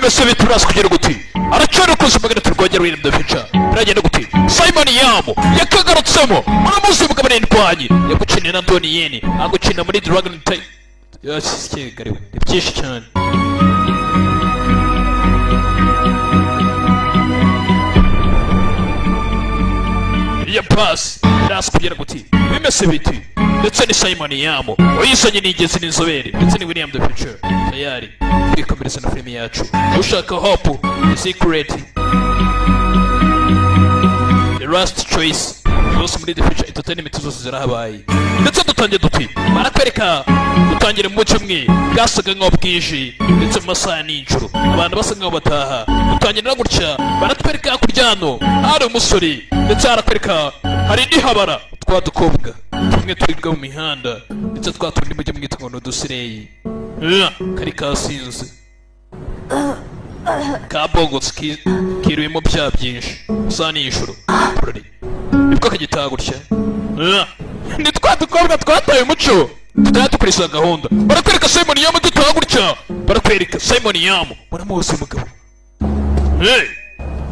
bimeze bituraza kugira guti aracana kuza magana turwongera William the Future biragenda guti Simon Yamo yakagarutsemo muramuzi mugabo n'indwanyi yagucinira Antoni Yeni agucina muri Dragon Type yasikegariwe ibyinshi cyane ya pass ras kugira guti bimeze biti ndetse ni Simon Yamo uyisanye n'igezi n'inzobere ndetse ni William the Future tayari kwikomereza na film yacu ushaka hope the secret the last choice zose muri the Future entertainment zose zirahabaye ndetse dutangiye duti barakwereka dutangire mu mucyo mwe bwasaga nko bwije ndetse mu masaha n'injoro abantu basa nko bataha dutangiye na gutya baratwereka kuryano hari umusore ndetse harakwereka hari indihabara twadukobwa tumwe turirwa mu mihanda ndetse twatundi mujye mwita ngo n'udusireyi kari kasinze kabogotse kirwemo bya byinshi usa n'ijoro nibwo kagitaha gutya ni twadukobwa twataye umuco tutaya dukurikira gahunda barakwereka Simon Yamo dutaha gutya barakwereka Simon Yamo muramuzi mugabo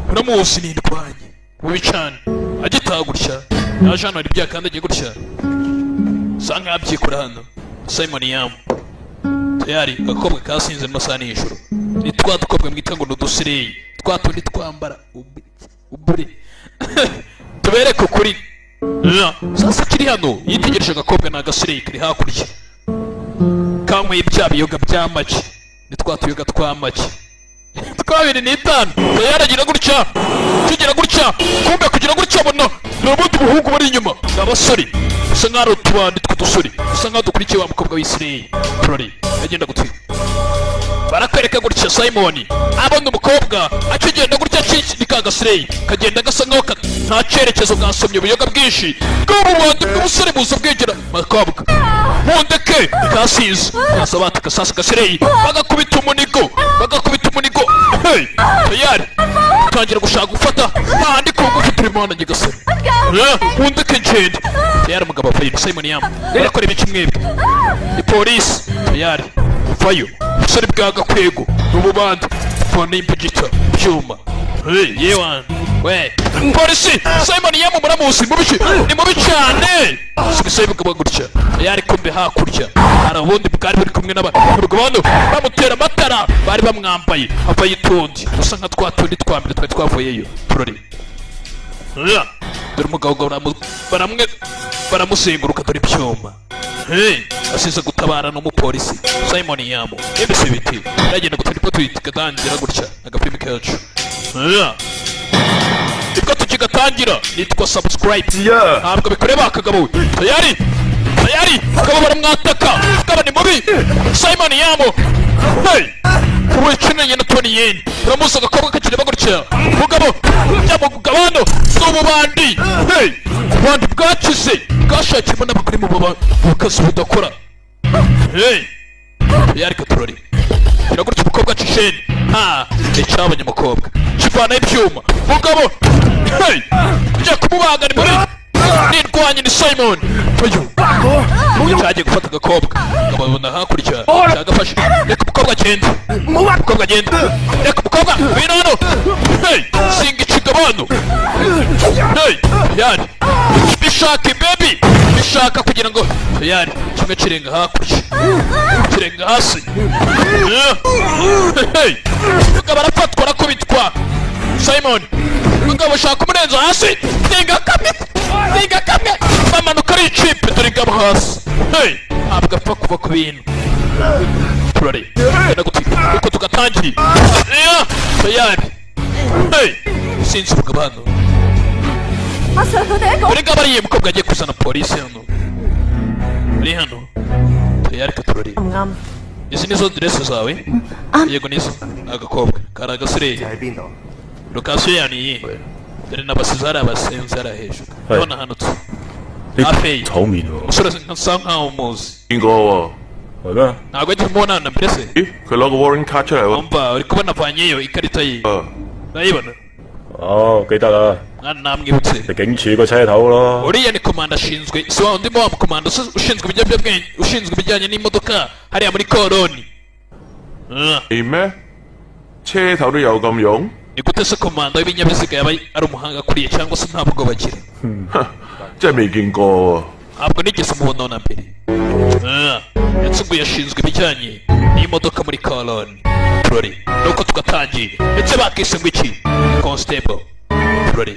muramuzi n'indwanyi mubicane agitaha gutya yaje hano hari byakandagiye gutya usanga yabyikora hano Simon Yamo tayari agakobwa kasinze mu masaha n'ijoro ni twadukobwa mwita ngo n'udusireyi twatundi twambara ubure tubereke ukuri sasa kiri hano yitegereje agakobwa n'agasireyi kari hakurya kanyweye bya biyoga by'amagi ni twatuyoga tw'amagi twabiri n'itanu yaragira gutya tugira gutya kumbe kugira gutya bona n'ubundi buhungu bari inyuma abasore usa nk'ari utubandi tw'udusore usa nk'aho dukurikiye wa mukobwa w'isireyi turori agenda gutwi barakwereka gutya Simon abona umukobwa akigenda gutya ni kagasireyi kagenda gasa nk'aho nta cyerekezo bwasomye ubuyoga bwinshi bw'ubundi bw'ubusore buza bwegera makobwa mundeke kasize kasabata kasasa kasireyi bagakubita umunigo tayari utangira gushaka gufata ntandi ko ufite imana nyigasore mundeke ngende tayari umugabo avuye Simon Yamo arakora ibice mwebwe ni polisi tayari vayo umusore bwagakwego n'ububandi fone imbugita byuma yewan we polisi Simon Yamo muramuzi mubici ni mubi cyane sigisaye bugabo gutya yari kumbe hakurya arabundi bwari buri kumwe n'abantu bamutera amatara bari bamwambaye abaye itundi usa nka twatundi twambere twari twavuyeyo turori dore umugabo baramuzenguruka dore ibyuma asize gutabara n'umupolisi Simon Yamo ebese biti yagenda gutandika tuyitikatangira gutya agapimi kacu nibwo tukigatangira nitwa subscribe ntabwo bikoreba akagabo tayari akaba baramwataka akaba ni mubi Simon Yamo kuba icinanye na Antoni Yeni uramuzi agakobwa kakireba gutya umugabo byamugabano n'ububandi ububandi bwakize bwashakirwa n'abagore mu bukazi budakora yari katurori kiragurutse umukobwa cisheni icyabonye umukobwa kivana ibyuma mugabo ujya kumubaga ni muri n'indwanyi ni Simon cyagiye gufata agakobwa akababona hakurya cyagafashe reka umukobwa agenda reka umukobwa bino hano singa ikigabano yari bishaka baby bishaka kugira ngo yari kimwe kirenga hakurya kirenga hasi mugabo arafatwa arakubitwa Simon mugabo shaka umurenzo hasi singa kamwe bamanuka ari ikipe dore ngabo hasi ntabwo apfa kuva ku bintu turare genda gutwika uko tugatangiriye tayari sinzi umugabano dore ngabo ariye mukobwa agiye kuzana polisi hano uri hano tayari katurare izi nizo diresi zawe yego nizo agakobwa kari agasireyi lokasiyo yaniye dore n'abasizi hari abasenzi hari hejuru urabona hano tu afeyi umusore nsa nkaho umuzi ntabwo ajya umubona na mbere se umva uri kubona avanyeyo ikarita ye urayibona記得啦。 mwana namwibutse 你警署個車頭咯。 uriya ni komanda ashinzwe si wa undi wa mukomanda ushinzwe ibiyobyabwenge ushinzwe ibijyanye n'imodoka hariya muri koroni Ime? 車頭都有咁用？ ni gute se komanda w'ibinyabiziga yaba ari umuhanga akuriye cyangwa se ntabwo bagira 真係未見過喎。 ntabwo nigeze umubona na mbere yatsinguye ashinzwe ibijyanye n'imodoka muri koloni turori nuko tugatangiye ndetse bakise ngo iki constable turori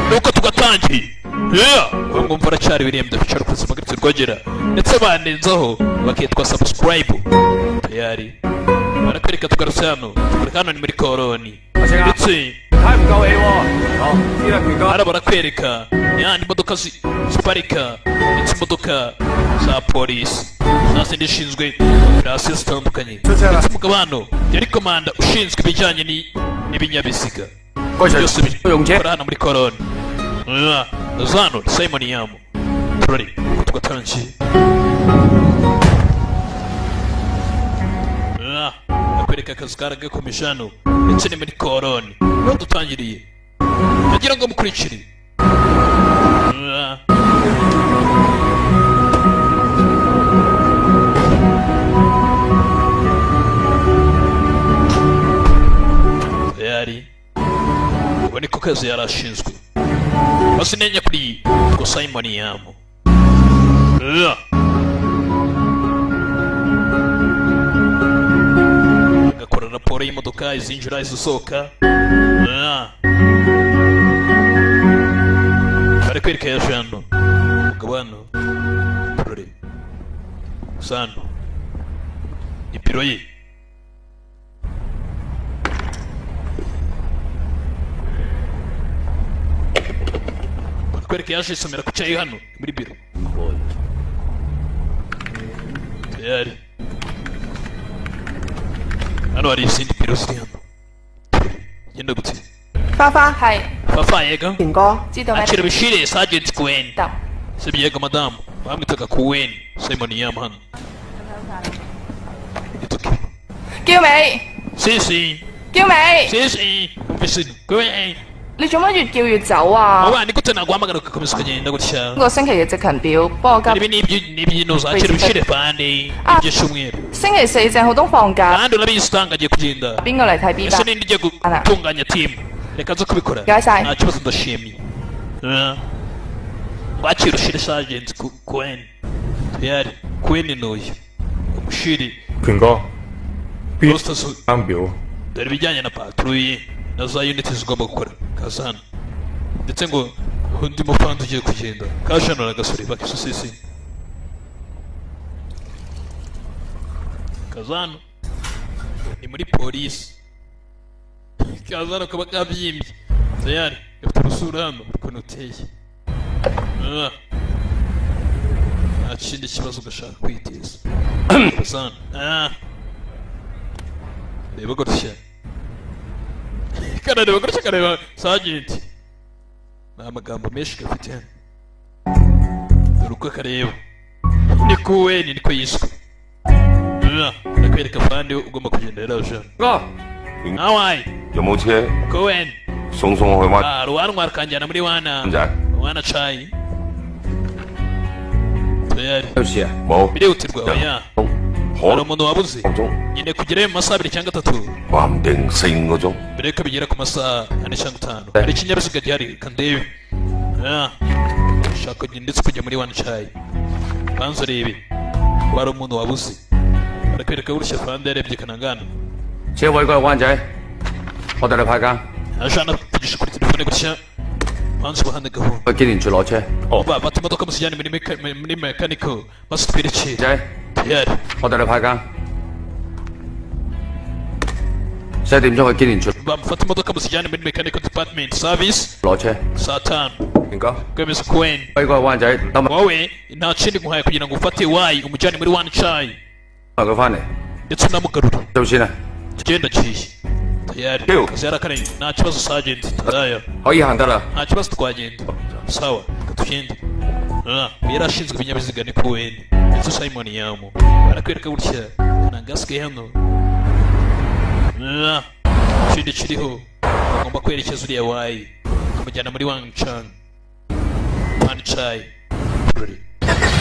nuko tugatangiye ngo mvura cyari birembye bicara ku buzima bw'ibyo rwogera ndetse banenzaho bakitwa subscribe tayari barakwereka tugarutse hano turi hano ni muri koloni ndetse hano barakwereka n'ahandi imodoka ziparika ndetse imodoka za polisi zazindi zishinzwe operasiyo zitandukanye ndetse umugabo hano yari komanda ushinzwe ibijyanye n'ibinyabiziga byose bikora hano muri koloni hano ni Simon Yamu turari uko tugatangiye akwereka akazi karagakomeje hano ndetse ni muri koloni niho dutangiriye nagira ngo mukurikire tayari ubu niko kazi yari ashinzwe mazina nyakuri ngo Simon Yamu agakora raporo y'imodoka izinjira izisohoka bari kwereka yaje hano umugabo hano turore sano ibiro ye kwereka yaje isomera ku cyayi hano muri biro tayari hano hari izindi biro ziri hano genda gute 花花係 fafa yega 田哥，知道咩？ akira bishire Sergeant Gwen 得 sibye yega madamu bamwitaga Gwen Simon Yamu hano ituke 嬌美， sisi 嬌美， sisi umvise Gwen 你做乜越叫越走啊？ wowe ni gute naguhamagara ugakomeza ukagenda gutya 今個星期嘅值勤表幫我急。 ibi n'ibyino za kera bishire fande iby'ishumweru 星期四鄭浩東放假， kandi urabizi utangagiye kugenda 邊個嚟睇 B ese 班？ ninde ugiye gutunganya timu reka nze kubikora Gasaye. nta kibazo ndashimye wakira ushire Sergeant Gwen tayari Gwen ni uyu umushiri 權哥，邊 Rosters 啱表？ dore ibijyanye na patrouille na za unit zigomba gukora kaza hano ndetse ngo undi mupanda ugiye kugenda kaje hano n'agasore bakisosisi kaza hano ni muri polisi kaza hano kaba kabyimbye tayari gafite urusura hano ukuntu uteye nta kindi kibazo ugashaka kwiteza kaza hano reba gutya karareba gutya kareba Sergeant ni amagambo menshi gafite hano dore uko kareba ni Gwen niko yiswe ndakwereka fande ugomba kugenda rero hano 哥， nawayi 有冇車 Gwen 送我去灣 ruwanwa rukanjyana muri wana 仔？ wana cayi tayari 有事啊？冇。 birihutirwa oya hari 可 umuntu wabuze 個鐘， nyine kugerayo mu masaha 2 cyangwa 3 話唔定4、5個鐘。 mbere yuko bigera ku masaha 4 cyangwa 5 hari ikinyabiziga gihari kandebe ushaka kugenda ndetse kujya muri wana cayi banza urebe ko hari umuntu wabuze barakwereka gutya fande yarebye kanangana 車位嗰個灣仔，我帶你派間 ajana kugisha kuri telefone gutya banza ubuhande gahunda 去機電處攞車。 bata imodoka muzijyane muri mekaniko maze twerekere 仔， tayari 我帶你派間。4點鐘去機電處 bamufata imodoka muzijyane muri mechanical department service 攞車。 saa 5 權哥， kwemeza Gwen 位嗰個灣仔，等埋 wowe nta kindi nguhaye kugira ngo ufate wayi umujyane muri one cayi 佢翻嚟， ndetse unamugarura 做先啊！ tugenda ciye tayari Yo. kazi yarakaranye nta kibazo Sergeant tadaya 可以行得啦。 nta kibazo twagenda sawa reka tugende yari ashinzwe ibinyabiziga ni Gwen ndetse Simon Yamu barakwereka gutya nangasigaye hano ikindi kiriho bagomba kwerekeza uriya wayi ukamujyana muri Wangchang Wanchai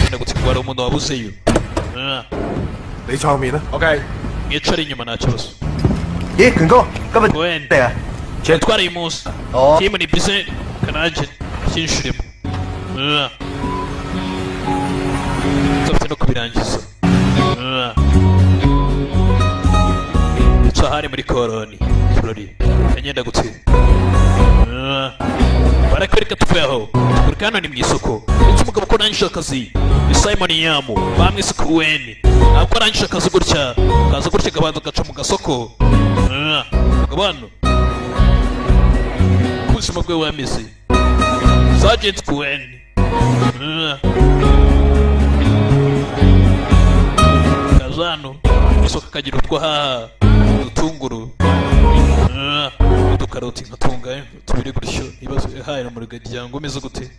genda gutse ngo hari umuntu wabuzeyo 你創面啦。OK。 mwicare inyuma nta kibazo 咦，權哥，今日 Gwen 嚟啊？ twara uyu munsi Oh. timu ni bize kananje kinshirimo nzafite no kubirangiza hari muri koroni Florida yagenda gutsinda barakwereka tuvuye aho turi hano ni mu isoko ndetse umugabo ko arangije akazi ni Simon Yamu bamwise Kuweni ntabwo arangije akazi gutya kaza gutya gabanza gaca mu gasoko umugabo hano ubuzima bwe wameze Sergeant Kuweni kazano isoko kagira utwo haha udutunguru udukaroti nkatunga tubiri gutyo ibibazo haye mu rugaryango umeze gute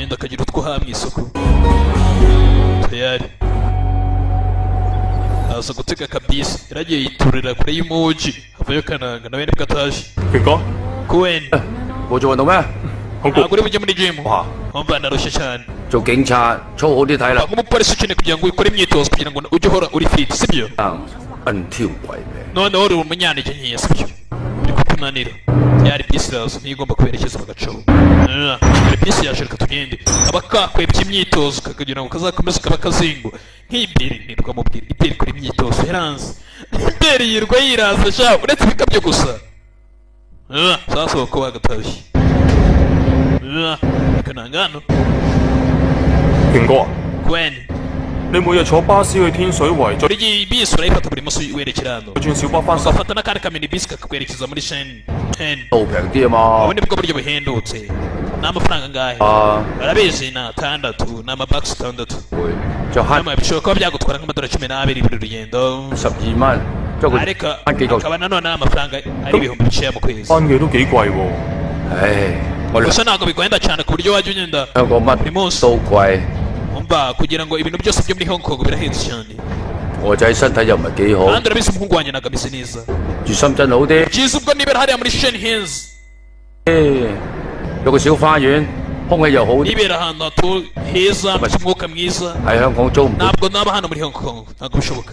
yenda kagira utwo haha mu isoko tayari aza gutega kabisi yaragiye yiturira kure y'umuji havayo kananga nawe nibwo ataje 權哥， Kuweni 冇做運動咩？ 好 ntabwo 攰。 uri bujye muri gym 哇， wumva narushye cyane 做警察操好啲體力， nk'umupolisi ukeneye kugira ngo ukore imyitozo kugira ngo ujye uhora uri fit sibyo 硬挑鬼命。 noneho uri umunyanege nkeya sibyo uri kutunanira yari bisi iraza niyo igomba kuberekeza mu gacobo yari bisi yaje reka tugende kaba kakwebye imyitozo kugira ngo kazakomeze kaba kazingo nk'ibiri nirwa mubwira ibiri ikora imyitozo yaranze ibiri yirwa yiraza sha uretse ibikabyo gusa sasa ko bagatashye kanangano 權哥啊， Gwen 你每日坐巴士去天水圍，再 buri gihe bisi urayifata buri munsi werekera hano 轉小巴翻新， ugafata n'akandi kamini bisi kakakwerekeza muri Shen 10 都平啲啊嘛 ubu。nibwo buryo buhendutse ni amafaranga angahe 啊， barabizi ni atandatu ni amabakisi atandatu 會就慳 nyamara bishobora kuba byagutwara nk'amadolari 12 buri rugendo 12蚊，即係佢 ariko 慳幾個。 akaba nanone ari amafaranga ari ibihumbi bikeya mu kwezi 翻嘅都幾貴喎。 唉，我哋 gusa ntabwo bigwenda cyane ku buryo wajya ugenda 香港乜 buri munsi 都貴， umva kugira ngo ibintu byose byo muri Hong Kong birahenze cyane 我仔身體又唔係幾好， kandi urabizi umuhungu wanjye ntabwo ameze neza 住深圳好啲。 byiza ubwo nibera hariya muri Shen Hills 有個小花園，空氣又好啲， nibera ahantu heza hafite umwuka mwiza 喺香港租唔到。 ntabwo naba hano muri Hong Kong ntabwo bishoboka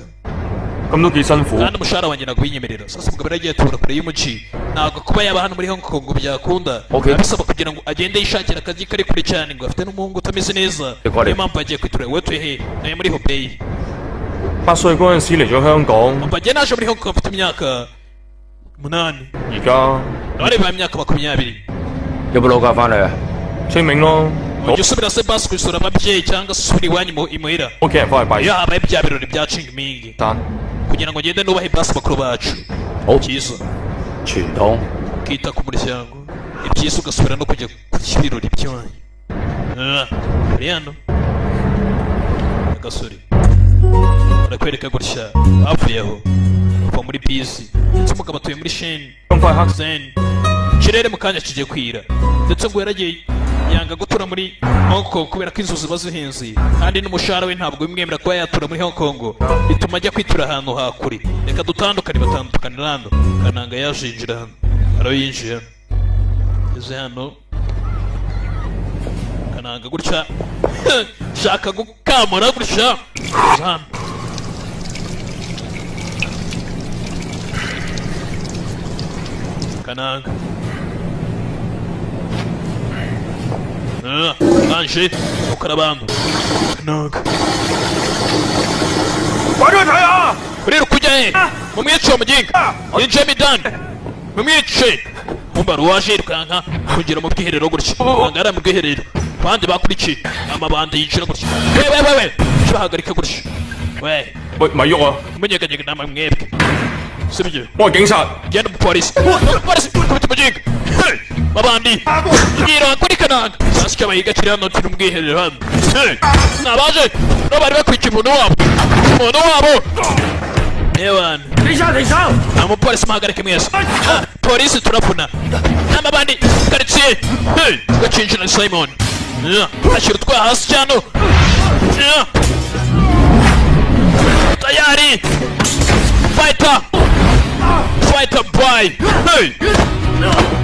咁都幾辛苦。 kandi umushahara wanjye ntabwo winyemerera sasa umugabo yaragiye atura kure y'umuci ntabwo kuba yaba hano muri Hong Kong byakunda Okay. biba bisaba kugira ngo agende yishakira akazi kari kure cyane ngo afite n'umuhungu utameze neza Ikore. niyo mpamvu yagiye kwitura wowe tuye he nawe muri Hubei 8歲嗰陣時嚟咗香港， umva njye naje muri Hong Kong mfite imyaka 8而家 none bibaye imyaka 20有冇老假翻嚟啊？ 清明咯， ujya usubira se basi gusura ababyeyi cyangwa se usubira iwanyu imuhira 屋企人翻去拜 iyo habaye bya birori bya Qingming 山。 kugira ngo ngende nubahe basi bakuru bacu 好 cyiza 傳統 ukita ku muryango ibyiza ugasubira no kujya ku birori by'iwanyu uri hano agasore barakwereka gutya havuye aho uva muri bisi ndetse umugabo atuye muri Shen 咁快黑 Zen ikirere mu kanya kigiye kwira ndetse ngo yaragiye yanga gutura muri Hong Kong kubera ko inzu ziba zihenze kandi n'umushahara we ntabwo bimwemera kuba yatura muri Hong Kong bituma ajya kwitura ahantu hakure reka dutandukane batandukanira hano kananga yaje yinjira hano ariyo yinjiye hano ageze hano kananga gutya shaka gukamura gutya aza hano kananga Anje ukarabantu kananga 快啲去睇下！ uriruka kujya he mumwice uwo muginga yinjiye midani mumwice mumbaru waje yirukanka kugera mu bwiherero gutya kananga yari mu bwiherero abandi bakurikiye amabandi yinjira gutya wewe bahagarika gutya we 喂，咪喐啊！ munyeganyega namwe mwebwe sibyo 我係警察。 genda umupolisi umupolisi kubita umuginga babandi ngira kuri kananga sasa icyo bahiga kiri hano turi mu bwiherero hano nabaje no bari bakwikiye umuntu wabo ewana 停手停手！ umupolisi muhagarike mwese polisi turapfuna n'amabandi karitsiye gacinjira Simon ashyira utwaha hasi cyane tayari fighter boy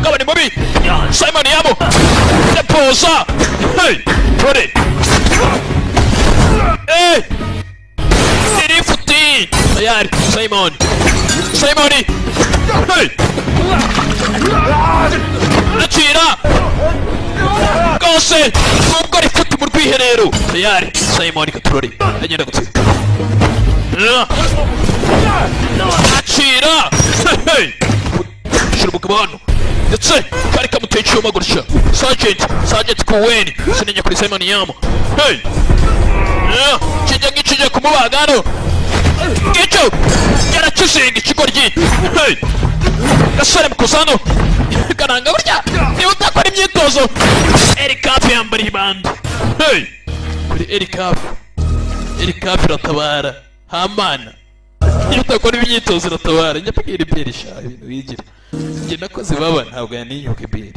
kabani mubi Simon Yamu deposa tore tayari Simon Simoni hey acira rwose nubwo rifite mu rwiherero tayari Simon katurori agenda gutsinda acira hey shira umugabo hano ndetse kari kamuteye icyuma gutya Sergeant Kuweni sinenya kuri Simon Yamo hey kijya ngicyo kumubaga hano ngicyo cyarakizinga ikigoryi hey gasore mukuzano kananga burya niba utakora imyitozo Erikapu yambara ibanda hey kuri Erikapu iratabara hamana niba utakora imyitozo iratabara njya mbwira ibyeri sha ibintu wigira njye nakoze baba ntabwo yaninyuka ibyeri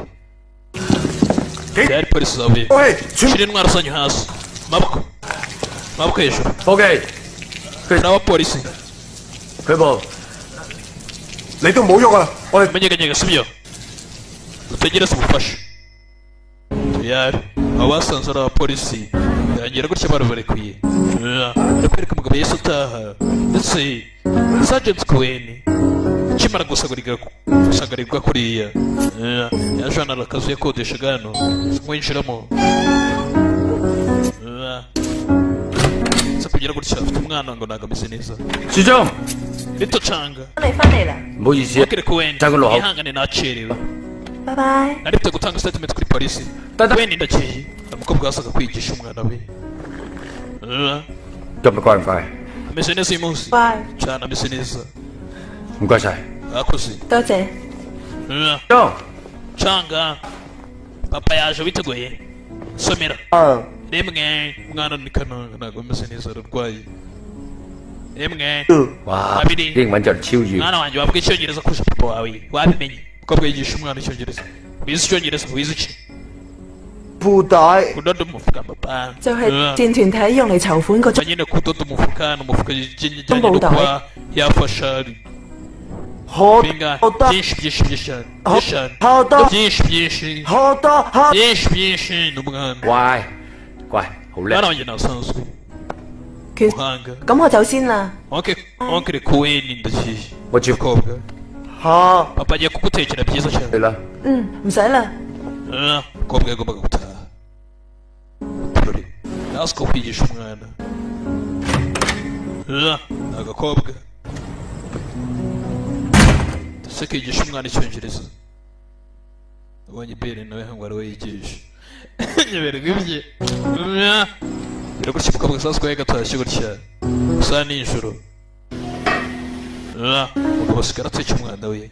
byari polisi zavuye shira intwaro zanyu hasi maboko hejuru OK， n'abapolisi 佢部 你都冇喐啊！我哋 menyeganyega sibyo utegereze ubufasha tayari abasanze ari abapolisi yangira gutya barabarekuye barakwereka umugabo yese utaha ndetse Sergeant Kuweni akimara gusagarirwa kuriya yaje hano akazu yakodeshaga hano mwinjiramo kugira gutya afite umwana ngo ntabwo ameze neza 署長， rito canga 你翻嚟啦， 唔好意思， wakire Kuweni 爭個路口。 ihangane nacerewe 拜拜。 narifite gutanga statement kuri polisi Kuweni ndakeye hari umukobwa wasaga kwigisha umwana we 今日乖唔乖？ ameze neza uyu munsi 乖， cyane ameze neza 唔該晒。 akoze 多謝。 中， canga papa yaje witeguye somera rimwe umwana ni kananga ntabwo ameze neza ararwaye rimwe 哇， abiri 英文就超越。 mwana wanjye wavuga icyongereza kurusha papa wawe wabimenye umukobwa yigisha umwana icyongereza wize icyongereza wize iki 褲帶 kudoda umufuka papa 就係戰團體用嚟籌款嗰種 nyine kudoda umufuka ni umufuka ijyanye no kuba yafasha 好 binga 多 byinshi byinshi byinshi cyane byinshi cyane 好多 byinshi byinshi 好多好 byinshi byinshi ni umwana 乖，乖，好叻 mwana。wanjye nasanzwe 其實 umuhanga 咁我走先啦。 onkere Kuweni ndakiye 我接 umukobwa 好 papa agiye kugutekera byiza 你 cyane 啦。 唔使啦。 umukobwa yagombaga gutaha turore nazi ko kwigisha umwana ni agakobwa ndetse kigisha umwana icyongereza abonye bere nawe ngo ari we yigisha nyeberwa ibye bira gutya umukobwa sasa ko yagatashye gutya gusa nijoro umugabo asigara ateka umwana we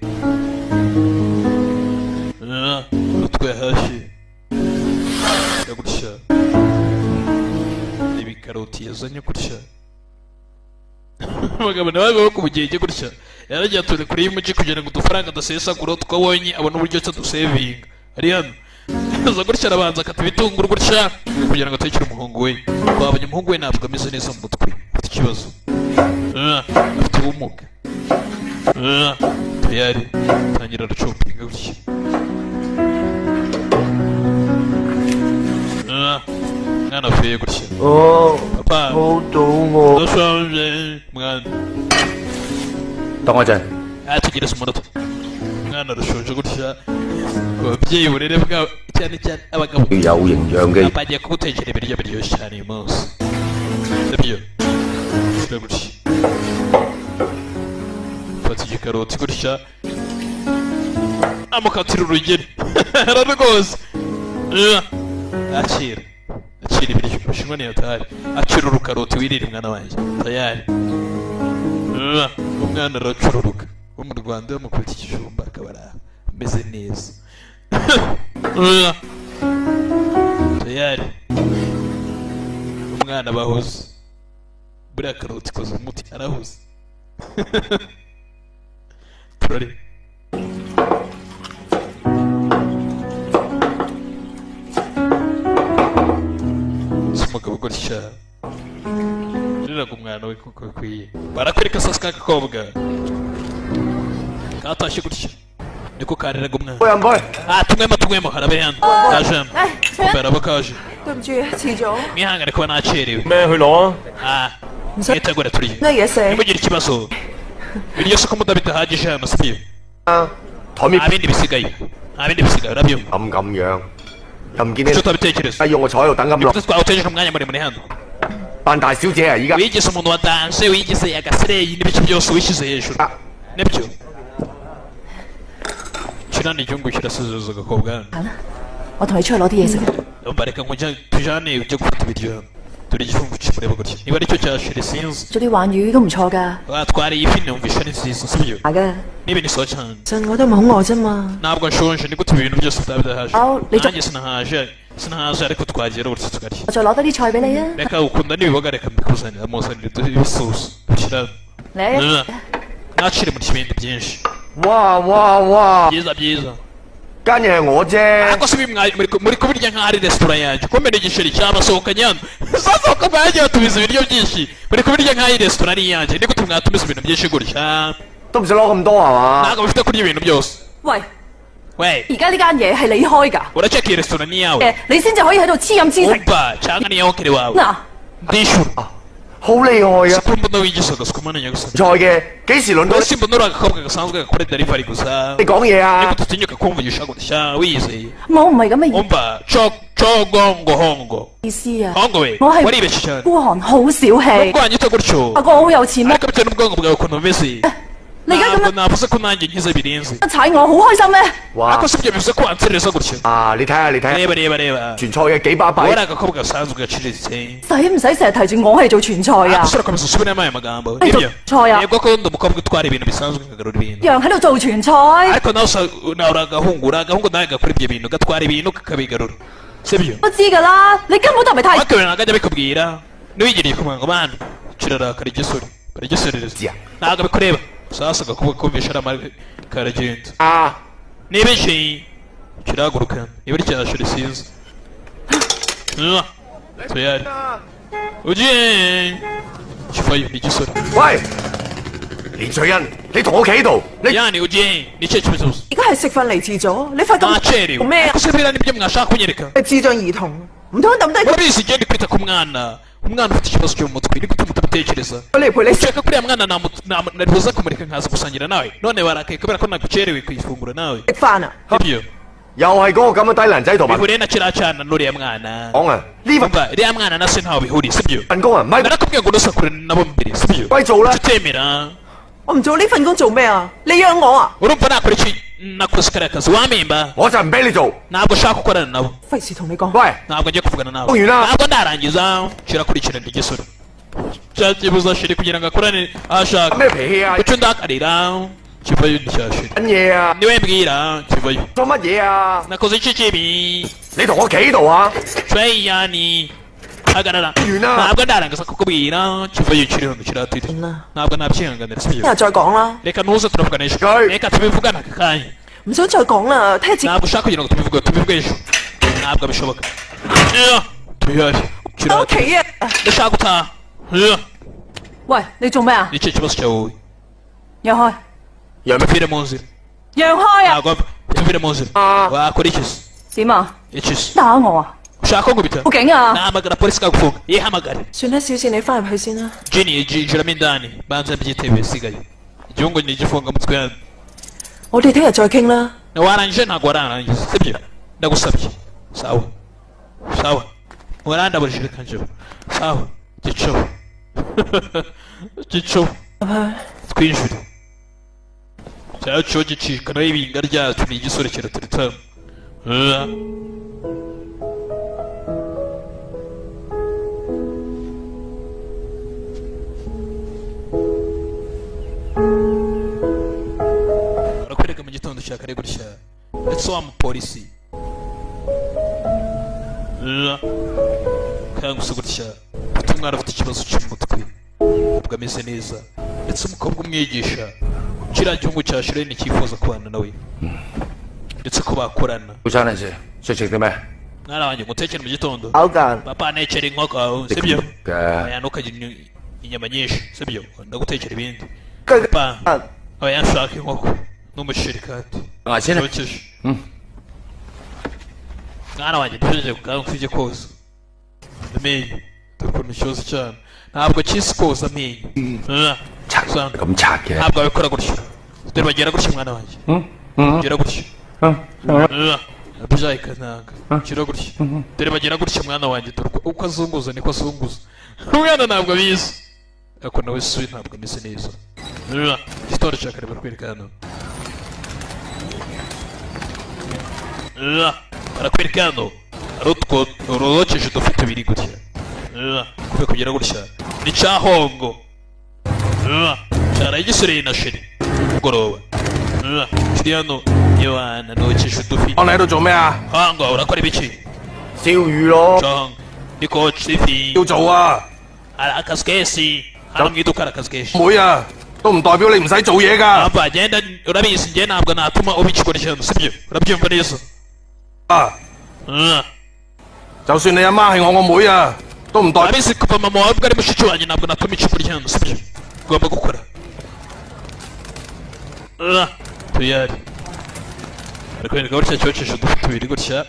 utwe hashi gutya ibikaroti yazanye gutya abagabo nawe babaho ku bugenge gutya yaragiye ature kure y'umugi kugira ngo udufaranga dusesagura twabonye abona uburyo cyo dusevinga ari hano aza gutya arabanza akata ibitunguru gutya kugira ngo atekere umuhungu we twabonye umuhungu we ntabwo ameze neza mu mutwe afite ikibazo afite ubumuga tayari tangira aracompinga gutya mwana avuye gutya 哦， papa 好肚餓， ndashonje mwana 等我陣。 tugereza umunota umwana arashonje gutya ababyeyi uburere bwabo cyane cyane abagabo 有營養嘅 papa agiye kugutekera ibiryo biryoshye cyane uyu munsi nibyo shyira gutya fata igikaroti gutya amukatira urugero rwose akira ibiryo ubushinwa ni hatari akira urukaroti wirire mwana wanjye tayari umwana aracururuka wo mu Rwanda bamukubita ikijumba akaba ameze neza tayari umwana bahuze buriya karoti ikoze umuti arahuze turare umugabo gutya riraga umwana we kuko bikwiye barakwereka sasa k'agakobwa katashye gutya niko kareraga umwana 杯飲杯， tumwemo harabe hano kaje hano kumbe araba kaje 對唔住，遲咗。 mwihangane kuba nacerewe 咩去攞啊？ ah 唔使 mwitegure turiye 咩嘢食？ nimugire ikibazo biryo soko mudabidahagije hano sibyo 台面 nta bindi bisigaye nta bindi bisigaye urabyumva 咁樣，又唔見你 icyo utabitekereza 要我坐喺度等咁耐， nibwo twawutejeje umwanya muremure hano 扮大小姐啊！而家 wigize umuntu wa danse wigize agasereyi n'ibice byose wishyize hejuru nibyo kiriya ni igihugu kirasuzuza agakobwa hano 行啦，我同你出去攞啲嘢食。 yumva reka ngo tujyane ujye gufata ibiryo hano dore igifungo kimureba gutya niba aricyo cyashira sinzi 做啲鯇魚都唔錯㗎。 twariye ifi numvisha ni nziza sibyo 係嘅， niba ni sawa cyane 陣我都唔係好餓啫嘛。 ntabwo nshonje ni gute ibintu byose utabidahaje Aho, ni cyo- nanjye sinahaje ariko twagera uretse tukarya 我再攞多啲菜俾你啊！ reka ukunda n'ibiboga reka mbikuzanira muzanire duhe ibisosi dushyira 嚟啊！ nacire mu kibindi byinshi 哇哇哇， byiza byiza 間嘢係我啫， ariko si muri kubirya nk'aho ari resitora yanjye komera igiceri cyabasohokanye hano sasohoka mwagiye batumiza ibiryo byinshi muri kubirya nk'aho iyi resitora ari iyanjye ni gute mwatumiza ibintu byinshi gutya 都唔使攞咁多係嘛？ ntabwo bifite kurya ibintu byose 喂， we 而家呢間嘢係你開㗎， uraceka iyi resitora ni iyawe 你先至可以喺度黐飲黐食。 umva cyangwa ni iya wakiri wawe 嗱， ndishyura 好厲害啊！ ko mbona wigisha agasukuma mana nyagasani 菜嘅幾時輪到 ese mbona uri agakobwa gasanzwe gakora delivery gusa 你講嘢啊 niko？tutinyuka kumvugisha gutya wiyizeye 我唔係咁嘅 umva cogongo hongo 意思啊！ hongo we 我係 waribeshye cyane 孤寒，好小氣。 ubwo wanyita gutyo 阿哥好有錢咩？ ariko bitewe n'ubwonko bwawe ukuntu bumeze 你而家咁 ntabwo 樣 navuze ko nanjye nkize birenze 踩我，好開心咩？ 哇 ariko！si ibyo bivuze ko wanserereza gutyo 啊，你睇下你睇下， reba reba reba 全菜嘅幾巴 wowe 閉 ari，agakobwa gasanzwe gaciriritse 使唔使成日提住我係做傳菜啊？ gusura komeza usubiremo aya magambo Ay, nibyo Choya. yego ko ndi umukobwa utwara ibintu bisanzwe nkagarura ibintu 一樣喺度做傳菜。 ariko nawe uri agahungu nawe gakora ibyo bintu gatwara ibintu kakabigarura sibyo 我知㗎啦，你根本就唔係太 wakabiri ntabwo ajya abikubwira niwigiriye ku murongo bana kirarakara igisore baragisorereza Zia. ntabwo abikureba sasa agakobwa kumvisha ari amara karagenda 啊！ niba inshinyi kirahaguruka niba ari cyashira sinzi tuyari ugiye kivayo ni igisore 喂，連翠欣，你同我企喺度，你 yani ugiye ni ikihe kibazo 而家係食飯嚟遲咗，你快咁 nacerewe 做咩啊 ariko？se biriya nibyo mwashaka kunyereka 係智障兒童，唔通抌低佢 urabizi igenda kwita ku mwana umwana ufite ikibazo cyo mu mutwe ni gute mutabitekereza 嚟陪你食？ ushaka kuriya mwana naribuza kumureka nkaza gusangira nawe none warakaye kubera ko nagucerewe ku ifunguro nawe 食飯啊！ ibyo 又係嗰個咁嘅低能仔同埋 bihuriye na kiriya cyana n'uriya mwana 講啊！呢份 umva iriya mwana na se ntaho bihuriye sibyo 份工啊，唔係 narakubwiye ngo nusakure nabo mbere sibyo 歸做啦。 tutemera 我唔做呢份工做咩啊？你養我啊？ urumva nakora iki nakoze kariya kazi wamemba 我就唔俾你做。 ntabwo ushaka gukorana nabo 費事同你講。 喂， ntabwo ngiye kuvugana nawe Uyu na- ntabwo ndarangiza kirakurikirana igisore cyakibuza shiri kugira ngo akorane aho ashaka 咩脾氣啊？ kucyo ndakarira kivayo nticyashira 緊嘢啊？ niwe mbwira kivayo 做乜嘢啊？ nakoze iki kibi 你同我企喺度啊！ Treyani hagarara Uyu na- ntabwo ndarangiza kukubwira kivayo kiri hano kiratire Na- ntabwo nabyihanganira 聽 sibyo 日再講啦， reka ntuze turavugana ejo Guy. reka tubivugana aka kanya 唔想再講啦，聽日節 ntabwo ushaka kugira ngo tubivuge ejo ntabwo bishoboka tuyari 翻屋 kiratire 企啊！ ndashaka gutaha喂，你做咩啊？ nicyo kibazo cyawe wowe 讓開， tuvire mu nzira 讓開啊！ ntabwo tuvire mu nzira wakora iki se 點啊？ iki se 打我啊！ ushaka ko nkubita 報警啊！ nahamagara polisi ikagufunga yihamagare 算啦，小事你翻入去先啦。 jini yinjiramo indani banza byitebe bisigaye igihugu ni igifunga mutwe hano 我哋聽日再傾啦。 warangije ntabwo wararangiza sibyo ndagusabye sawa sawa warandaburije reka njyewe sawa gicobo gicobo twinjire cyacu gicika naho ibinga ryacu ni igisore kiraturita barakwereka mu gitondo cya kare gutya ndetse wa mupolisi kanguse gutya ufite umwana ufite ikibazo cy'umutwe ntabwo ameze neza ndetse umukobwa umwigisha kiriya gihugu cya shireni cyifuza kubana nawe ndetse ko bakorana 早餐嚟食，想食啲咩？ mwana wanjye mutekere mu gitondo 好間 papa anekera inkoko sibyo 嘅 oya ntukagira inyama nyinshi sibyo ndagutekera ibindi 跟 papa oya nshaka inkoko n'umuceri kandi 牙籤咧， cyokeje mwana wanjye ntibijye kukanka ujye koza amenyo dore ukuntu ikibazo cyane ntabwo kisi koza amenyo usanga 咁拆嘅。 ntabwo abikora gutyo dore bagera gutya mwana wanjye gira gutya byayikananga gira gutya dore bagera gutya mwana wanjye dore uko azunguza niko azunguza umwana ntabwo abizi ariko nawe si ntabwo ameze neza igitondo cya kare barakwereka hano barakwereka hano hari utwo urokeje udufite tubiri gutya kubera kugira gutya ni cya hongo cyaraye gisoreye na sheri mugoroba kiri hano yohana nokeje udufite 我你喺度做咩啊？ hongo urakora ibiki 燒魚咯， Chong niko chifi 要做啊！ hari akazi kenshi hano mu iduka hari akazi kenshi 妹啊，都唔代表你唔使做嘢㗎。 aba genda urabizi njye ntabwo natuma ubikikora cyane sibyo urabyumva neza 啊，就算你阿媽係我妹啊，都唔代表 urabizi kuva mama wawe ubwo ari mushiki wanjye ntabwo natuma ikikora cyane sibyo ugomba gukora tuyari barakwereka gutya cyokeje udufite tubiri gutya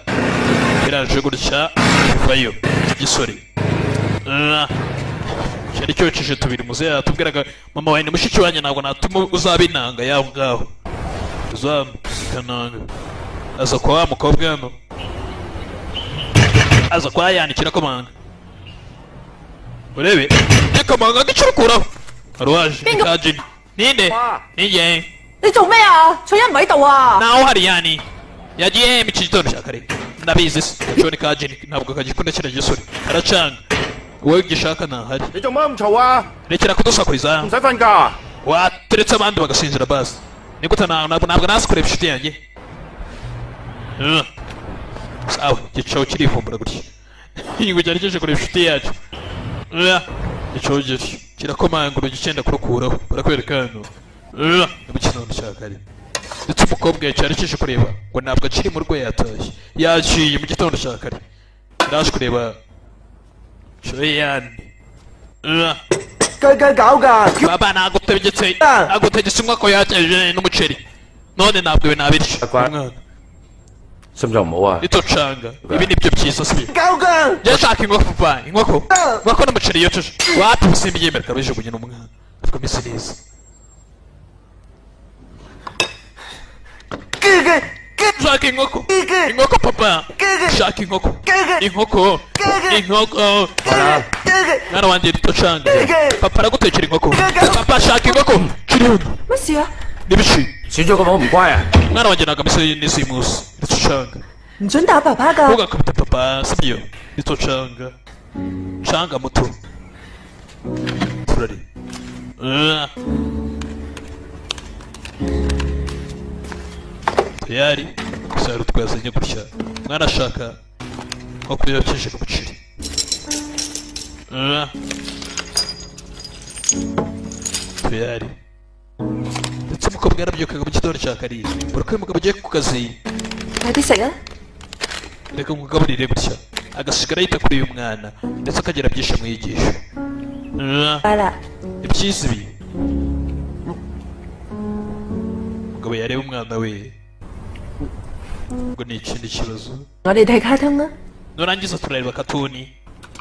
biraje gutya bivayo igisore cyari cyokeje tubiri muzehe yatubwiraga mama wawe ni mushiki wanjye ntabwo natuma uzaba inanga yaho ngaho uzamukananga aza kwa wa mukobwa hano aza kwa yanikira komanga urebe ikomanga ngicurukuraho hari uwaje ni kajini ninde ninjye 你做咩啊？翠欣唔喺度啊！ naho hari yani yagiye mu gitondo cya kare ndabizi se cyo ni kajini ntabwo kagikunda kino gisore aracanga wowe gishaka ntahari 你做乜咁嘈啊？ rekera kudusakuriza 唔使瞓覺。 wateretse abandi bagasinzira basi nigute ntabwo nasi kureba inshuti yanjye sawa igicaho kirivumbura gutya ngo cyari kije kureba inshuti yacu igicaho gityo kirakomanga urugi cyenda kurukuraho barakwereka hano mu kinondo cya kare ndetse umukobwa cyari kije kureba ngo ntabwo akiri mu rugo yatashye yaciye mu gitondo cya kare ndaje kureba Shoyani 雞雞搞㗎， baba nagutegetse umwaka yateje n'umuceri none ntabwo ibi nabirya umwana 心臟唔好啊！ nitocanga ibi nibyo byiza si 搞㗎， njye nshaka inkoko papa inkoko n'umuceri yoceje wapi ubusimba yemera kabijugunye n'umwana avuga ameze neza 雞雞雞 nshaka inkoko 雞雞 inkoko papa nshaka inkoko inkoko inkoko 雞雞。 mwana wanjye nitocanga papa aragutekera inkoko papa shaka inkoko kiri hano 乜事啊？ n'ibiki 選咗個好唔乖啊！ mwana wanjye ntabwo ameze neza uyu munsi nitocanga 唔准打爸爸㗎！ ntugakubite papa sibyo nitocanga canga muto turari tayari gusa hari utwazanye gutya mwana ashaka nko kuyokeje ku muceri tayari ndetse umukobwa yarabyukaga mu gitondo cya karindwi buri uko uyu mugabo agiye ku kazi 快啲食啊！ reka mugaburire gutya agasigara yita kuri uyu mwana ndetse akagira byinshi amwigisha 快啦！ ibyiza ibi umugabo yareba umwana we ngo ni ikindi kibazo 我哋睇卡通啦。 nurangiza turareba katuni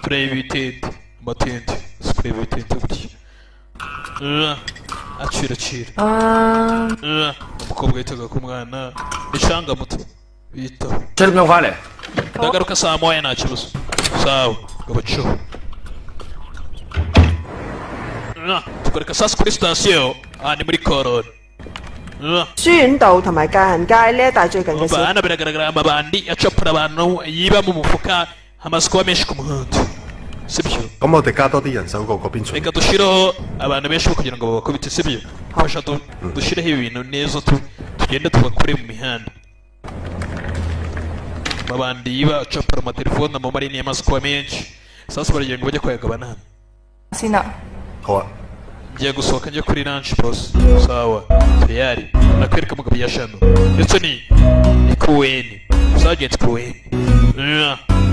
tureba ibitente amatente tureba ibitente gutya acira umukobwa yitaga ku mwana icanga muto bitaho 七點鐘翻嚟。 ndagaruka saa moya nta kibazo sawa gabaco tukareka sasa kuri sitasiyo aha ni muri koroni 書院道同埋界限街呢一帶最近嘅小 hano biragaragara amabandi acapura abantu yiba mu mufuka hamaze kuba menshi ku muhanda sibyo 咁我哋加多啲人手過嗰邊巡。 reka dushireho abantu benshi bo kugira ngo babakubite sibyo fasha dushireho ibi bintu neza tugende tubakure mu mihanda amabandi yiba acapura amatelefone amamarini yamaze kuba menshi sasa baragira ngo bajye kuyagabana hano 先啦。 好啊， ngiye gusohoka njya kuri lunch boss sawa tayari nakwereka mugabo yashano ndetse ni kuweni sergeant kuweni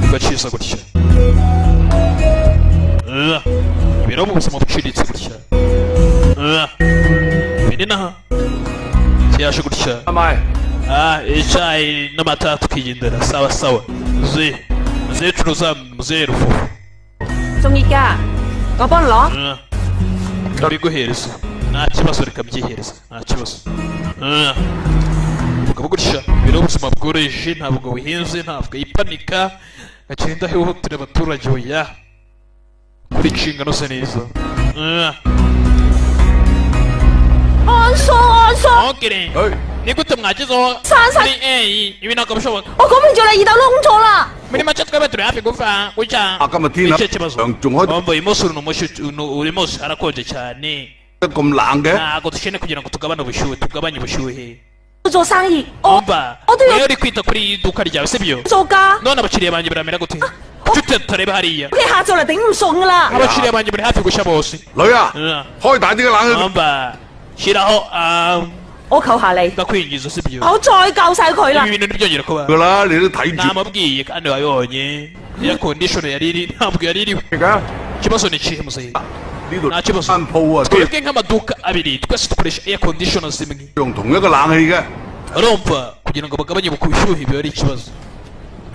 ugaciza gutya ibiro mu buzima buciriritse gutya bini naha yaje gutya 阿媽， icyayi n'amata tukigendera sawa sawa muzehe muzehe curuza muzehe rufufu 仲熱㗎，我幫你攞。mbiguhereza nta kibazo reka mbyihereza nta kibazo ukaba gutya biro ubuzima bworoheje ntabwo wihinze ntabwo yipanika agenda ahihutira abaturage oya kuri inshingano ze neza Ongere ni gute mwagezeho ibi ntabwo bishoboka 我講明咗你二竇窿咗啦。 muri make twebwe turi hafi gupfa gutya今日天 nicyo kibazo wumva uyu munsi uri munsi harakonje cyane 咁冷嘅， ntabwo dukeneye kugira ngo tugabanye ubushyuhe 做生意， umva 我都要 wewe uri kwita kuri iri duka ryawe sibyo 做㗎。 none abakiriya banjye baramera gute kuki tutareba hariya 一下就嚟頂唔順㗎啦。 abakiriya banjye bari hafi gushya bose 女啊，開大啲嘅冷氣。 umva shyiraho 我求下你， ndakwinjiza sibyo 我再救晒佢啦。 ibi bintu ntibyongera kuba 㗎啦，你都睇住。 namubwiye kandi wabibonye iya condition yari iri ntabwo yari iriho 而家 ikibazo ni ikihe muzehe 呢度 nta kibazo 間鋪啊，都 twebwe nk'amaduka abiri twese dukoresha air conditioner zimwe 用同一個冷氣嘅。 urumva kugira ngo bagabanye ubushyuhe biba ari ikibazo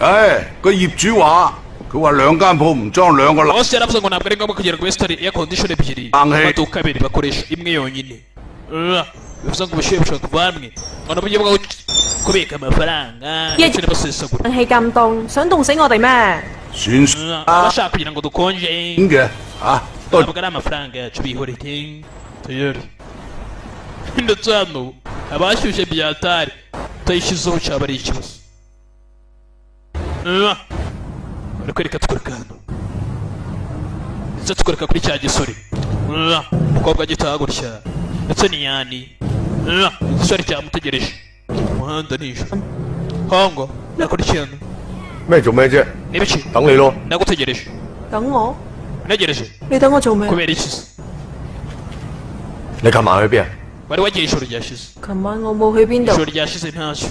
唉，個業主話，佢話兩間鋪唔裝兩個冷。 bose yaravuze ngo ntabwo ari ngombwa kugira ngo wesitari air condition ebyiri amaduka abiri bakoresha imwe yonyine bivuze ngo ubushyuhe bushobora kuva hamwe ngo uburyo bwo kubika amafaranga ndetse n'abasesagura 冷氣咁凍，想凍死我哋咩？ 算數啊， abashaka kugira ngo dukonje 嘅嚇，都 ntabwo ari amafaranga yacu bihoreye tuyore ndetse hano abashyushye byatari utayishyizeho cyaba ari ikibazo barakwereka tukwereka hano ndetse tukwereka kuri cya gisore umukobwa agitaha gutya ndetse n'iyandi igisore cyamutegereje umuhanda nijoro hongo nakurikirana 咩做咩啫？ n'ibiki 等你咯。 nagutegereje 等我？ ntegereje 你等我做咩？ kubera iki se 你琴晚去邊啊？ wari wagiye ijoro ryashize 琴晚我冇去邊度 ijoro。ryashize ntacyo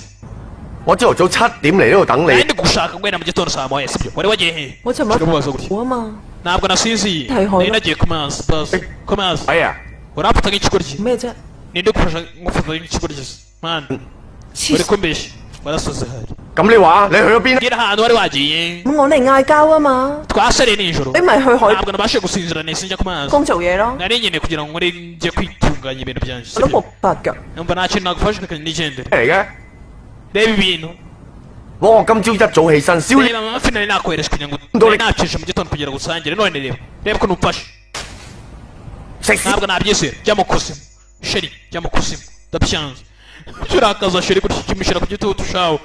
我朝頭早7點嚟呢度等 nari 你。 ndi gushaka guhera mu gitondo saa moya sibyo wari wagiye he 我尋日 kikamubaza gutya 我啊嘛， ntabwo nasinziye Tayo, nari nagiye ku mazi basi ku mazi 哎呀， uramfata nk'ikigoryi 咩啫？ ninde gufasha ngufata nk'ikigoryi se man 黐 uri kumbeshya warasoze hari 咁你話你去咗邊？ mbwira ahantu wari wagiye 咁我嚟嗌交啊嘛， twasariye nijoro 你咪去海 ntabwo nabashije gusinzira nahise njya ku mazi 工做嘢咯， nari nkeneye kugira ngo nkore njye kwitunganya ibintu byanjye 我都 sibyo 冇法㗎。 numva nta kintu nagufasha reka nigendere 嚟嘅？ reba ibintu 我今朝一早起身燒呢 reba amafi nari nakohereje kugira ngo Ndore- nari nacishe mu gitondo kugira ngo usangire none reba reba ukuntu umfashe 食屎！ ntabwo nabyizera jya mu kuzimu sheri jya mu kuzimu ndabyanze urakaza sheri gutya ukimushyira ku gitutu shawo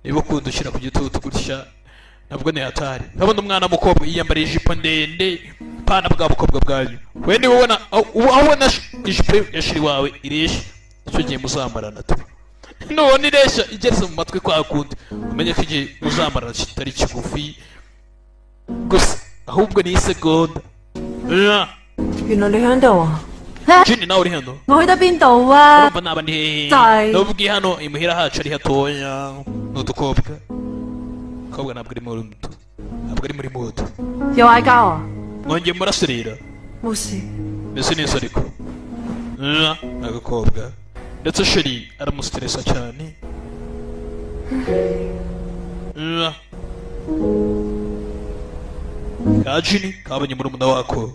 niba ukunda ushyira ku gitutu gutya nabwo ni hatari ndabona umwana w'umukobwa yiyambariye ijipo ndende pana bwa bukobwa bwanyu we niba ubona aho ubona ijipo ya sheri wawe ireshya icyo gihe muzamarana tu nubona ireshya igeze mu matwi kwa kundi umenye ko igihe muzamarana kitari kigufi gusa ahubwo ni isegonda 原來你喺度啊！ Jini nawe uri hano 我去得邊度啊？ urumva naba ndi hehe Zai. nubwiye hano imuhira hacu ari hatoya ni udukobwa umukobwa ntabwo ari muri moto ntabwo ari muri moto 又嗌交啊？ mwongeye muraserera 冇事， mbese neza ariko ni agakobwa ndetse sheri aramusitiresa cyane ka jini kabonye murumuna wako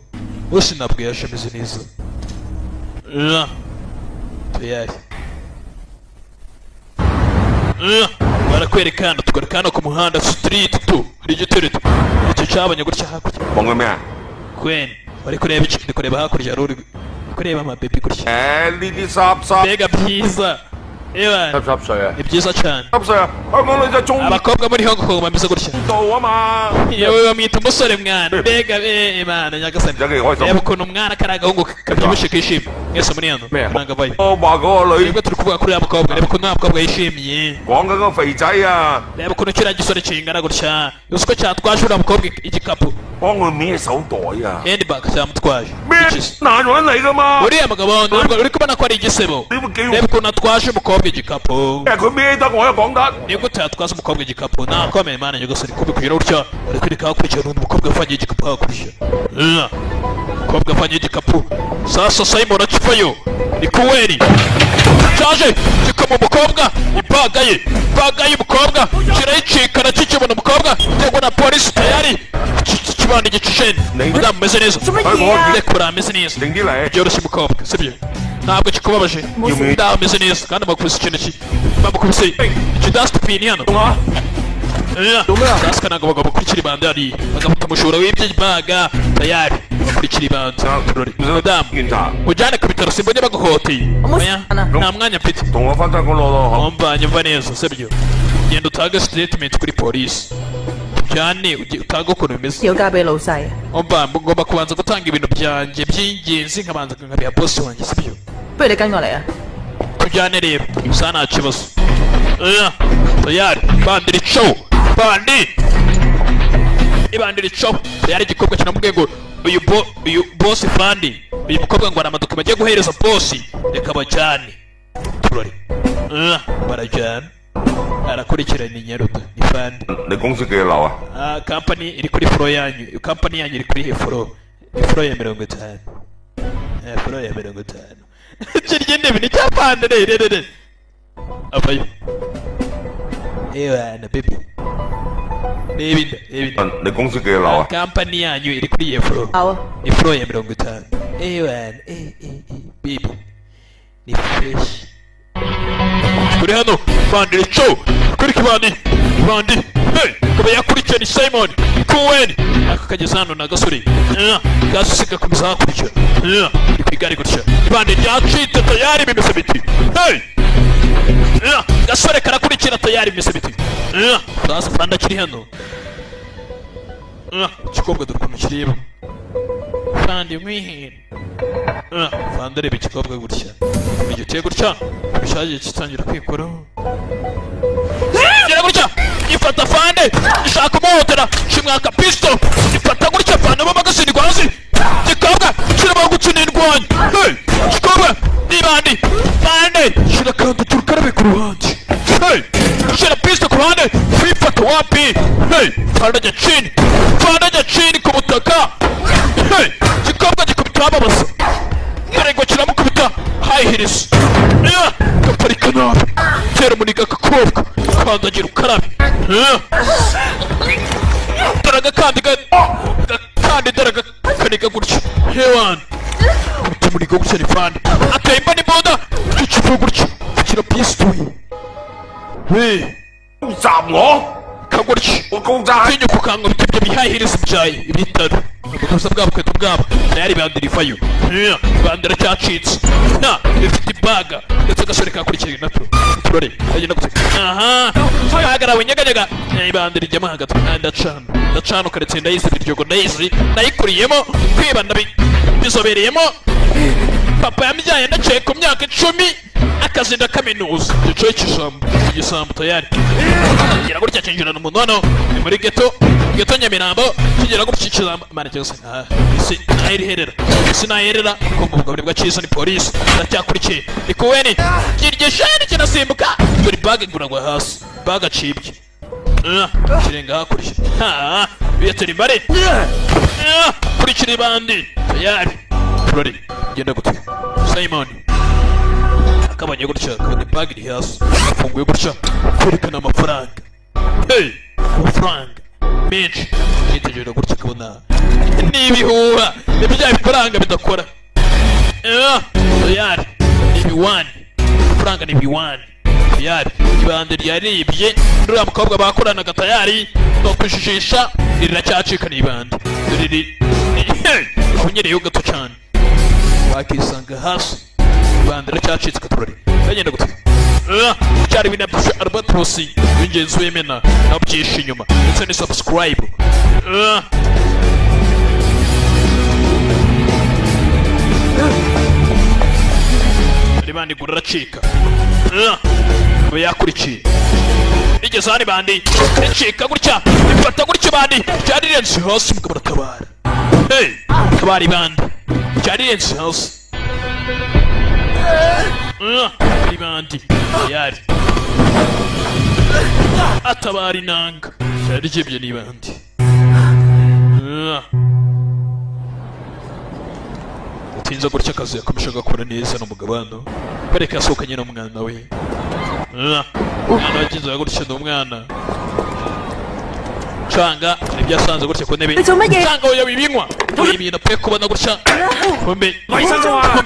bose ntabwo yaje ameze neza tayari barakwereka hano tukwereka hano ku muhanda street tu hari igitereko icyo cyabonye gutya hakurya 望緊咩啊？ kwen bari kureba iki ndi kureba hakurya hari uri kureba amabebi gutya 誒呢啲濕濕 mbega byiza ewa 濕濕碎啊！ ni byiza cyane 濕碎啊！香港女仔中 abakobwa muri Hong Kong bameze gutya 度啊嘛！ yewe bamwita umusore mwana mbega imana nyagasani Njya開心 reba ukuntu umwana kari agahungu kabyibushye kishimye mwese muri hano咩啊 nanga vayo 我話嗰個女 nibwo turi kuvuga kuri uriya mukobwa reba ukuntu uriya mukobwa yishimiye 講緊個肥仔啊， reba ukuntu kiriya gisore kingana gutya uzi ko cyatwaje uriya mukobwa igikapu 幫佢孭手袋啊！ handbag cyamutwaje 咩 Ikizi. 男人嚟㗎嘛？ uriya mugabo ntabwo uri kubona ko ari igisebo 你會叫 reba ukuntu atwaje umukobwa igikapu 佢孭得我又講得。 ni gute yatwaza umukobwa igikapu nakomeye mana nyagasani kubi kugira gutya bari kwereka hakurikira n'undi mukobwa avangiye igikapu hakurya umukobwa avangiye igikapu sasa simon akivayo ni kuweri cyaje kikama umukobwa ibaga ye umukobwa kirayicika nacyo kibona umukobwa cyangwa na polisi tayari kibanda igicisheni madamu meze neza ndekura ameze neza byoroshye umukobwa sibyo ntabwo kikubabaje ndaho ameze neza kandi bakubise ikintu bamukubise ikidasitipini hano dasika ntabwo bagomba kurikira ibanda yari bagafata umushora w'ibyo baga tayari bakurikira ibanda madamu ujyane ku bitaro simbonye baguhoteye nta mwanya mfite wumva nyumva neza sibyo genda utange statement kuri polisi cyane utanga ukuntu bimeze umva ngomba kubanza gutanga ibintu byanjye by'ingenzi nkabanza nkabiha bosi wanjye sibyo tujyane rero gusa nta kibazo tayari bandira icow bandi ibandira icow tayari igikobwa kinamubwiye ngo uyu bosi fandi uyu mukobwa ngo hari amadokima agiye guhereza bosi reka bajyane turore barajyana arakurikirana inyaruta ni fandi kampani iri kuri furo yanyu kampani yanyu iri kuri furo ya 50 furo ya 50 kirya intebe ni cya fandi rero avayo na baby kampani yanyu iri kuri iyo furo ni furo ya 50 baby ni fresh kuri hano bandira ico kuri kibandi bandi kuba yakurikirana Simon Cohen aka kageza hano na gasore gasusiga kumisa hakurikira iri kwigari gutya ibandi ryacitse tayari bimeze biti gasore karakurikira tayari bimeze biti sasa fanda kiri hano ikikobwa dore ukuntu kireba fandi mwihera fanda reba ikikobwa gutya igihe uteye gutya bishaje kitangira kwikoraho gira gutya ifata fande ishaka umuhotera kimwaka pisto ifata gutya fande bamagasindwa hasi gikobwa kiraba gukina indwanyi gikobwa nibandi fande shira kandi turukarabe ku ruhande shira pisto ku ruhande kwifata wapi fande jya chini ku butaka gikobwa gikubita ababasa ngo kiramukubita high-heels gaparika nabi tera umuniga gakobwa kandagira ukarabe dore kandi dore kaniga gutya hewan kubita umuniga gutya ni fandi akayimba n'imbunda ikivu gutya kira pistoye kagutya tinyuka ukankubita ibyo bihahiriza ibyaye ibitaro ubukosa bwabo kweto bwabo nayari bandira ivayo bandira cyacitse bifite ibaga ndetse gasore kakurikira natwe turore agenda gute hagarawe nyeganyega bandira ijyamo hagati ndacana ukaretse ndayizi biryogo ndayizi nayikuriyemo kwiba bizobereyemo papa yamubyaye ndaciye ku myaka 10 akazi ndakaminuza gicoye igisambu tayari gira gutya cinjirana umuntu hano ni muri geto Nyamirambo kigira gutya ikizamba mane cyose isi naherera ko mu bugabane bwa Ciso ni polisi ndacyakurikiye ni Cohen kirye shani kinasimbuka dore bag nguragwa hasi bag acibye kirenga hakurikira biyatera imbare kurikira ibandi tayari turore genda gutya Simon akabanye gutya kabone bag iri hasi afunguye gutya kwerekana amafaranga amafaranga menshi nitegereza gutya kabona nibihuha ibya bifaranga bidakora tayari nibiwani amafaranga nibiwani tayari ibande ryaribye ndura mukobwa bakoranaga tayari no kujijisha riracyacika nibande riri kunyereye gato cyane bakisanga hasi ibande riracyacitse katurore bagenda gute cyari binabisha Albatros bingenzi wemena nabyisha inyuma ndetse ni subscribe bandi guracika yakurikiye igeze hani bandi icika gutya ifata gutya bandi cyari renze hasi mugabo tabara tabari bandi cyari renze hasi bandi yari atabari nanga yarigibye nibandi tinza gutya akazi yakomeje gakora neza n'umugabano bareka yasohokanye n'umwana we umwana wagize gutya n'umwana canga ibyo asanze gutya ku ntebe canga oya bibinywa ibintu pe kubona gutya kumbe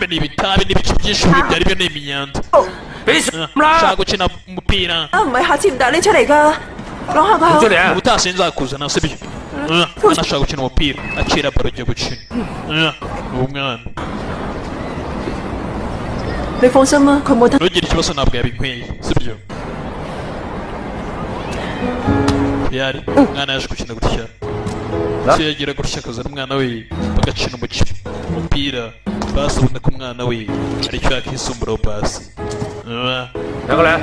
ni ibitabi n'ibice byinshi byari byo n'imyanda shaka gukina umupira下次唔帶你出嚟㗎，攞下佢。 ubutaha sinzakuzana sibyo anashaka gukina umupira acira baro ajya gukina uwo mwana 你放心啦，佢冇得。 ntugire ikibazo ntabwo yabinkweye sibyo yari umwana yaje gukina gutya se yagira gutya akazana umwana we bagakina umupira basi ubona ko umwana we aricyo yakisumburaho basi 拿过来。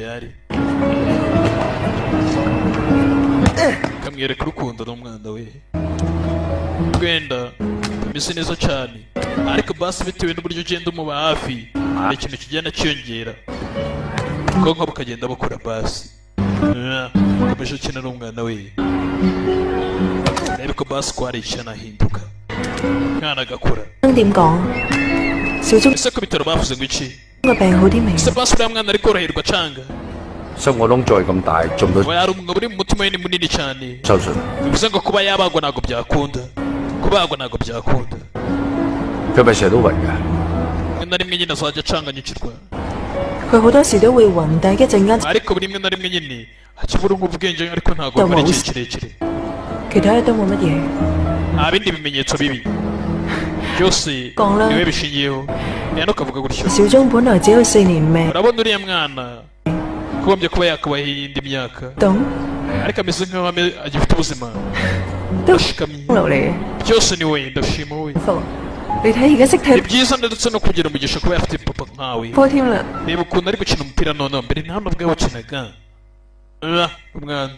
yari kamwereka urukundo n'umwana we wenda bimeze neza cyane ariko basi bitewe n'uburyo ugenda umuba hafi hari ikintu kigenda cyiyongera ubwonko bukagenda bukura basi ukomeje ukina n'umwana we urebe ko basi ko hari ikintu ahinduka umwana agakura 點講？小鐘 ese ku bitaro bavuze ngo iki 個病好啲未？ ese basi uriya mwana ari koroherwa canga 心個窿再咁大，做唔到 hari umugabo uri mu mutima we ni munini cyane 手術。 bivuze ngo kuba yabagwa ntabwo byakunda kubagwa ntabwo byakunda 佢咪成日都暈㗎？ rimwe na rimwe nyine azajya acanganyikirwa 佢好多時都會暈，但係一陣間 ariko buri rimwe na rimwe nyine akibura nk'ubwenge ariko ntabwo bimara igihe kirekire 其他都冇乜嘢。 nta bindi bimenyetso bibi byose講啦 niwe bishingiyeho rero ukavuga gutyo 小鐘本來只有4年命， urabona uriya mwana kugombye kuba yakabaho iyindi myaka 懂 ariko ameze nk'aho agifite ubuzima 都 ashikamye 落嚟。 byose ni we ndashima we 你睇而家識 ni 踢 byiza ndetse no kugira umugisha kuba yafite papa nkawe 波添啦， reba ukuntu ari gukina umupira noneho mbere nta nubwo yawukinaga umwana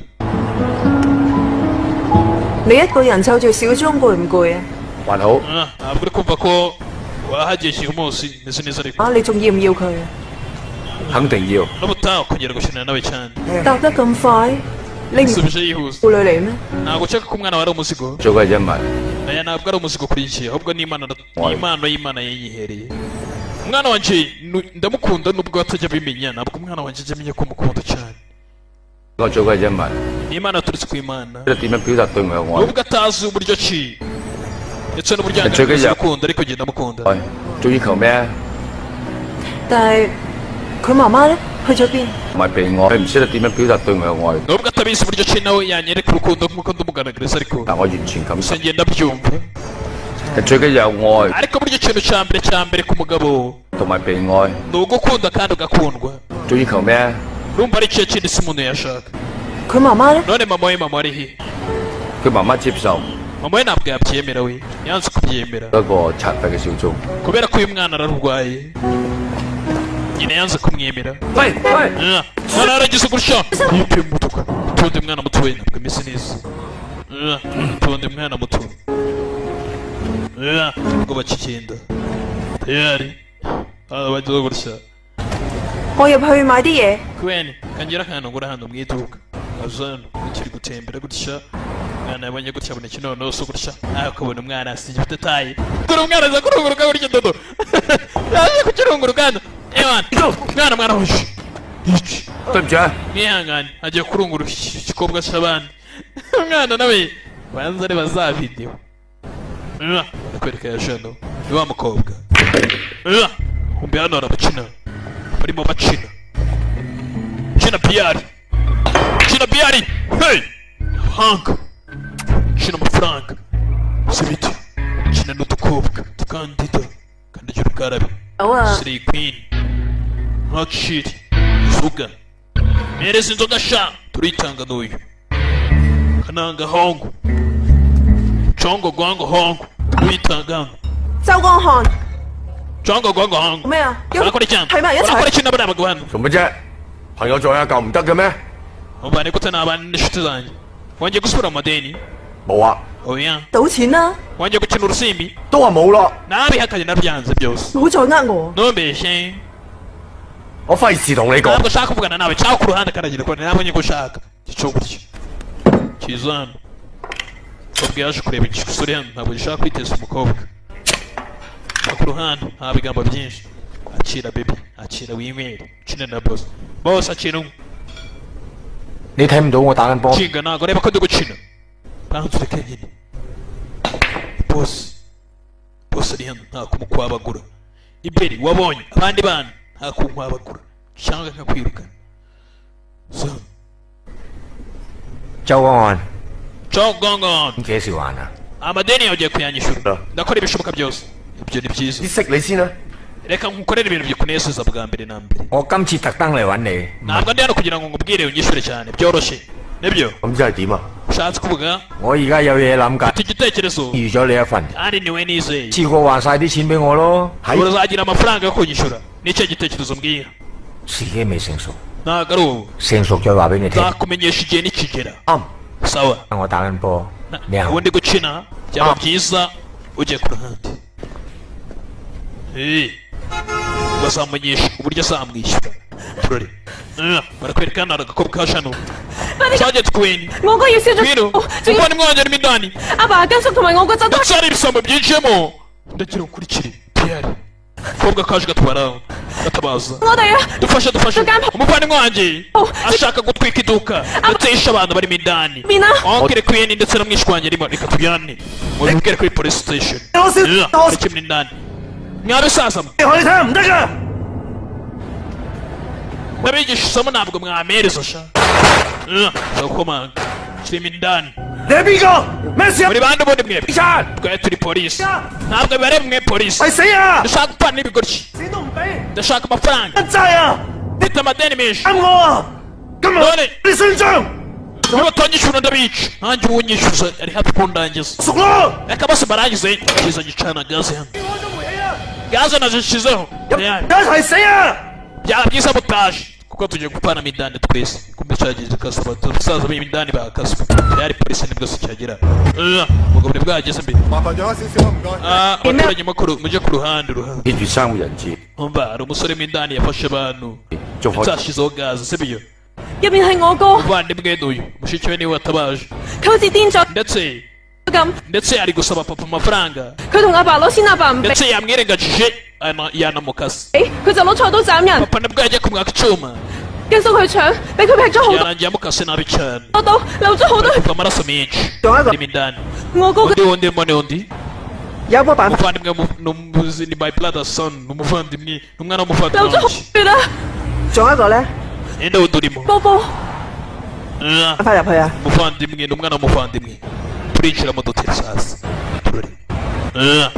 你一個人湊住小鐘攰唔攰啊？ 還好， ntabwo uri kumva ko wahagiye igihe umunsi meze neza ariko 啊，你仲要唔要佢啊？ 肯定要。 n'ubutaha ukongera gukinana nawe cyane 答得咁快，你唔 nsubije yihuse 顧慮嚟咩？ ntabwo ukeka ko umwana wari umuzigo 做嘅係因為 aya ntabwo ari umuzigo kuri iki ahubwo ni impano y'imana yayihereye umwana wanjye ndamukunda nubwo atajya abimenya ntabwo umwana wanjye ajya amenya ko mukunda cyane 我做嘅係因為 ni imana yaturutse ku imana 知道點樣表達對我嘅愛。 nubwo atazi uburyo ki ndetse n'uburyo Nshuti yagaragaza ya- urukundo ariko agenda amukunda 愛仲要求咩啊？ 但係佢媽媽咧去咗邊？ 唔係被愛，佢唔識得點樣表達對我嘅愛， nubwo atabizi uburyo ki nawe yanyereka urukundo nk'uko ndumugaragariza ariko 但我完全感受 gusa。ngenda byumva 最緊要有愛 ariko buryo ikintu cya mbere ku mugabo 同埋被愛， ni ugukunda kandi ugakundwa 仲要求咩啊？ urumva ari ikihe kindi si umuntu yashaka 佢媽媽咧？ none mama we mama ari he 佢媽媽接受 mama we ntabwo yabyemera we yanze kubyemera 一個殘廢嘅小眾。 kubera ko uyu mwana ararwaye nyina yanze kumwemera 喂喂， mwana yaragize gutya yipima umutuku utundi mwana muto we ntabwo ameze neza utundi mwana muto ubwo bakigenda tayari bagize gutya 我入去買啲嘢。 kwene kangira akantu ngura hano mu iduka azano ukiri gutembera gutya umwana yabonye gutya abona ikinonoso gutya akabona umwana asije ufite tayi dore umwana aza kurunguruka gutya dodo yaje kukirunguruka hano mwana mwana hoje 對唔住啊， mwihangane agiye kurunguruka ikikobwa cy'abandi umwana nawe banza areba za video ndakwereka ya jano ni wa mukobwa umbe hano hari abakina barimo bakina kina biyari hey hanga kina amafaranga sibiti kina n'udukobwa tukandida kandagira ukarabe 有啊， Slay Queen Hotshit Inzoga Mereza inzoga sha turitanga n'uyu Kananga hongo Chongo gwango hongo turitanga hano 周光漢 Chongo gwango hongo 咩啊？ Urakora iki hano 睇埋一 Urakora 齊。 iki n'abana bagwa hano 做乜啫？朋友在一嚿唔得嘅咩？ Umva ni gute n'abana n'inshuti zanjye Wongeye gusubira mu madeni 冇啊， Oya 賭錢啦， Wongeye gukina urusimbi 都話冇咯， Nabihakanye nabyanze byose 唔好再呃我。 Ntumbeshye 我費事同你講。 ntabwo ushaka kuvugana nawe cyangwa ku ruhande karagira ko ntabonye ko ushaka gico gutya kiza hano ubwo yaje kureba igisore hano ntabwo gishaka kwiteza umukobwa ku ruhande nta bigambo byinshi akira baby akira winywere ukine na boss bose akira umwe 你睇唔到我打緊波？ Chinga ntabwo areba ko ndi gukina. Bantu reka nyine. Boss ari hano nta kumukwabagura. Imbere wabonye abandi bana nta kunkwabagura cyangwa nkakwirukana. So 周安， Joe Gongon 咁幾時還啊？ amadeni yagiye kuyanyishyura. Ndakora ibishoboka byose. Ibyo ni byiza. 啲識你先啦。 Reka nkukorere ibintu bikunezeza bwa mbere na mbere. 我今次特登嚟揾你， Ntabwo ndi hano kugira ngo ngubwire unyishyure cyane byoroshye. Nibyo 咁即係點啊？ ushatse kuvuga 我而家有嘢諗緊， mfite igitekerezo 預咗你一份， kandi niwe nizeye. 次過還晒啲錢俾我咯。 Urazagira amafaranga yo kunyishyura. Nicyo gitekerezo mbwira. 時機未成熟， Ntabwo ari ubu. 成熟再話俾你聽。 Nzakumenyesha igihe nikigera. 啱。 Sawa. 我打緊波，你行。 ubundi gukina byaba byiza ugiye ku ruhande. Bazamumenyesha uburyo azamwishyura. Turore. Barakwereka hano hari agakobwa ka Shano. Sergeant Queen. 我個要燒咗。 Queen. 仲要 Muvandimwe wanjye arimo indani. 阿爸跟叔同埋我個仔都。 Ndetse hari ibisambo byinjiyemo. Ndagira ngo ukurikire. Tayari. Akobwa kaje gatwara gatabaza. 我哋啊。 Dufashe. Umuvandimwe wanjye ashaka gutwika iduka ndetse yishe abantu barimo indani. Onkere Queen ndetse na mwishwanye arimo reka tujyane. Mubibwire kuri police station. Ndetse muri indani. Mwabisaza. 你可以聽唔得㗎。 Ndabigisha isomo ntabwo mwamereza sha. Ndakomanga. Kirimo indani. 你係邊個？咩事啊？ Muri bande ubundi mwebwe. Twari turi polisi. Ntabwo bibareba mwe polisi. 係死啊！ Ndashaka gupana n'ibigoryi. 錢都唔俾， Ndashaka amafaranga. 一債啊！ Mfite amadeni menshi. 啱我啊！今日 None 你算賬， niba utanyishyura ndabica. Nanjye uwunyishyuza ari hafi kundangiza. 熟咯！ Reka bose barangize. Kiza gicana gaze hano. 開咗煤氣啊！ Gaze nazishyizeho. 一齊死啊！ Byaba byiza mutaje. Kuko tugiye gupana imidani twese. Kumbe cyagize kasaba. Abasaza b'imidani bakaswe. Yari polisi nibwo se cyagera. Ubwo buri bwageze mbere. 麻煩咗少少唔該。 Abaturage makuru mujye ku ruhande. 記住三個人質， Umva hari umusore w'imidani yafashe abantu. 仲可以 Nzashyizeho gaze sibyo. 入邊係我哥， Umuvandimwe n'uyu. Mushiki we niwe watabaje. 佢好似癲咗 Ndetse 咁， ari gusaba papa amafaranga. 佢同阿爸攞錢，阿爸唔俾， Ndetse yamwirengagije yanamukase. 佢就攞菜刀斬人， Papa nibwo yagiye kumwaka icyuma. 跟叔去搶，俾佢劈咗好多 Yarangiye amukase nabi cyane. 刀，流咗好多血。 Kuva amaraso menshi. 仲有一個 Harimo indani. 我哥嘅 Undi. 有冇辦法？ Umuvandimwe ni my brother son. Umuvandimwe. Umwana 流 w'umuvandimwe 咗好 wanjye. 血啊！ 仲有一個咧， Ninde wundi urimo? 波波， 快入去啊！ Umuvandimwe ni umwana w'umuvandimwe. Turinjira mu dutera sasa. Turore.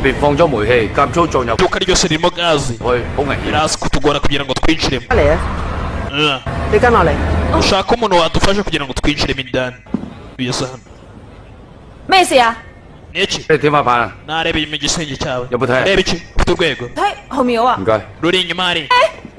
別放咗煤氣，夾粗撞入去， Iduka ryose ririmo gaze. 好危險。 Biraza kutugora kugira ngo twinjiremo. 嚟啊！你跟落嚟。 Ushaka umuntu wadufasha kugira ngo twinjiremo indani. Biyeza hano. 咩事啊？ Ni iki? 你天花板啊？ Nareba inyuma igisenge cyawe.有冇睇？ Reba iki? Ufite urwego. 睇後面有啊 唔。該。 Ruri inyuma hari.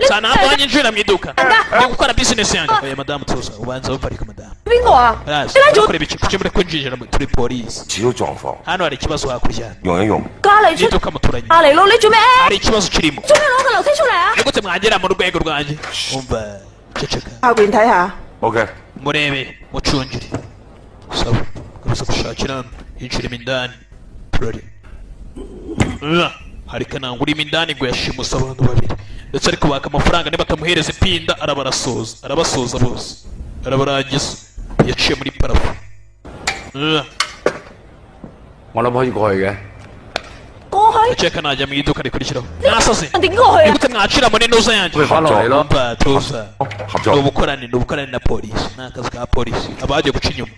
Sa ntabwo wanyinjira mu iduka. Ndi gukora business yanjye. Oya madamu tuza. Ubanza uparika madamu. 邊個啊？ Barazi. 你拉住 Urakora ibiki? Kuki muri kwinjira turi polisi. 少狀況， Hano hari ikibazo hakurya. 用一用。 隔離出 N'iduka muturanye. 隔離路，你做咩？ Hari ikibazo kirimo. 做咩攞個樓梯出嚟啊？ Ni gute mwagera mu rwego rwanjye? Umva. Ceceka. 後邊睇下。 OK， Murebe. Mucungire. Saba. Kabisa gushakira hano. Yinjiremo indani. Turare. Hari kananga urimo indani ngo yashimuse abantu babiri. Ndetse ari kubaka amafaranga niba atamuhereza ipinda arabasoza bose. Arabarangiza. Yaciye muri parafo. 我諗可以過去嘅。 過去 Ndakeka najya mu iduka rikurikiraho. Nasaze. 點過去 Ni 啊？ gute mwacira muri ntuza yanjye? 翻落嚟咯。 Umva tuza. 合 Ni 作。 ubukorane na polisi. Ni akazi ka polisi. Abagiye guca inyuma.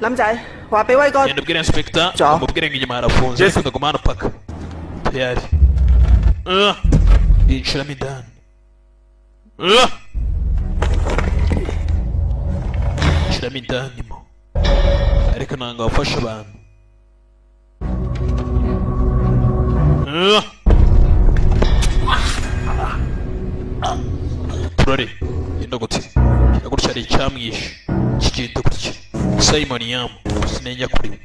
林仔話俾威哥 Genda ubwire inspector. Ja. Umubwire ngo inyuma harafunze. Ariko ndaguma hano paka. Tayari. Yinjiramo indani. Yinjiramo indani mo. Ariko nanga wafashe abantu. Turare. Yenda gute. Gutya hari icyamwishe. Kigenda gutya. Simon Yam. Sinenya kuri we.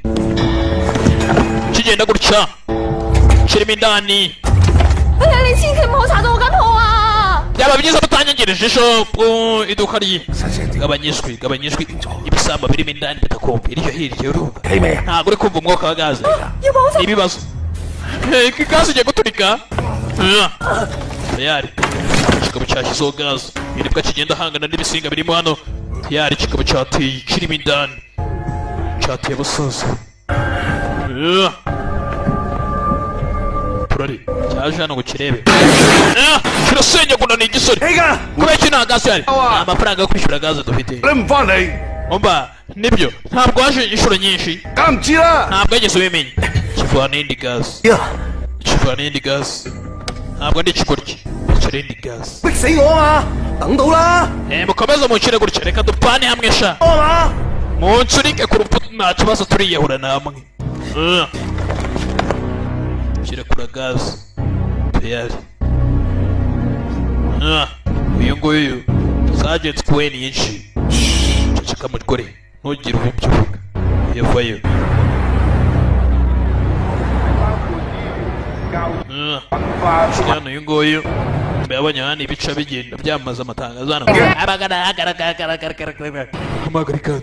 Kigenda gutya. Kirimo indani. 哎呀，你千祈唔好查到我間鋪啊！ Byaba byiza mutanyangereje ijisho iduka rye. Gabanyijwe ibisambo birimo indani bidakombe. Iryo hirya urumva. 睇未啊？ Ntabwo uri kumva umwuka wa gaze. 要保證 Ni ibibazo. Gaze igiye guturika. Tayari. Kikaba cyashyizeho gaze. nibwo kigenda hangana n'ibisinga birimo hano tayari kikaba cyateye kirimo indani cyateye abasaza turari cyaje hano ngo kirebe kirasenyaguna ni igisore kubera iki nta gaze hari amafaranga yo kwishyura gaze dufite umva nibyo ntabwo waje inshuro nyinshi ntabwo yageze ubimenya kivana indi gaze ntabwo ndi ikigoryi kiri indi gaze mukomeze muncire gutya reka dupane hamwe sha munsurike ku rupfu nta kibazo turiyahura namwe kirekura gaze tayari uyu nguyu Sergeant Queen yinshi ceceka mugore ntugire ububyo uvuga yavayo hano uyu nguyu yabonye hano ibica bigenda byamaze amatangazo hano amagarikana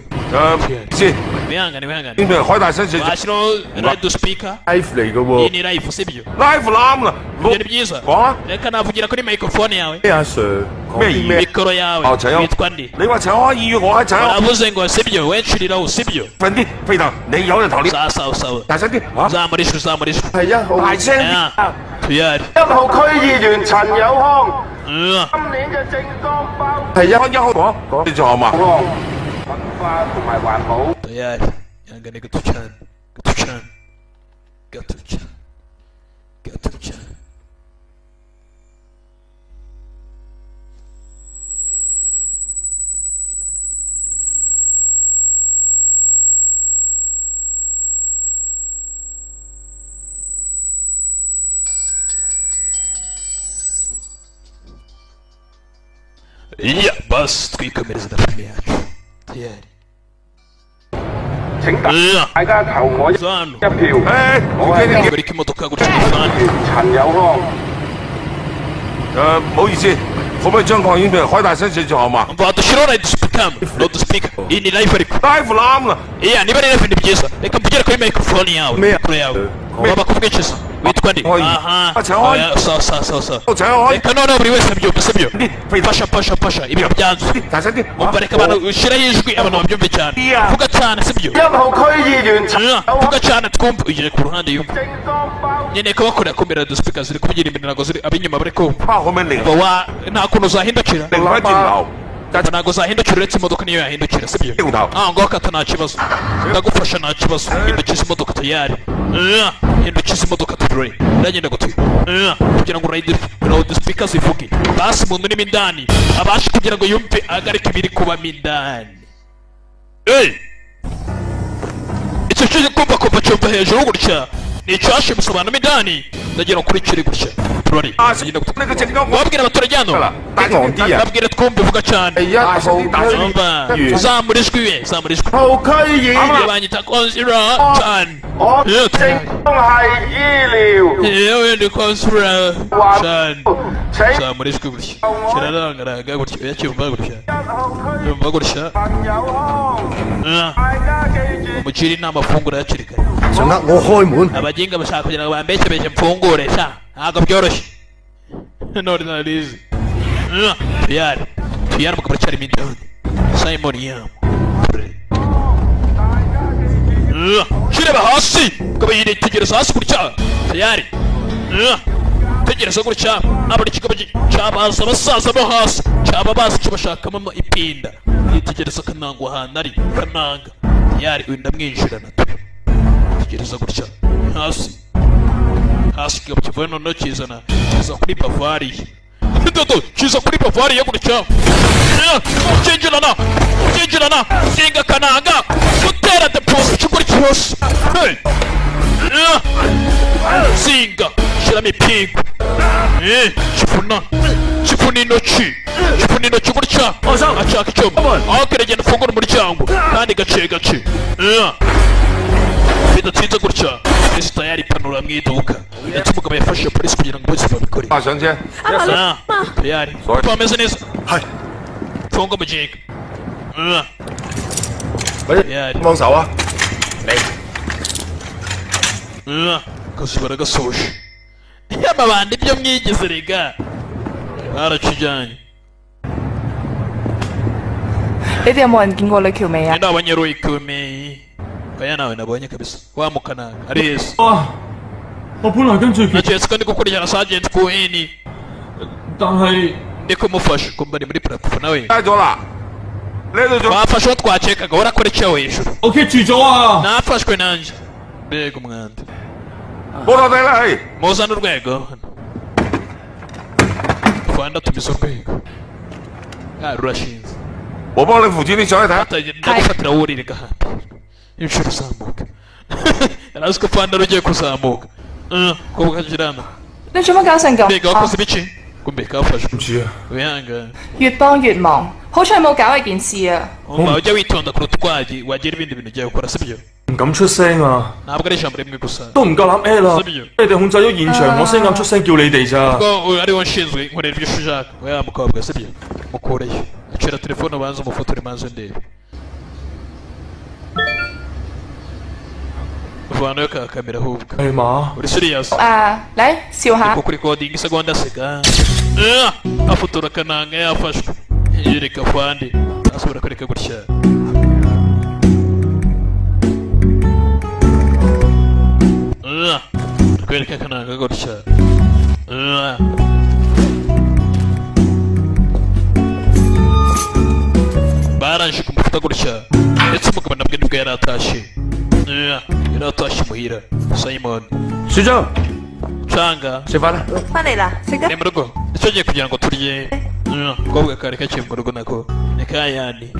wihangane washyiraho radio speaker iyi ni live sibyo ibyo ni byiza reka navugira kuri microphone yawe mikoro yawe witwa ndi uravuze ngo sibyo wencuriraho sibyo sawa uzamurishwe tuyari 1號區議員陳友康，今年嘅政綱包係1號嗰啲做嘛？文化同埋環保。tuyari yangane gato cyane iya basi twikomereza na filime yacu tayari 請大家投我一票。我係bari imodoka gutya n'ifani 陳友康。唔好意思，可唔可以將擴音器開大聲少少好嘛 badushyiraho radio speaker iyi ni live ariko ？live 啱啦， iya niba ari live ni byiza reka mvugire kuri microphone yawe kure yawe ngomba kubwikiza witwa ndi sawa reka noneho buri wese abyumve sibyo pasha ibintu byanze umva reka abantu ushyiraho ijwi abantu babyumve cyane vuga cyane sibyo 1號區議員陳友康 vuga cyane twumve ugere ku ruhande yumve nyine kubakorera kumira radio speaker ziri kuvugira imbere ntabwo ziri ab'inyuma bari kumva nta kuntu uzahindukira ntabwo uzahindukira uretse imodoka niyo yahindukira sibyo ngaho kata nta kibazo ndagufasha nta kibazo hindukiza imodoka tayari hindukiza imodoka tudore ndagenda gutwi kugira ngo radio speaker zivuge basi umuntu urimo indani abashe kugira ngo yumve ahagarike ibiri kubamo indani icyo cyo kumva kuva cyumva hejuru gutya ni icyashimisha abantu indani ndagira kuri kiri gutya turori wabwira abaturage hano babwira twumve vuga cyane zamura ijwi we zamura ijwi 1號區議員 banyita konsira cyane 政綱係醫療 yewe ndi konsira cyane zamura ijwi gutya kirarangaraga gutya yacyumva gutya yumva gutya 陳友康，大家記住。 umukiri inama afungura yakiri kare 想呃我開門？ abaginga bashaka kugira ngo bambekebeke mfungure sha ntabwo byoroshye none narizi tuyari mugabo aracyarimo indani Simon Yam kireba hasi mugabo yitegereza hasi gutya tuyari tegereza gutya abari kigabo cyabaza abasaza bo hasi cyaba bazi icyo bashakamo ipinda yitegereza akanangwa ahantu ari kananga tuyari uyu ndamwinjirana tegereza gutya hasi kigabo kivuye noneho kizana kiza kuri Bavaria kiza kuri Bavaria gutya ukinjirana singa kananga gutera deposit cy'ukuri cyose singa shyiramo ipingu kivuna intoki gutya ashaka icyuma aho kiragenda ufungura umuryango kandi gace bidatinze gutya polisi tayari ipanura mu iduka ndetse umugabo yafashe polisi kugira ngo bose babikore tayari bameze neza funga umuginga tayari 幫手啊！ kasi baragasoje amabandi ibyo mwigize rega baracujyanye 你哋有冇人見過呂喬美啊？ Nenda abanyaroi kumi. Kaya nawe nabonye kabisa. Wa mukananga. Ari Yesu. 我本來跟住佢， Na Jessica ndi gukurikirana Sergeant Cohen. 但係 Ndi kumufasha kumva ni muri platform nawe. 拉咗啦，呢度仲 Bafashe uwo twakekaga warakora icyaho hejuru. 我棘住咗啊！ Nafashwe nanjye. Mbega umwanda. 冇落地啦，係 Muzana urwego. Rwanda tumize urwego. Rurashinze. 我幫你扶住啲上去睇。 ndagufatira wurire gahanda. Inshuro uzamuka. Yarazi ko Panda rugiye kuzamuka. Ko bukagirana. 你做乜搞成咁？ Mbega wakoze ibiki? Kumbe kafashwe. 唔知啊， Wihangane. 越幫越忙，好彩冇搞呢件事啊！ Umva ujya witonda kuruta urwaye wagira ibindi bintu ugiye gukora sibyo? 唔敢出聲啊， Ntabwo ari ijambo rimwe gusa. 都唔夠膽 A 啦。 Sibyo? 你哋控制咗現場，我先敢出聲叫你哋咋。 Ubwo ari wowe nshinzwe nkorera ibyo ushaka. Oya mukobwa sibyo? Mukureyo. Acira telefone ubanze umufotore maze ndebe. Vanayo ka kamera ahubwo. 係嘛？ Uri serious? 嚟笑下。 Kuko uri coding isegonda sega. Afotora kananga yafashwe. Yereka Fandi. Asubira kwereka gutya. Kwereka kananga gutya. Baranje kumufata gutya. Ndetse umugabo nabwo nibwo yaratashye. Yaratashye muhira. Simon. 署長， Changa. 食飯啦。 翻嚟啦，食啊 Ni mu rugo. Icyo giye kugira ngo turye. Kobwa kare kaciye mu rugo nako. Ni kayandi.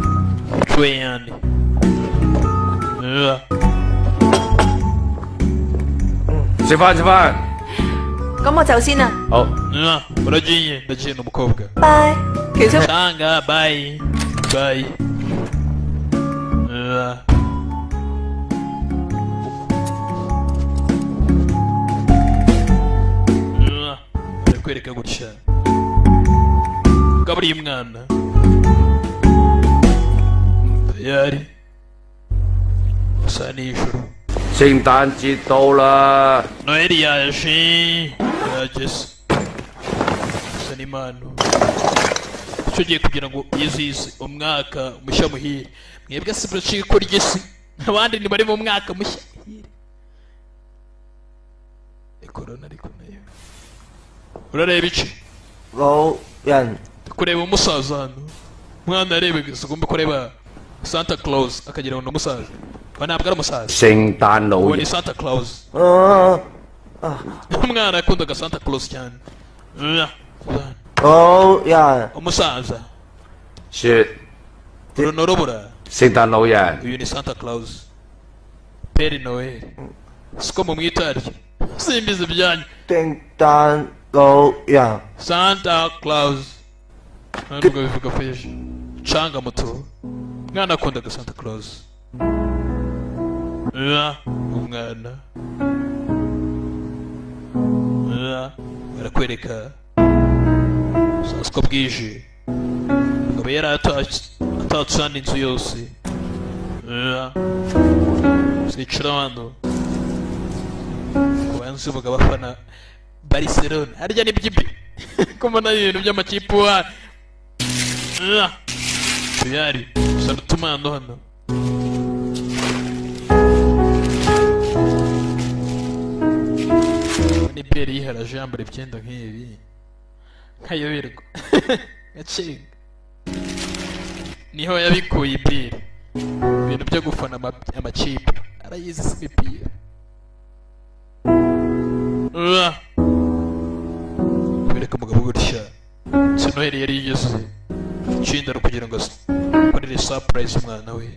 Chwe yandi.食飯食飯。 咁我走先啦， 好。 Uragiye ndagiye n'umukobwa. 拜。其實 Changa bye. Bye. Kwereka gutya. Gaburiye umwana. Tayari. Gusa nijoro. 聖誕節到啦， Noheli yaje. Yageze. Gusa n'impano. Icyo giye kugira ngo yizihize umwaka mushya muhire. Mwebwe si buraciko ry'isi. Abandi ntibari mu mwaka mushya muhire. Corona ariko nayo. Urareba iki? 老人 Kureba umusaza hano. Umwana areba gusa ugomba kureba Santa Claus akagira ngo ni umusaza. Ntabwo ari umusaza. 聖誕老 Uwo 人 ni Santa Claus. 啊 Umwana yakundaga Santa Claus cyane. 老人 Umusaza. 雪 Urunurubura. 聖誕老人 Uyu ni Santa Claus. Peri Noel. Siko mumwita aryo. Simbizi ibyanyu. 聖誕老人 Santa Claus. Ntabwo bivuga feje. Changa muto. Mwana akundaga Santa Claus. Umwana. Barakwereka. Sasa ko bwije. Ngabo yari atatse hano inzu yose. Sicara hano. Kubanza uvuga abafana Barcelona. Harya ni by'ibi. Kumana ibintu by'amakipe wa. Tuyari. Sana tumando hano. Ni peri yiharaje yambara ibyenda nk'ibi. Nkayoberwa. Gacenga. Niho yabikuye ibiri. Ibintu byo gufana amakipe. Arayizi si imipira. Kwereka umugabo gutya. Si Noheli yari yigeze. Ikindaro kugira ngo akorere surprise umwana we.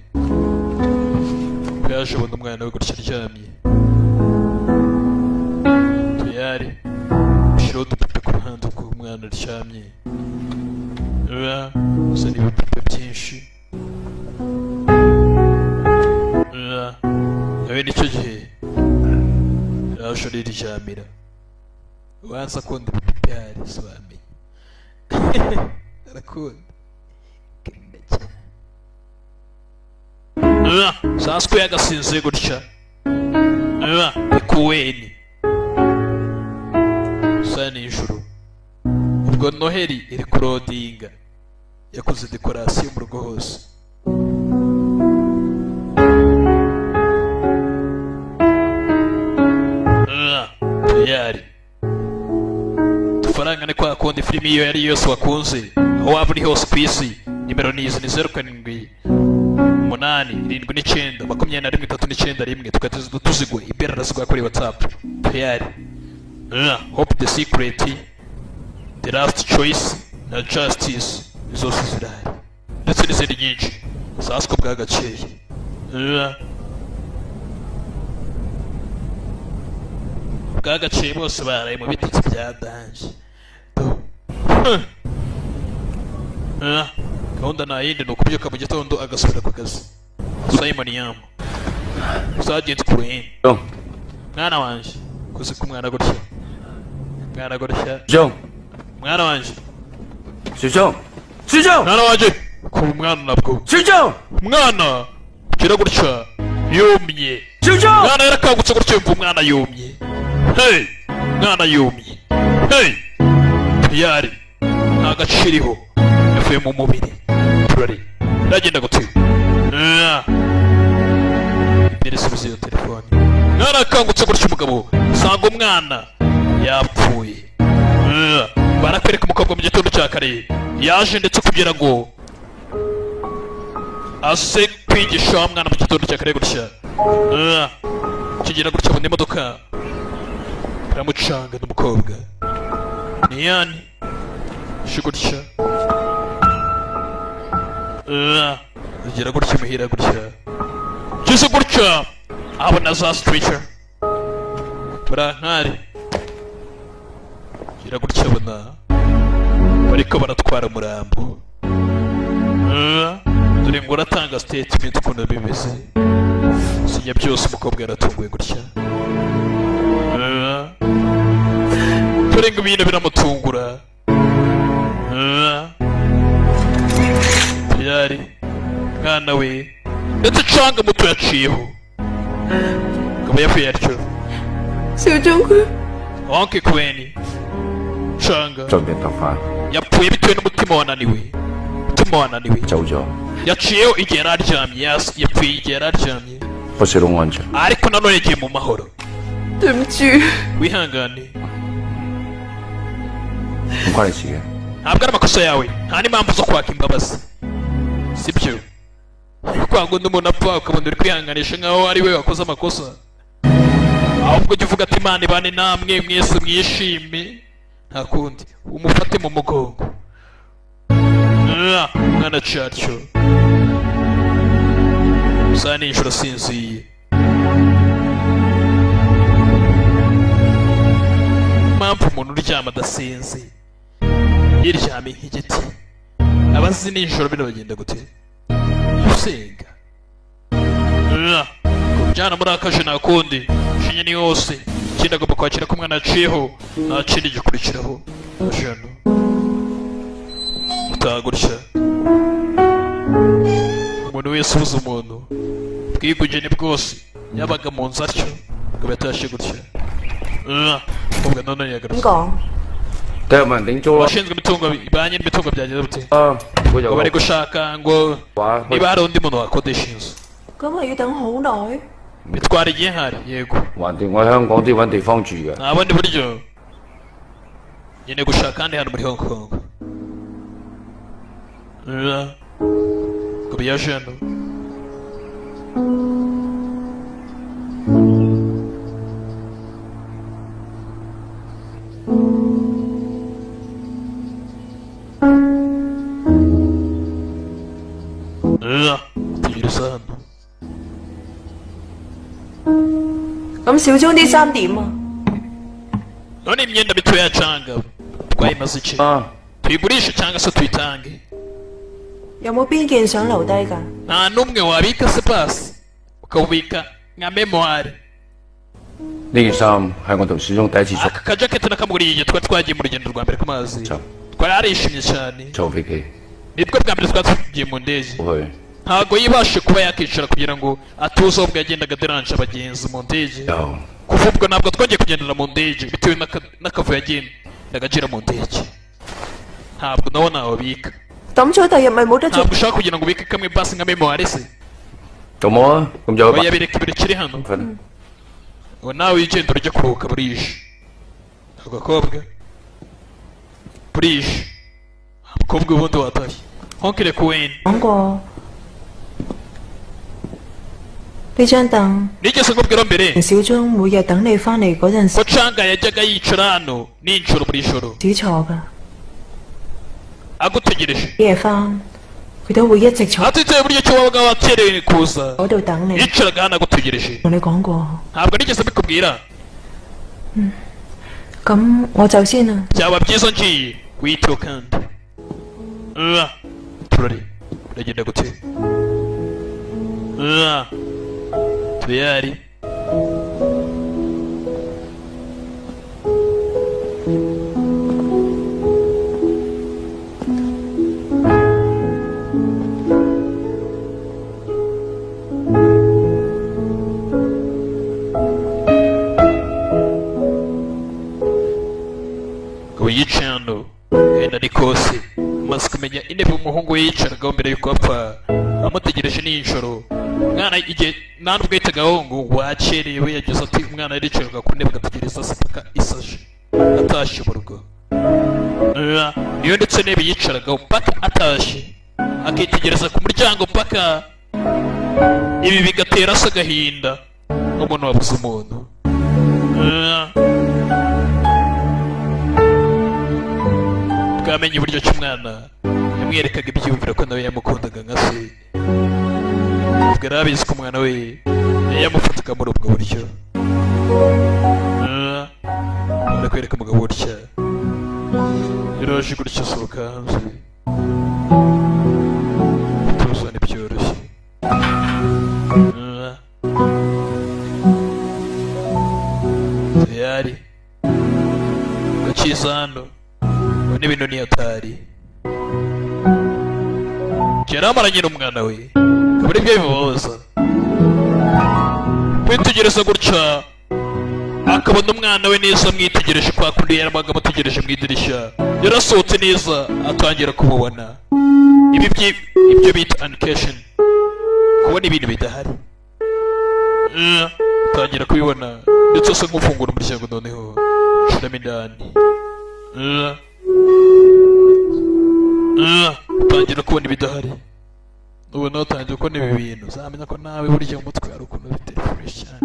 Yaje abona umwana we gutya aryamye. Tuyari. Ushyiraho udupupe ku ruhande rw'umwana aryamye. Gusa ni ibipupe byinshi. Nawe nicyo gihe yaje ariryamira. Wanza akunda ibipupe yari si wamenye. Arakunda. Sasa ko yagasinze gutya. Ikuweni. Sa nijoro. Ubwo Noheli iri kurodinga. Yakoze dekorasiyo mu rugo hose. Tayari tufaranga ni kwa kundi filimi iyo yari yose wakunze aho waba uri hose ku isi. Nimero ni izi ni 0787292131 tukatiza tuzigwe ibera razigwa kuri WhatsApp. Tayari Hope the Secret, The Last Choice na Justice zose zirahari ndetse n'izindi nyinshi zasiko bwagakeye. Bwagakeye bose baraye mu bitutsi bya danje. Gahunda nta yindi ni ukubyuka mu gitondo agasubira ku kazi. Simon Yam Sergeant Queen mwana wanje kuzi ku mwana gutya mwana wanje mwana wanje ku mwana nabwo mwana kira gutya yumye mwana yarakangutse gutya yumva umwana yumye. Hey mwana yumye. Hey yari agaciriho yavuye mu mubiri turari ndagenda gutyo imbere subiza iyo telefone. Mwana akangutse gutya umugabo sanga umwana yapfuye. Barakwereka umukobwa mu gitondo cya kare yaje ndetse kugira ngo ase kwigisha wa mwana mu gitondo cya kare gutya kigira gutya abona imodoka iramucanga n'umukobwa ni yani shigutya agira gutya imuhira gutya kize gutya abona za stretcher barankari gira gutya abona bariko baratwara umurambo. Dore ngo aratanga statement ukuntu bimeze sinya byose umukobwa yaratunguye gutya. Dore ngo ibintu biramutungura. Yari mwana we ndetse canga muto yaciyeho kaba yapfuye atyo. Onke Kweni canga yapfuye bitewe n'umutima wananiwe. yaciyeho igihe yararyamye yapfuye igihe yararyamye ariko nanone yagiye mu mahoro. Wihangane ntabwo ari amakosa yawe nta n'impamvu zo kwaka imbabazi sibyo. Kwanga undi umuntu apfa ukabona uri kwihanganisha nkaho ari we wakoze amakosa ahubwo jya uvuga ati Imana ibane namwe mwese mwishime nta kundi umufate mu mugongo. Mwana cyatyo saa nijoro sinziye impamvu umuntu uryama adasinze yiryamiye nk'igiti abazi nijoro bino bagenda gute usenga kubyana muri akaje nta kundi shinye ni yose ikindi agomba kwakira ko umwana aciyeho nta kindi gikurikiraho ashano utagutya. Umuntu wese ubuze umuntu bwigugene bwose yabaga mu nzu atyo akaba yatashe gutya. Ubwo none yagarutse washinzwe imitungo ibanye n'imitungo byageze bute ngo bari gushaka ngo niba hari undi muntu wakodesha inzu bitwara igihe hari yego nta bundi buryo nyine gushaka kandi hano muri Hong Kong ngo biyaje hano tegereza hano. 咁小鐘啲衫點啊？ none imyenda mito yacanga twayimaze iki tuyigurishe cyangwa se tuyitange? 有冇邊件想留低㗎？ nta n'umwe wabika se pasi ukawubika nka memoire. 呢件衫係我同小鐘第一次做。 aka kajaketi nakamuguriye igihe twari twagiye mu rugendo rwa mbere ku mazi twari arishimye cyane. 坐飛機 nibwo bwa mbere twari tugiye mu ndege ntago yibashe kuba yakicara kugira ngo atuze ubwo yagendaga deranje abagenzi mu ndege. kuva ubwo ntabwo twongeye kugendera mu ndege bitewe n'akavuyo yagendaga agira mu ndege ntabwo nawe nawabika 抌咗第日咪冇得做。 ntabwo ushaka kugira ngo ubike kamwe basi nka memoire se Đúng rồi, không giờ oya bireke birekere hano ngo nawe wigenda urajya kuruhuka burije agakobwa burije abakobwa ubundi watashye honkere kuweni 講過呢張凳 nigeze nkubwira mbere 小鐘每日等你翻嚟嗰陣 ko 時 canga yajyaga yicara hano ninjoro buri joro 只坐㗎， agutegereje 夜翻佢都會一直坐 atitaye buryo ki wabaga wakerewe kuza 嗰度等你。 yicaraga hano agutegereje 同你講過， ntabwo nigeze mbikubwira 咁我走先啦。 byaba byiza ngiye wiyiteho kandi turare uragenda gute tayari ngo yicaye hano wenda ni kose maze kumenya intebe umuhungu we yicaragaho mbere yuko apfa amutegereje nijoro umwana igihe nta nubwo yitagaho ngo wakerewe yagize ati umwana yaricaraga ku ntebe agategereza se paka isaje atashye mu rugo niyo ndetse intebe yicaragaho paka atashye akitegereza ku muryango paka ibi bigatera se agahinda nk'umuntu wabuze umuntu bwamenye uburyo ki umwana yamwerekaga ibyiyumvira ko nawe yamukundaga nka se ubwo yari abizi ko umwana we yamufataga muri ubwo buryo barakwereka umugabo gutya iraje gutya asohoka hanze tuza ntibyoroshye tayari gakiza hano n'ibintu niyo atari yari amaranye n'umwana we akaba ari byo bimubabaza kwitegereza gutya akabona umwana we neza amwitegereje kwa kundi yarabaga amutegereje mu idirishya yarasohotse neza atangira kumubona ibyo bita animation kubona ibintu bidahari atangira kubibona ndetse asa nk'ufungura umuryango noneho shiramo indani utangira kubona ibidahari ubona watangiye kubona ibi bintu uzamenya ko nawe burya umutwe hari ukuntu bitari fresh cyane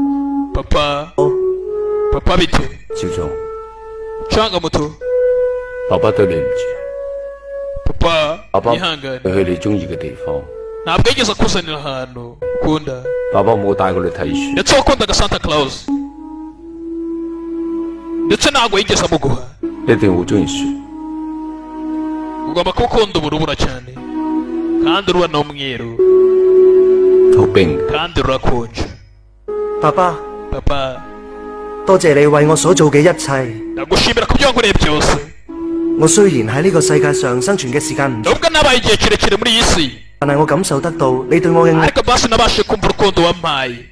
papa bite 小鐘， canga muto 爸爸對你唔住， papa 爸爸 yihangane 去你中意嘅地方， ntabwo yigeze akuzanira ahantu ukunda 爸爸冇帶過你睇書， ndetse wakundaga Santa Claus ndetse ntabwo yigeze amuguha 你一定好中意書。 ugomba kuba ukunda uburubura cyane kandi uruba n'umweru 好冰， kandi rurakonje 爸爸， papa 多謝你為我所做嘅一切。 ndagushimira ku byo wankoreye byose 我雖然喺呢個世界上生存嘅時間唔長， nubwo nabaye igihe kirekire muri iyi si 但係我感受得到你對我嘅愛， ariko basi nabashije kumva urukundo wampaye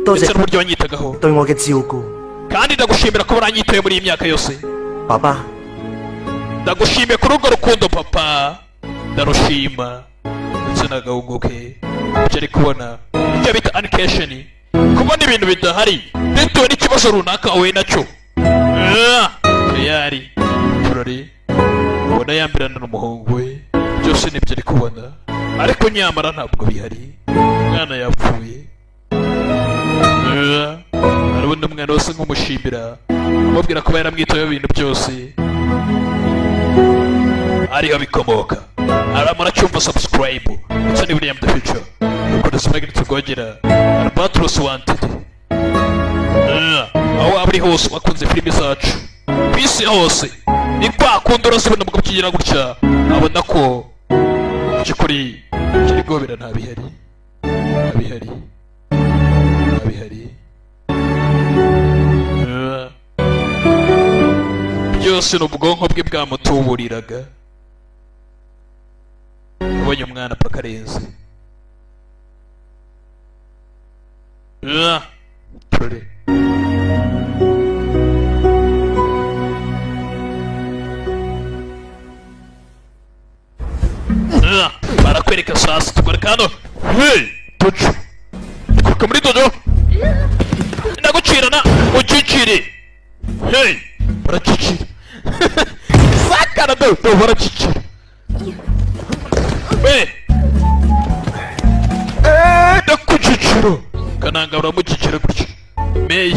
多 ndetse 謝 n'uburyo wanyitagaho 對我嘅照顧。 kandi ndagushimira ko waranyitaye muri iyi myaka yose 爸爸， ndagushimiye kuri urwo rukundo papa ndarushima ndetse n'agahungu ke ibyo ari kubona icyo bita animation kubona ibintu bidahari bitewe n'ikibazo runaka wahuye nacyo tayari turari ubona yambirana n'umuhungu we byose nibyo ari kubona ariko nyamara ntabwo bihari umwana yapfuye arabona umwana wese nk'umushimira amubwira kuba yaramwitayeho ibintu byose ariho bikomoka aramara cyumva subscribe ndetse ni William the Future ukomeza magnet rwogera Albatros Wanted aho waba uri hose wakunze filimi zacu ku isi hose ni kwa kundi urazibona mu kukigira gutya abona ko cyukuri kiri gobera ntabihari byose ni ubwonko bwe bwamutuburiraga ubonye umwana paka arenze turare Kano. Hey, dojo. Kamuri dojo. Nagucirana uciciri. Hey, baracicira. Sakana do baracicira. Hey. Ndakucicira. Kananga uramucicira gutya. Mei.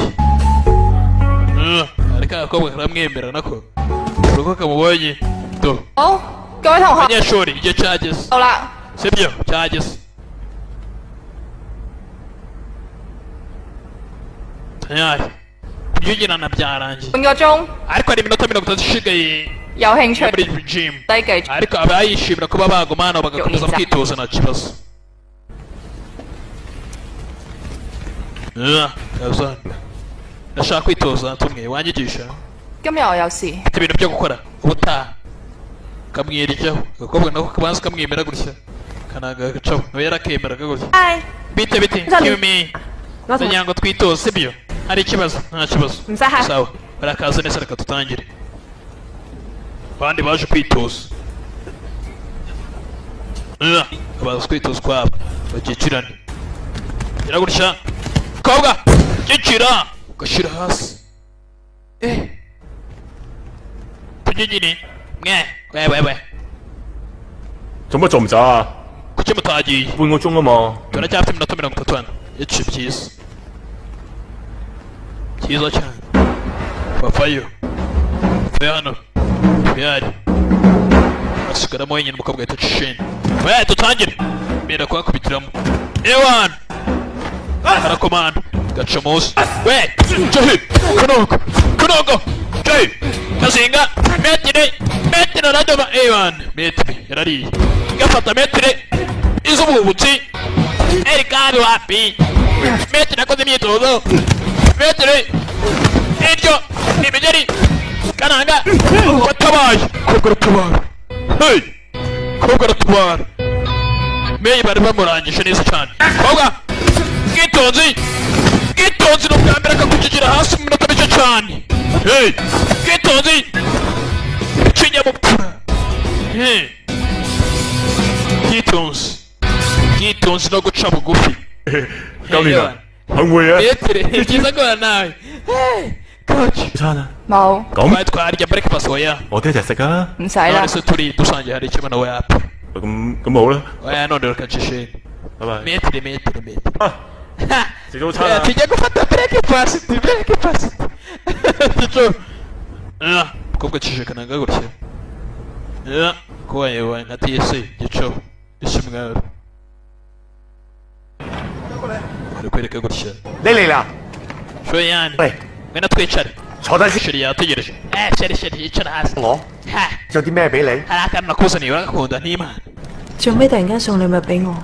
Ariko akobwa karamwemera nako. Uruko kamubonye. Do. 好，各位同學， Abanyeshuri igihe cyageze. 到啦。 Sibyo cyageze. Tayari. Kubyigirana byarangiye. 半個鐘， Ariko hari iminota 30 ishigaye 有興趣 muri gym. 低繼續。 Ariko abayishimira kuba baguma hano bagakomeza kwitoza nta kibazo. Kazana. Ndashaka kwitoza tumwe wanyigisha. 今日我有事。 Mfite ibintu byo gukora ubutaha. Kamwiryaho. Agakobwa nako kabanza kamwemera gutya. Kanaga gacaho. Nawe yarakemeraga gutya. Hi， Bite bite. Kimi. Ndagira ngo twitoze sibyo? Hari ikibazo? Nta kibazo. Msaha. Sawa. Barakaza neza reka tutangire. Abandi baje kwitoza. Abaza kwitoza kwabo. Bagicirane. Gira gutya. Kobwa. Gicira. Ugashira hasi. Tujyine. Wewe. 做乜做唔走啊？ Kuki mutagiye? 半個鐘啊嘛。 Turacyafite iminota 30 hano. Ici byiza. Cyiza cyane. Bafayo. Hano. Yari. Asigaramo wenyine umukobwa yita Cisheni. We tutangire. Mbera kwakubitiramo. Ewan. Arakomanda. Gaca munsi. We. Jahi. Kunogo. Jahi. Kazinga. Metire radoma. Ewan. Metire. Yarariye. Gafata metire. Iz'ubuhubutsi. Erikabi wapi. Metire akoze imyitozo. Metire. Iryo. Imigeri. Kananga. Watabaye. Kobwa aratabara. Hey. Kobwa aratabara. Meyi bari bamurangije neza cyane. Kobwa. Gitonzi. Gitonzi no bwa mbere akakujigira hasi mu minota mike cyane. Hey. Gitonzi. Kinyabupfura. Hey. Gitonzi. Gitonzi no guca bugufi. 教練啊，肯會啊？ Metire. Byiza ko nawe. Hey. Coach. 餐啊？ 冇， Twari twarya breakfast oya. 我聽日食啊。 唔使啦 None。se turi dusangiye hari kimwe nawe yapa. 咁好啦， Oya none reka Cisheni. 拜拜。 Metire. 啊，食早餐啊！ Tujya gufata breakfast. Tico. Mukobwa Cisheni kananga gutya. Kuba yewe nka TSA gico. Ishimwaro. Ari kwereka gutya. 你嚟啦！ Shoyani. 喂， Ngwino twicare. 坐低先。 Sheri yategereje. Sheri yicara hasi. 我 Ha. 有啲咩俾你？ Hari akantu nakuzaniye uragakunda n'Imana. 做咩突然間送禮物俾我？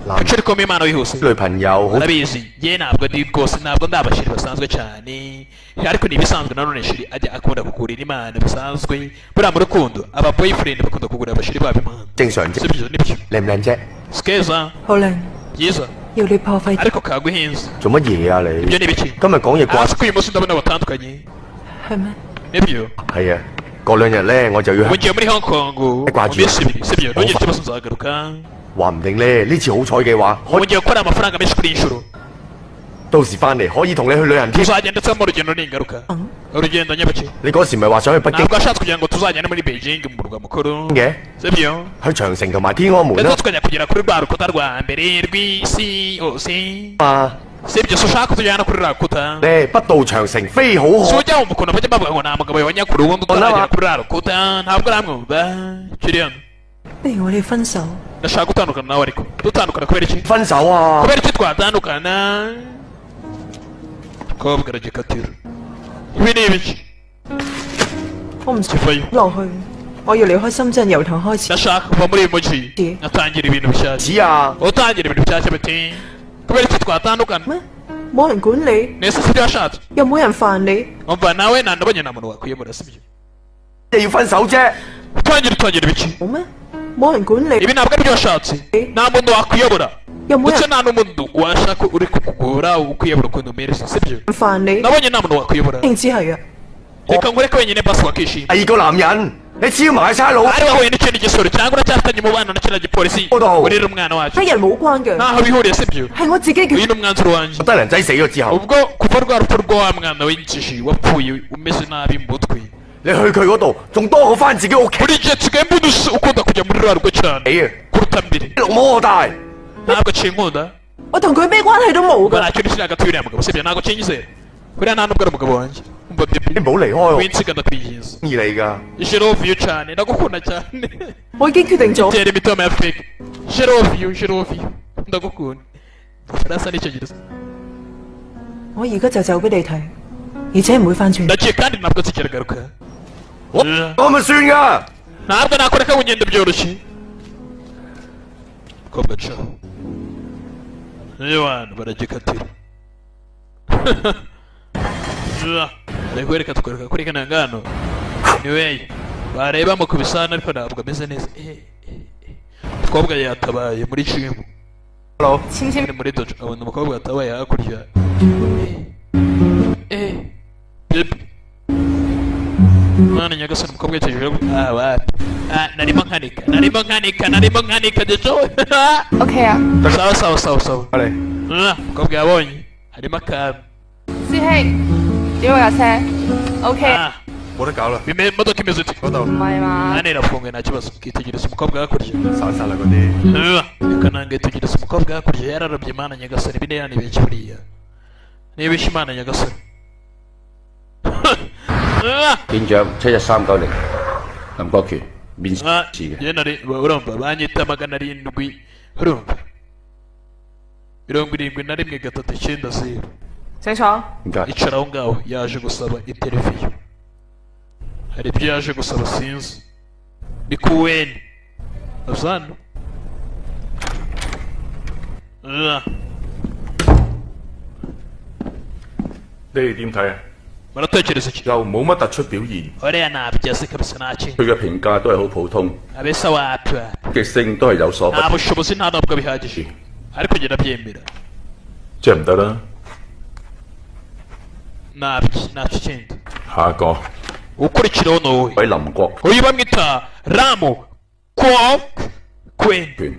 Kuki uri kumpa impano wihuse? 女朋友好 Urabizi ye ntabwo ndi rwose ntabwo ndi abashiri basanzwe cyane ariko ni ibisanzwe nanone shiri ajya akunda kugurira imana bisanzwe buriya mu rukundo aba boyfriend bakunda kugurira abashiri babo impano 正常啫。 sibyo nibyo 靚唔靚啫？ skeza 好靚， byiza 要你破費 ariko kaguhinze 做乜嘢啊你？ ibyo ni biki 今日講嘢掛 hasi ko uyu munsi ndabona batandukanye 係咩？ nibyo 係啊，過2日咧我就要 ubu ngiye muri Hong Kong mu minsi ibiri sibyo ntugire ikibazo nzagaruka 話唔定咧呢次好彩嘅話， ubu ngiye gukora amafaranga menshi kuri iyi nshuro 到時翻嚟可以同你去旅行添。 tuzagenda nsamo urugendo ningaruka urugendo nyabaki 你嗰時咪話想去北京 ntabwo ashatse kugira ngo tuzagende muri Beijing mu murwa mukuru 嘅， sibyo 去長城同埋天安門 ndetse 啦 tukajya kugera kuri rwa rukuta rwa mbere rw'isi hose 嘛。 sibyo so ushaka kutujyana kuri rwa rukuta 你不到長城飛好 si 可， ujya mu mukono bajya bavuga ngo nta mugabo wanyakuru ubundi utaragera kuri rwa rukuta ntabwo uramwumva kiri hano 不如我哋分手。 ndashaka gutandukana nawe ariko dutandukana kubera iki 分手啊！ kubera iki twatandukana kobwa aragikatira ibi ni ibiki 我唔想 kivayo 落去，我要離開深圳由頭開始。 ndashaka kuva muri uyu mujyi ngatangira ibintu bishyashya 子啊！ utangira ibintu bishyashya biti kubera iki twatandukana 咩？冇人管你， nese sibyo washatse 又冇人煩你， umva nawe nandabonye nta muntu wakwiyemura sibyo 你要分手啫。 utangira ibiki 冇咩？冇人管你， ibi ntabwo aribyo washatse nta muntu wakwiyobora 又冇 ndetse 人 nta n'umuntu washaka uri kukugora ukwiyobora ukuntu umereza sibyo 煩你， nabonye nta muntu wakwiyobora 定只係啊！ reka nkureke wenyine basi wakishima 第二個男人，你超埋差佬 ari wahuye n'ikindi gisoro cyangwa uracyafitanye umubano na kiriya gipolisi urira umwana wacu 黑人冇關嘅， ntaho bihuriye sibyo 係我自己 uyu 嘅。 ni umwanzuro wanjye 低能仔死咗之後， ubwo kuva rwa rupfu rwa wa mwana w'injiji wapfuye umeze nabi mu mutwe 你去佢嗰度仲多過翻自己屋企。 buri gihe nsigaye mbona ukunda kujya muri rwa rugo cyane 你啊， kuruta mbere 綠帽我戴， ntabwo kinkunda 我同佢咩關係都冇 ubwo 㗎。 ntacyo nishyira hagati y'uriya mugabo sibyo ntabwo kinyizera kuriya nta nubwo ari umugabo wanjye umva你 bebe 唔好離開我， winsiga ndakwigiza 意你㗎。 jeroviyo cyane ndagukunda cyane 我已經決定咗， tera imitoma ya fake jeroviyo ndagukunda igifaransa n'icyongereza 我而家就走俾你睇，而且唔會翻轉。 ndagiye kandi ntabwo zikiragaruka 我咪算㗎。 ntabwo nakoreka bugenda byoroshye kobwa ca abantu baragikatira ariko reka tukwereka kuri kano ngano niwe bareba mu kubisana ariko ntabwo ameze neza umukobwa yatabaye muri gym ni muri dojo abona umukobwa yatabaye hakurya bebe mwana nyagasani umukobwa yatejeje wapi narimo nkanika dejo OK 啊， sawa 嚟， umukobwa yabonye harimo akantu 師兄，點架車 ？OK， 冇得搞啦， imodoka imeze iti 嗰度 唔係嘛？ hano irafunguye nta kibazo ukitegereza umukobwa hakurya 散晒啦嗰啲。 reka nange tegereza umukobwa hakurya yararabye imana nyagasani bine yanibeshye buriya nibeshye imana nyagasani 警長71390林國權面試嘅。 urumva banyita 700 urumva 71 請坐。 點解？ icara aho ngaho yaje gusaba interiviyu hari ibyo yaje gusaba sinzi ni kuweni azano 你哋點睇啊？ baratekereza iki 又冇乜突出表現， uriya ntabyase kabisa nta kintu 佢嘅評價都係好普通， abesa wapi 極性都係有所不 nta bushobozi nta nubwo bihagije ariko njye ndabyemera 即係唔得啦。 ntacyo kindi 下一個 ukurikiraho ni wowe 位林國 uyu bamwita ramu kwok kwen 權，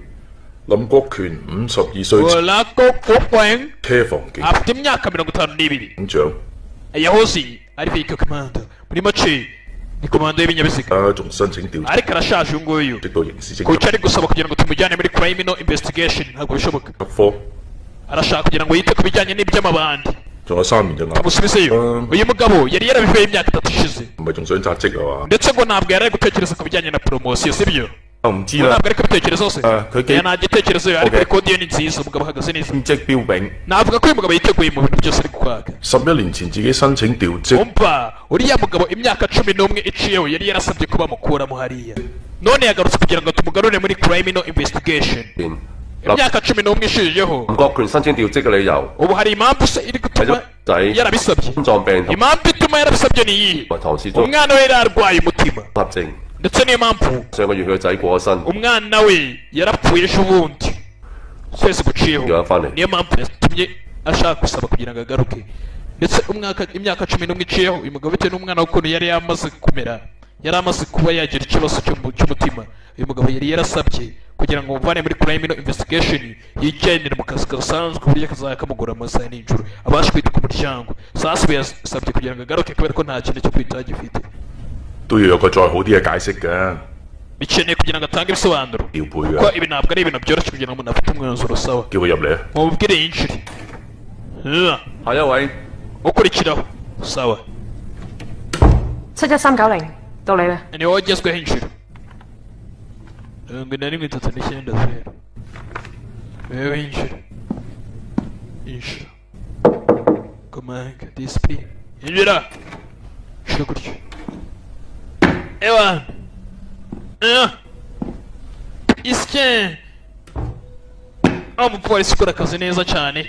林國權52歲， urako kwen 車房警 afite imyaka 52 警長， yahoze ari vika komanda muri make ni komanda y'ibinyabiziga 而家仲申請調查， ariko arashaje uyu nguyu 直到刑事偵 kuko ari gusaba kugira ngo tumujyane muri criminal investigation ntabwo bishoboka 科， arashaka kugira ngo yite ku bijyanye n'iby'amabandi 仲有3年就啱， tumusubizeyo uyu mugabo yari yarabivuye imyaka 3 ishize 唔係仲想扎職啊嘛？ ndetse ngo ntabwo yari ari gutekereza ku bijyanye na poromosiyo sibyo 我唔知 ngo 啦 ntabwo ari kubitekerezaho se佢幾 nta gitekerezo ariko Okay. kodi ye ni nziza umugabo ahagaze neza 兼職標炳， navuga ko uyu mugabo yiteguye mu bintu byose ari kwaka 11年前自己申請調職， umva uriya mugabo imyaka 11 iciyeho yari yarasabye ko bamukuramo hariya none yagarutse kugira ngo tumugarure muri criminal investigation 林 imyaka 11 ishijeho 國權申請調職嘅理由 ubu hari impamvu se iri 係 gutuma 咗仔 yarabisabye 心臟病同 impamvu ituma yarabisabye ni iyihe 埋唐氏綜 umwana we yari arwaye umutima 合症， ndetse niyo mpamvu 上個月佢個仔過咗身， umwana we yarapfuye ejo bundi ukwezi guciyeho Yari afane. niyo mpamvu yatumye ashaka gusaba kugira ngo agaruke ndetse imyaka 11 iciyeho uyu mugabo bitewe n'umwana w'ukuntu yari yamaze kumera yari amaze kuba yagira ikibazo cy'umutima uyu mugabo yari yarasabye kugira ngo muvane muri criminal investigation yigendere mu kazi gasanzwe ku buryo kazajya kamugura amasaha n'ijoro abasha kwita ku muryango sasubi yasabye kugira ngo agaruke kubera ko nta kintu cyo kwitaho gifite 都要有個再好啲嘅解釋嘅， bikeneye kugira ngo atange ibisobanuro 調配 kuko 嘅， ibi ntabwo ari ibintu byoroshye kugira ngo umuntu afite umwanzuro sawa 叫佢入嚟啊！ mubwire yinjire 下一位 ukurikiraho sawa 71390到你啦。 ni wowe ugezweho injira 7139 wewe injira injira komanga disipurine injira injira gutyo ewan isike umupolisi ukora akazi neza cyane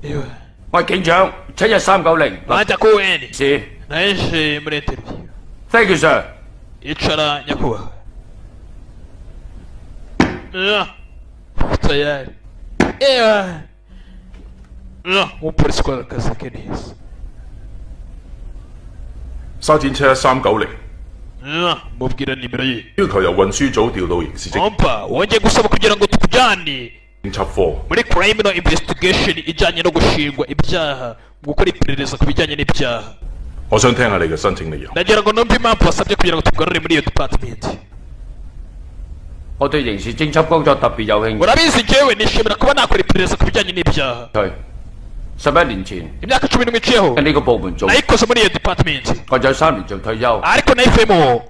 ewa 喂，警長71390 bajya kuweni 是 naje muri interview，thank you sir。 icara nyakubahwa tayari ewa umupolisi ukora akazi ke neza 沙展車1390， mubwira nimero ye 要求由運輸組調到刑事偵 umva wongeye gusaba kugira ngo tukujyane 緝科， muri criminal investigation ijyanye no gushingwa ibyaha gukora iperereza ku bijyanye n'ibyaha 我想聽下你嘅申請理由。 ndagira ngo numve impamvu wasabye kugira ngo tugarure muri iyo department 我對刑事偵緝工作特別有興趣。 urabizi njyewe nishimira kuba nakora iperereza ku bijyanye n'ibyaha 11年前 imyaka 11 iciyeho 喺呢個部門做， nayikoze muri iyo department 我仲有3年做退休。 ariko nayivuyemo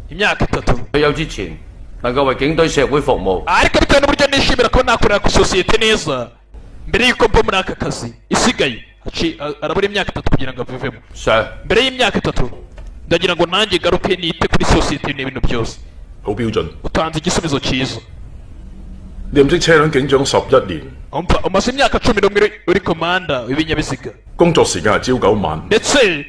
imyaka 3 退休之前能夠為警隊社會服務， ariko bitewe n'uburyo nishimira kuba nakorera ku sosiyete neza mbere y'uko mba muri aka kazi isigaye arabura imyaka 3 kugira ngo avivemo mbere y'imyaka 3 ndagira ngo nanjye garuke nite kuri sosiyete n'ibintu byose 好標準。 utanze igisubizo cyiza 任職車輛警長11年， umaze imyaka 11 uri komanda w'ibinyabiziga 工作時間係朝9晚， ndetse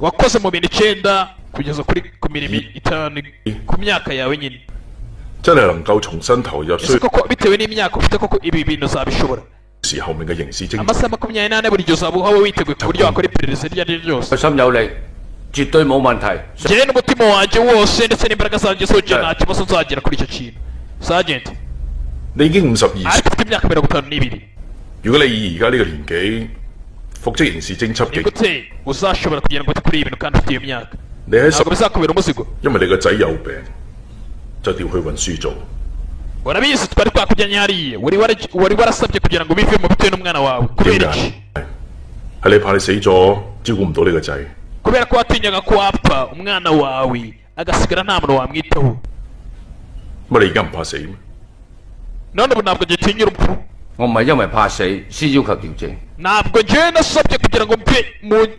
wakoze mu bintu 9 kugeza ku mirimo 5 ku myaka yawe nyine 真係能夠重新投入 ese koko bitewe n'imyaka ufite koko ibi bintu uzabishobora 時後面嘅刑事偵 amasaha 28buri gihe uzaba uhawe witeguye ku buryo wakora iperereza iryo ari ryo ryose 心有力，絕對冇問題。 njyewe n'umutima wanjye wose ndetse n'imbaraga zanjye zose nta kibazo nzagera kuri icyo kintu Sergeant 你已經52歲， ariko ufite imyaka 52 如果你以而家呢個年紀復職刑事偵緝警， nigute uzashobora kugira ngo ute kuri ibi bintu kandi ufite iyo myaka 你喺 ntabwo bizakubera umuzigo 因為你個仔有病，就調去運輸組。 urabizi twari twakujyanye hariya wari warasabye kugira ngo bivemo bitewe n'umwana wawe kubera iki 係你怕你死咗照顧唔到你個仔， kubera ko watinyaga ko wapfa umwana wawe agasigara nta muntu wamwitaho 乜你而家唔怕死咩？ none ubu ntabwo gitinya urupfu 我唔係因為怕死先要求調整， ntabwo njyewe nasabye kugira ngo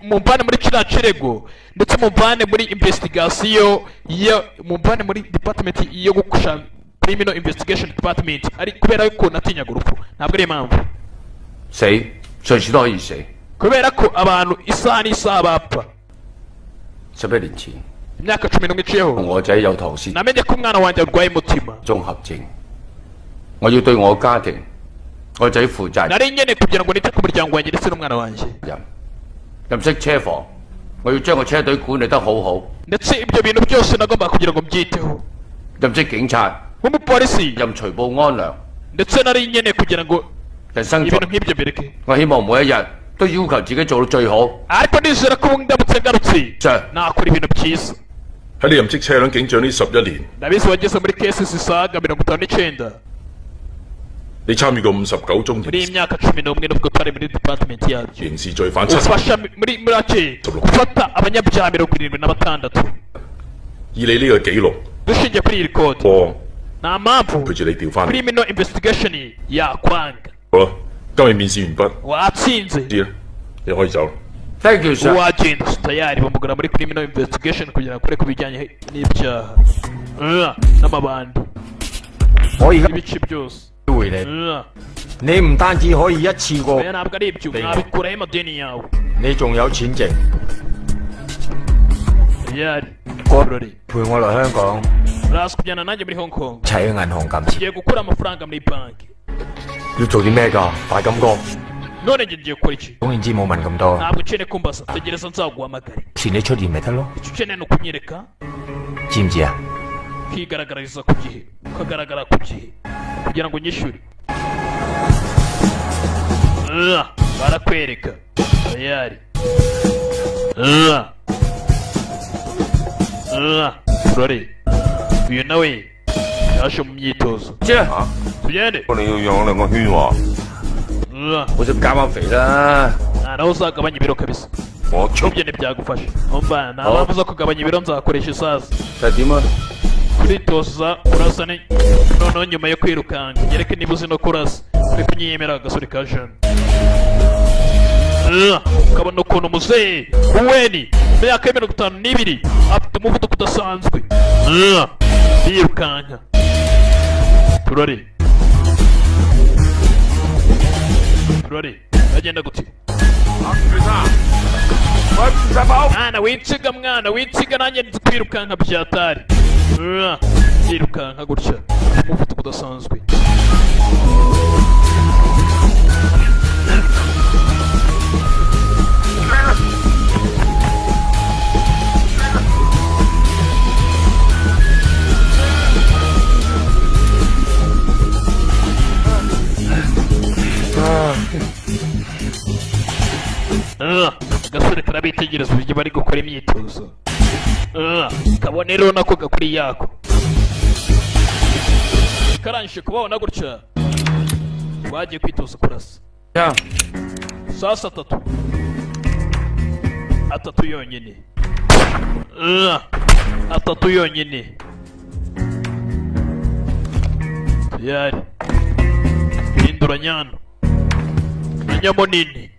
mumvane muri kiriya kirego ndetse mumvane muri investigation mumvane muri department yo gukusha criminal investigation department ari kubera ko natinyaga urupfu ntabwo ari impamvu 死隨時都可以死。 kubera ko abantu isaha n'isaha bapfa 11年前， imyaka 11 iciyeho 我仔有唐氏 namenye ko umwana wanjye arwaye umutima 綜合症，我要對我家庭、我仔負責 nari nkeneye kugira ngo nite ku muryango wanjye ndetse n'umwana wanjye 任。任職車房，我要將個車隊管理得好好。 ndetse ibyo bintu byose nagomba kugira ngo mbyiteho 任職警察， nk'umupolisi 任除暴安良， ndetse nari nkeneye kugira ngo 人生 ibintu nk'ibyo bireke 我希望每一日都要求自己做到最好。 ariko nizera ko ubu ndamutse ngarutse Sir. nakora ibintu byiza 喺你任職車輛警長呢11年， ndabizi wageze muri kesi zisaga 59你參與過59宗 muri iyi myaka 11 nubwo twari muri department yacu 刑事罪犯7， ufasha muri make gufata abanyabyaha 76以你呢個記錄， dushingiye kuri iyi code 我 nta mpamvu 陪住你調翻嚟。 criminal investigation yakwanga 好啦，今日面試完畢， watsinze 知啦，你可以走啦。 Thank you sir。 uwagenda tayari bamugura muri criminal investigation kugira ngo akore ku bijyanye n'ibyaha n'amabandi 我而家 ibice byose 回你，你唔單止可以一次過， oya ntabwo ari ibyo mwabikuraho amadeni yawe 你仲有錢剩， tayari 過 Birori 陪我嚟香港， uraza kujyana nanjye muri Hong Kong 齊去銀行撳錢。 ngiye gukura amafaranga muri banki 要做啲咩㗎？大金哥， none njye ngiye gukora iki 總言之冇問咁多， ntabwo ukeneye kumbaza tegereza nzaguhamagare 遲你出現咪得咯， icyo ukeneye ni ukunyereka 知唔知啊？ ukigaragariza ku gihe ukagaragara ku gihe kugira ngo unyishyure barakwereka tayari Birori uyu nawe yaje mu myitozo 知啦， tugende 你要養兩個圈喎， 我就減下肥啦。 nawe uzagabanya ibiro kabisa 我出 ibyo ntibyagufasha umva nta mpamvu zo kugabanya ibiro nzakoresha isazi 就係點啊？ kuritoza urasa noneho nyuma yo kwirukanka nyereke niba uzi no kurasa uri kunyiyemera agasore ka jana ukabona ukuntu muzehe uweni mu myaka ya 52 afite umuvuduko udasanzwe yirukanka turore agenda gute mwana winsiga nanjye nzi kwirukanka byatari yirukanka gutya umuvuduko udasanzwe agasore karabitegereza uburyo bari gukora imyitozo kabone rero nako gakuri yako karangije kubabona gutya bagiye kwitoza kurasa sasa atatu yonyine atatu yonyine tayari hindura nyano na nyamo nini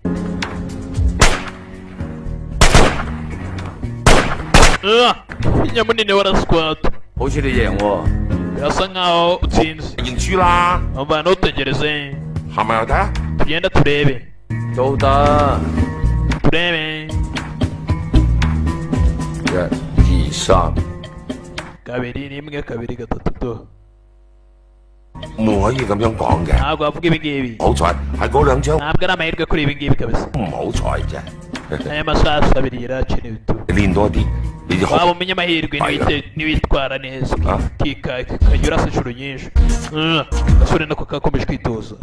nyamo nini warasquat 好似你贏喎， birasa nkaho utsinze 認輸啦， umva ntutegereze 係咪有睇啊？ tugenda turebe 都得。 turebe 1、2、3， kabiri rimwe kabiri gatatu do 唔可以咁樣講嘅。 ntabwo wavuga ibi ngibi 好彩係嗰兩張， ntabwo ari amahirwe kuri ibi ngibi kabisa 唔好彩啫。 aya masasu abiri yarakenewe tu 練多啲，你就 waba umenya amahirwe niwitwara neza ukajya urasa inshuro nyinshi gasore nako kakomeje kwitoza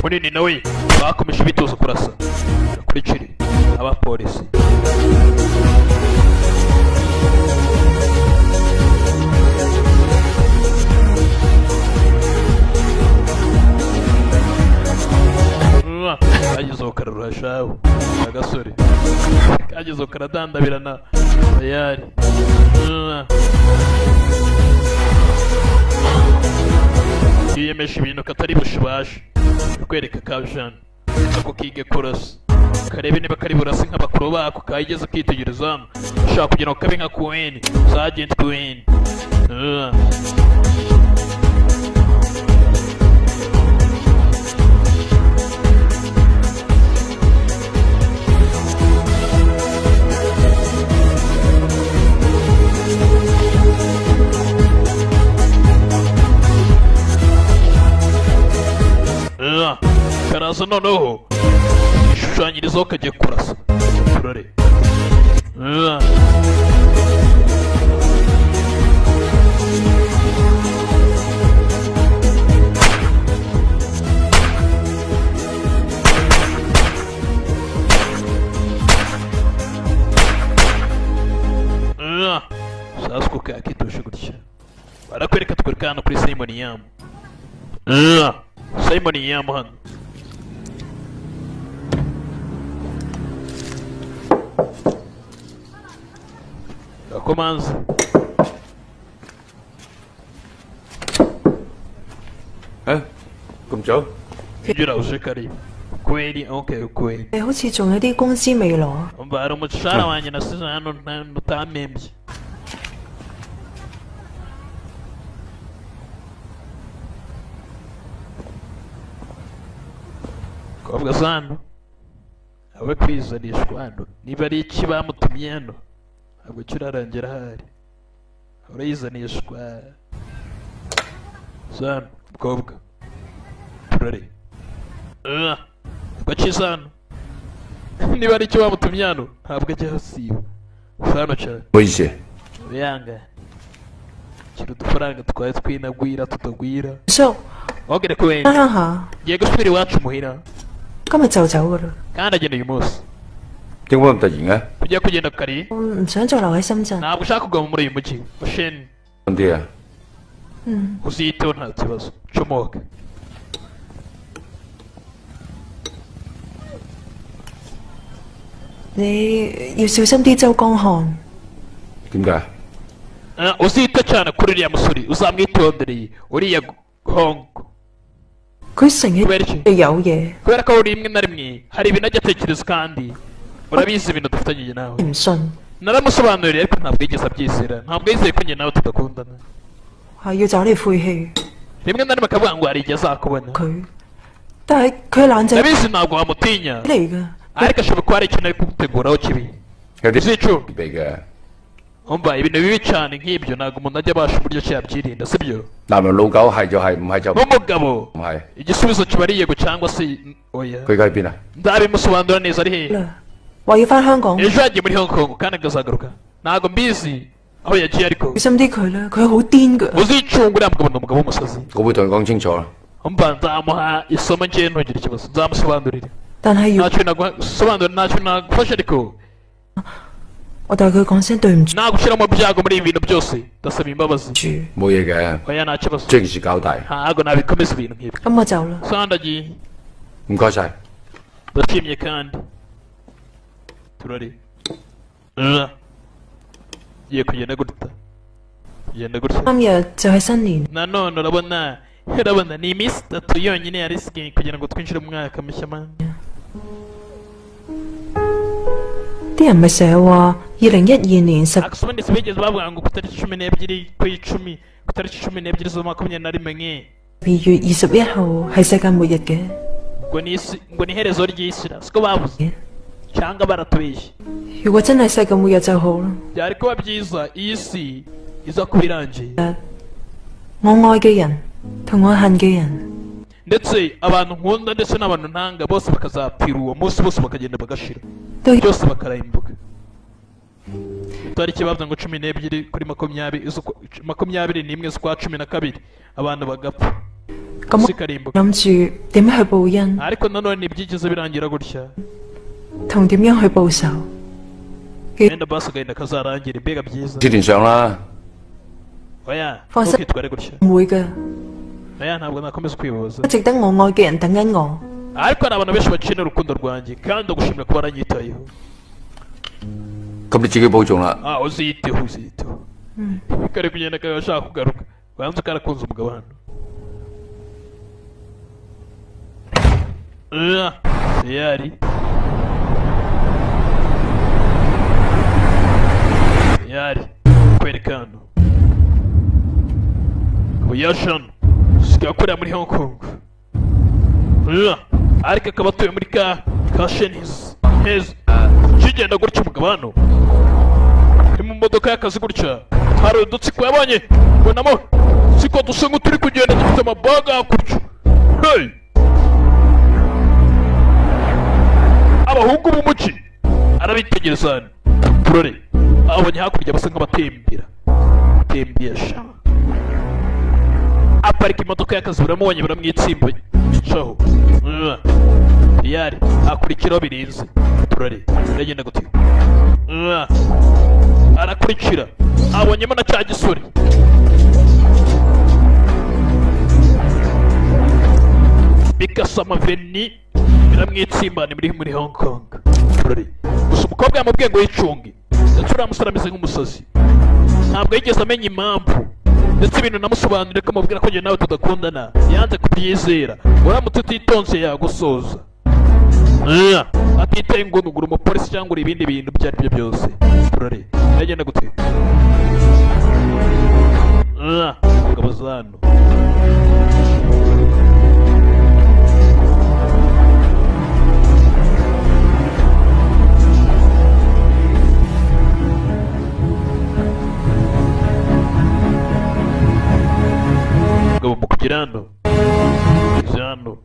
munini nawe bakomeje bitoza kurasa kurikiri abapolisi kagezeho kararurashaho agasore kagezeho karadandabirana tayari yiyemeje ibintu katari bushibashe kwereka kajana ako kige kurasa karebe niba kari burasi nk'abakuru bako kayigeze kwitegereza hano ushaka kugira ngo kabe nka Queen Sergeant Queen karaza noneho ishushanyirizaho kagiye kurasa turare sasa uko kakitoshe gutya barakwereka tukwereka hano kuri Simon Yam Simon Yam hano Komanzi咁早？ Injira uje karibu kweli okay kweli 你好似仲有啲工資未攞。 umva hari umushahara wanjye nasize hano utamembye kobwa zano awe kwizanishwa hano niba ari iki bamutumye hano ntabwo kirarangira ahari urayizanishwa zano mukobwa turare ubwo kiza hano niba ari icyo bamutumye hano ntabwo ajya hasiba hano cyane 唔好意思， uyanga kira udufaranga twaye twinagwira tutagwira 叔， wogere ko wenda 啱下， ngiye gusubira iwacu muhira 今日就走噶啦。 kandi agenda uyu munsi 點解咁突然嘅？ ujya kugenda kare 我唔想再留喺深圳。 ntabwo ushaka kuguma muri uyu mujyi usheni 咁啲啊？ uziyiteho nta kibazo comoke 你要小心啲周江漢。 點解？ uzite cyane kuri uriya musore uzamwitondereye uriya hongo 佢成日 kubera iki 有嘢， kubera ko rimwe na rimwe hari ibintu ajya atekereza kandi urabizi ibintu dufitanye nawe 唔信， naramusobanuriye ariko ntabwo yigeze abyizera ntabwo yizeye ko njye nawe tudakundana 係要找你晦氣 rimwe na rimwe akavuga ngo hari igihe azakubona 佢。但係佢係爛仔 ndabizi ntabwo wamutinya 嚟㗎， ariko ashobora kuba hari ikintu ari kuguteguraho kibi 有啲 uzicu 備嘅。 umva ibintu bibi cyane nk'ibyo ntabwo umuntu ajya abasha uburyo ki yabyirinda sibyo 男人老狗係就係，唔係就唔 n'umugabo 係。 igisubizo kiba ari yego cyangwa se oya 佢而家喺邊啊？ ndabimusobanura neza ari hehe 話要翻香港， ejo yagiye muri Hong Kong kandi akazagaruka ntabwo mbizi aho yagiye ariko 小心啲佢啦，佢好癲㗎。 uzicunga uriya mugabo ni umugabo w'umusazi 我會同佢講清楚啦。 umva nzamuha isomo njyewe ntugire ikibazo nzamusobanurira 但係要 ntacyo nagusobanurira ntacyo nagufasha ariko 我代佢講聲對唔住。 nagushyira mu byago muri ibi bintu byose ndasaba imbabazi 冇嘢嘅， oya nta kibazo 將件事交代。 ntabwo nabikomeza ibintu nk'ibi 咁我走啦。 sandagiye 唔該晒。 ndashimye kandi turari giye kugenda gutya kugenda gutya 3日就係新年， nanone urabona ni iminsi 3 yonyine yari isigaye kugira ngo twinjire mu mwaka mushya man 啲人咪成日話2012年10 ubundi bigeze bavuga ngo ku itariki 12 ku 12 z'Ukwakira 月21號係世界末日嘅。 ngo ni iherezo ry'isi siko bavuze cyangwa baratubeshye 如果真係世界末日就好啦。 byari kuba byiza iyi si iza kuba irangiye 我愛嘅人同我恨嘅人， ndetse abantu nkunda ndetse n'abantu ntanga bose bakazapfira uwo munsi bose bakagenda bagashira 都 byose bakarimbuka itariki bavuze ngo 12 kuri 21 z'ukwa 12 abantu bagapfa 咁我諗住點樣去報恩， ariko nanone byigeze birangira gutya 同點樣去報仇。 wenda basi agahinda kazarangira mbega byiza 接連上啦。 oya 放心， ntukitware gutya 唔會㗎， oya ntabwo nakomeza kwibaza 值得我愛嘅人等緊我。 ariko hari abantu benshi bakeneye urukundo rwanjye kandi ndagushimira kuba waranyitayeho 咁你自己保重啦。 uziyiteho kare kugenda kare ashaka kugaruka banze karakunze umugabo hano yari kwereka hano uyashano sigakorera muri Hong Kong ariko akaba atuye muri ka Shenhis kigenda gutya umugabo hano uri mu modoka y'akazi gutya hari udutsiko yabonye mbonamo siko dusa nk'uturi kugenda dufite amabaga gutyo hey abahungu b'umuci arabitegereza hano turore abonye hakurya basa nk'abatembera tembesha aparika imodoka y'akazi buramubonye buramwitsimba gicaho yari akurikiraho birinze turare biragenda gute arakurikira abonyemo na cya gisore bigasama veni biramwitsimbana muri Hong Kong turare gusa umukobwa yamubwiye ngo yicunge ndetse uriya musore ameze nk'umusazi ntabwo yigeze amenya impamvu ndetse ibintu namusobanurire ko amubwira ko njye nawe tudakundana yanze kubyizera uramutse utitonze yagusoza atitaye ngo nugura umupolisi cyangwa uri ibindi bintu ibyo ari byo byose turare biragenda gute umugabo zano umugabo mu kugira hano hano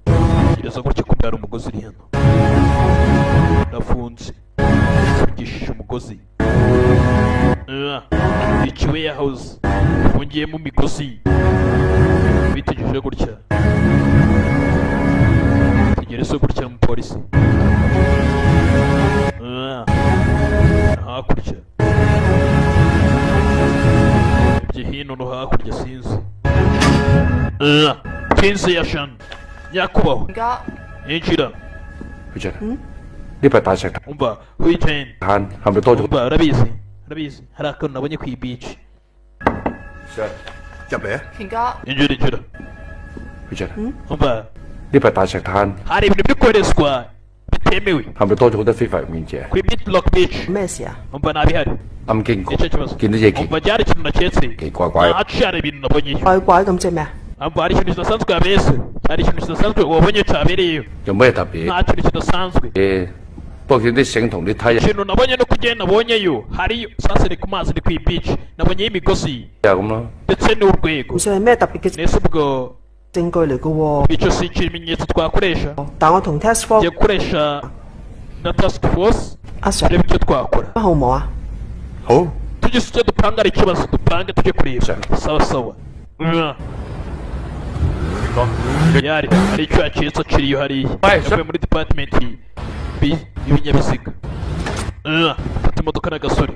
gereza gutya kubyara umugozi uri hano nafunze mfungishije umugozi iciwe ya house mfungiyemo imigozi bitegereje gutya tegereza gutya n'umupolisi hakurya ibyo hino no hakurya sinzi Tinzi ya shan nyakubahwa injira 去啫。呢塊大石 umva wicaye 灘係咪多咗？ umva urabizi hari akantu nabonye ku beach 入嚟啊！ 權哥， injira 去啫。 umva 呢塊大石灘 hari ibintu byo koherezwa bitemewe 係咪多咗好多非法入面者？ ku Bitlock Beach 咩事啊？ umva nabihari 啱經過 nicyo kibazo 見到嘢奇 umva byari ikintu naketse 奇怪怪， haciye hari ibintu nabonyeyo 怪怪咁即係咩啊？ umva hari ikintu kidasanzwe yabese hari ikintu kidasanzwe wabonye cyabereyeyo 有咩特別？ nta kintu kidasanzwe 不過見啲繩同啲梯 ikintu nabonye no kugenda nabonyeyo hariyo sasa ni ku mazi ni ku beach nabonyeyo imigozi 又咁咯。 ndetse n'urwego 唔算係咩特別嘅 nese ubwo 證據嚟嘅喎。 icyo si ikimenyetso twakoresha 但我同 Task Force tugiye gukoresha na task force 阿 Sir turebe icyo twakora 好唔好啊？ 好， tugize icyo dupanga ari ikibazo dupange tujye kureba sawa sawa yari hari icyo yakitse kiriyo hariya yavuye muri department y'ibinyabiziga fata imodoka n'agasore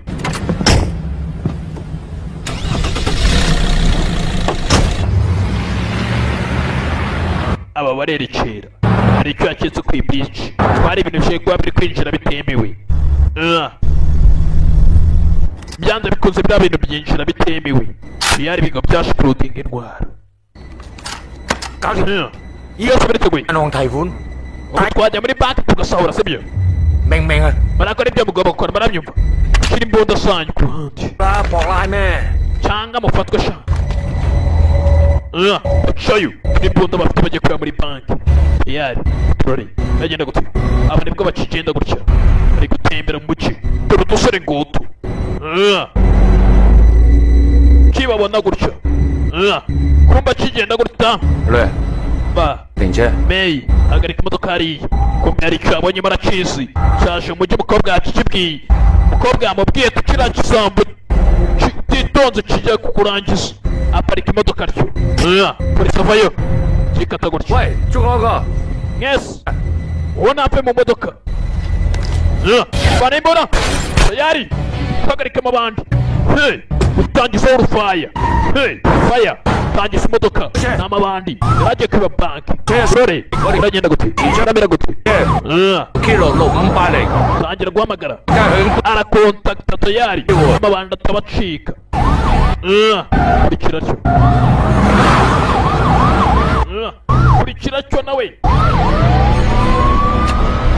aba barerekera hari icyo yakitse ku ibici twari ibintu bishobora kuba biri kwinjira bitemewe byanze bikunze bya bintu byinjira bitemewe yari ibigo byashikurudinga indwara iyo se biriteguye twajya muri banki tugasahura sibyo barakora ibyo mugomba gukora barabyumva ushyira imbunda zanyu ku ruhande cyangwa mufatwe sha shoyu n'imbunda bafite bagiye kureba muri banki yari turore bagenda gute aba nibwo bakigenda gutya bari gutembera mu muci dore udusore ngutu kibabona gutya kumba kigenda gutya ba May hagarika imodoka hariya kumbe hari icyo abonye marakizi cyaje umujyi umukobwa yakikibwiye umukobwa yamubwiye tukiriya kisambu titonze kijya kukurangiza aparika imodoka ryo polisi avayo kikata gutya mwese uwo napfe mu modoka bana imbona tayari hagarikamo abandi utangizaho urufaya faya tangiza imodoka n'amabandi yaragiye kwiba banki rore uragenda gute uramera gute kilo 580tangira guhamagara arakontakta tayari amabandi atabacika kurikira cyo kurikira cyo nawe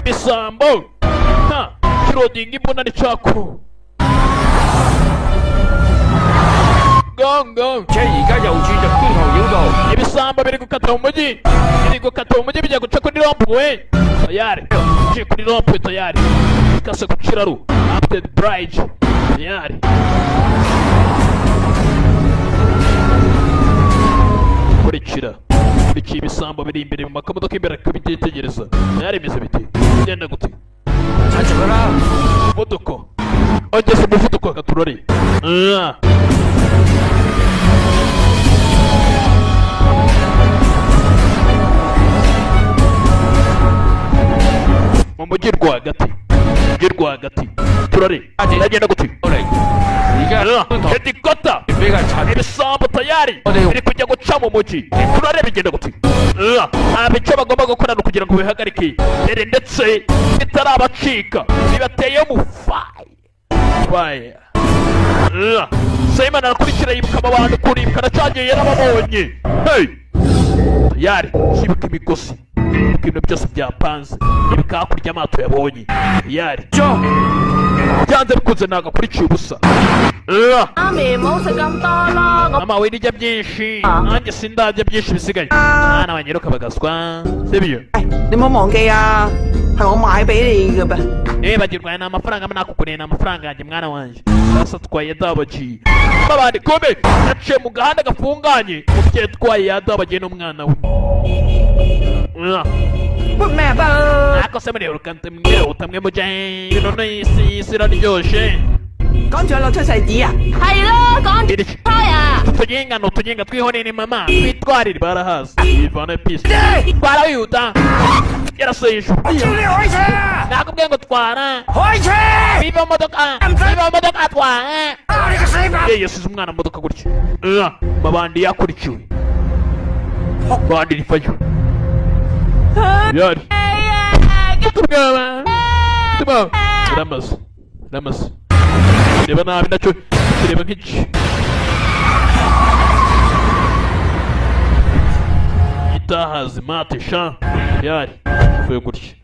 bisambo kirodinga imbona n'icakuru Gong ibisambo biri gukata mu mujyi bijya guca kuri rompuwe tayari uciye kuri rompuwe tayari ikase ku kiraro after the bridge tayari kurikira ibisambo biri imbere mu makamodoka imbere akabitegereza tayari imeze biti genda gute umuvuduko ongeza umuvuduko akaturore mu mujyi rwagati turare iragenda gute hedikota ibisambo tayari biri kujya guca mu mujyi turare bigenda gute icyo bagomba gukorana kugira ngo bihagarike mbere ndetse bitarabacika bibateye mu faya Simon arakurikira yibuka abantu kuribuka aracagiye yarababonye tayari yibuka imigozi ibintu byose byapanze yibuka hakurya amato yabonye yari byanze bikunze ntabwo akurikiye ubusa mama we nijya byinshi nanjye sindajya byinshi bisigaye mwana wanyiruka bagaswa sibyo nimumonge ya hari umaye beri gaba bagirwa na amafaranga nakukuriye na amafaranga yanjye mwana wanje sasa twaye dabaji babandi kome yaciye mu gahanda gafunganye umubyeyi twaye yadabagiye n'umwana we ako se muri urukante mwe utamwe mujye none isi iraryoshe講咗攞出世紙啊？係咯，講開啊！tugenga twihorere mama twitwarire barahazi ivana pisi twarawihuta yarasoye ijuru nakubwiye ngo twara biva modoka twara yasize umwana mu modoka gutya babandi yakurikiwe bandi rifayo yari tubwaba ramaze kireba nabi nacyo kireba nk'iki itahazi mate sha yari fuye gutya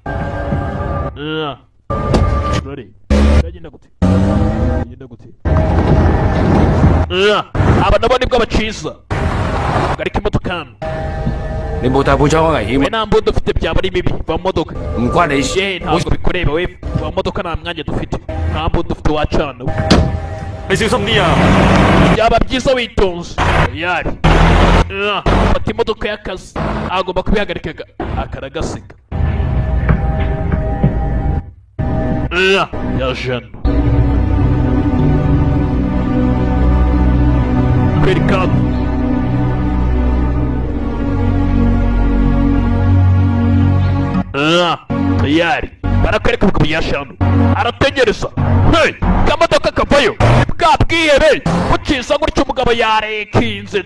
rore yagenda gute aba nabo nibwo baciza garika imodoka hano你冇帶保槍好危險。你nta mbunda ufite byaba ari bibi va mu modoka唔關你事。ntabwo bikureba we va mu modoka nta mwanya dufite nta mbunda ufite wacana we你小心啲啊！ byaba byiza witonze yari fata imodoka y'akazi agomba kubihagarika akaragasiga ya jana credit card. Tayari barakwereka ubwo byashano arategereza. Hey, kamodoka kavayo bwabwihebe buciza gutyo umugabo yarekinze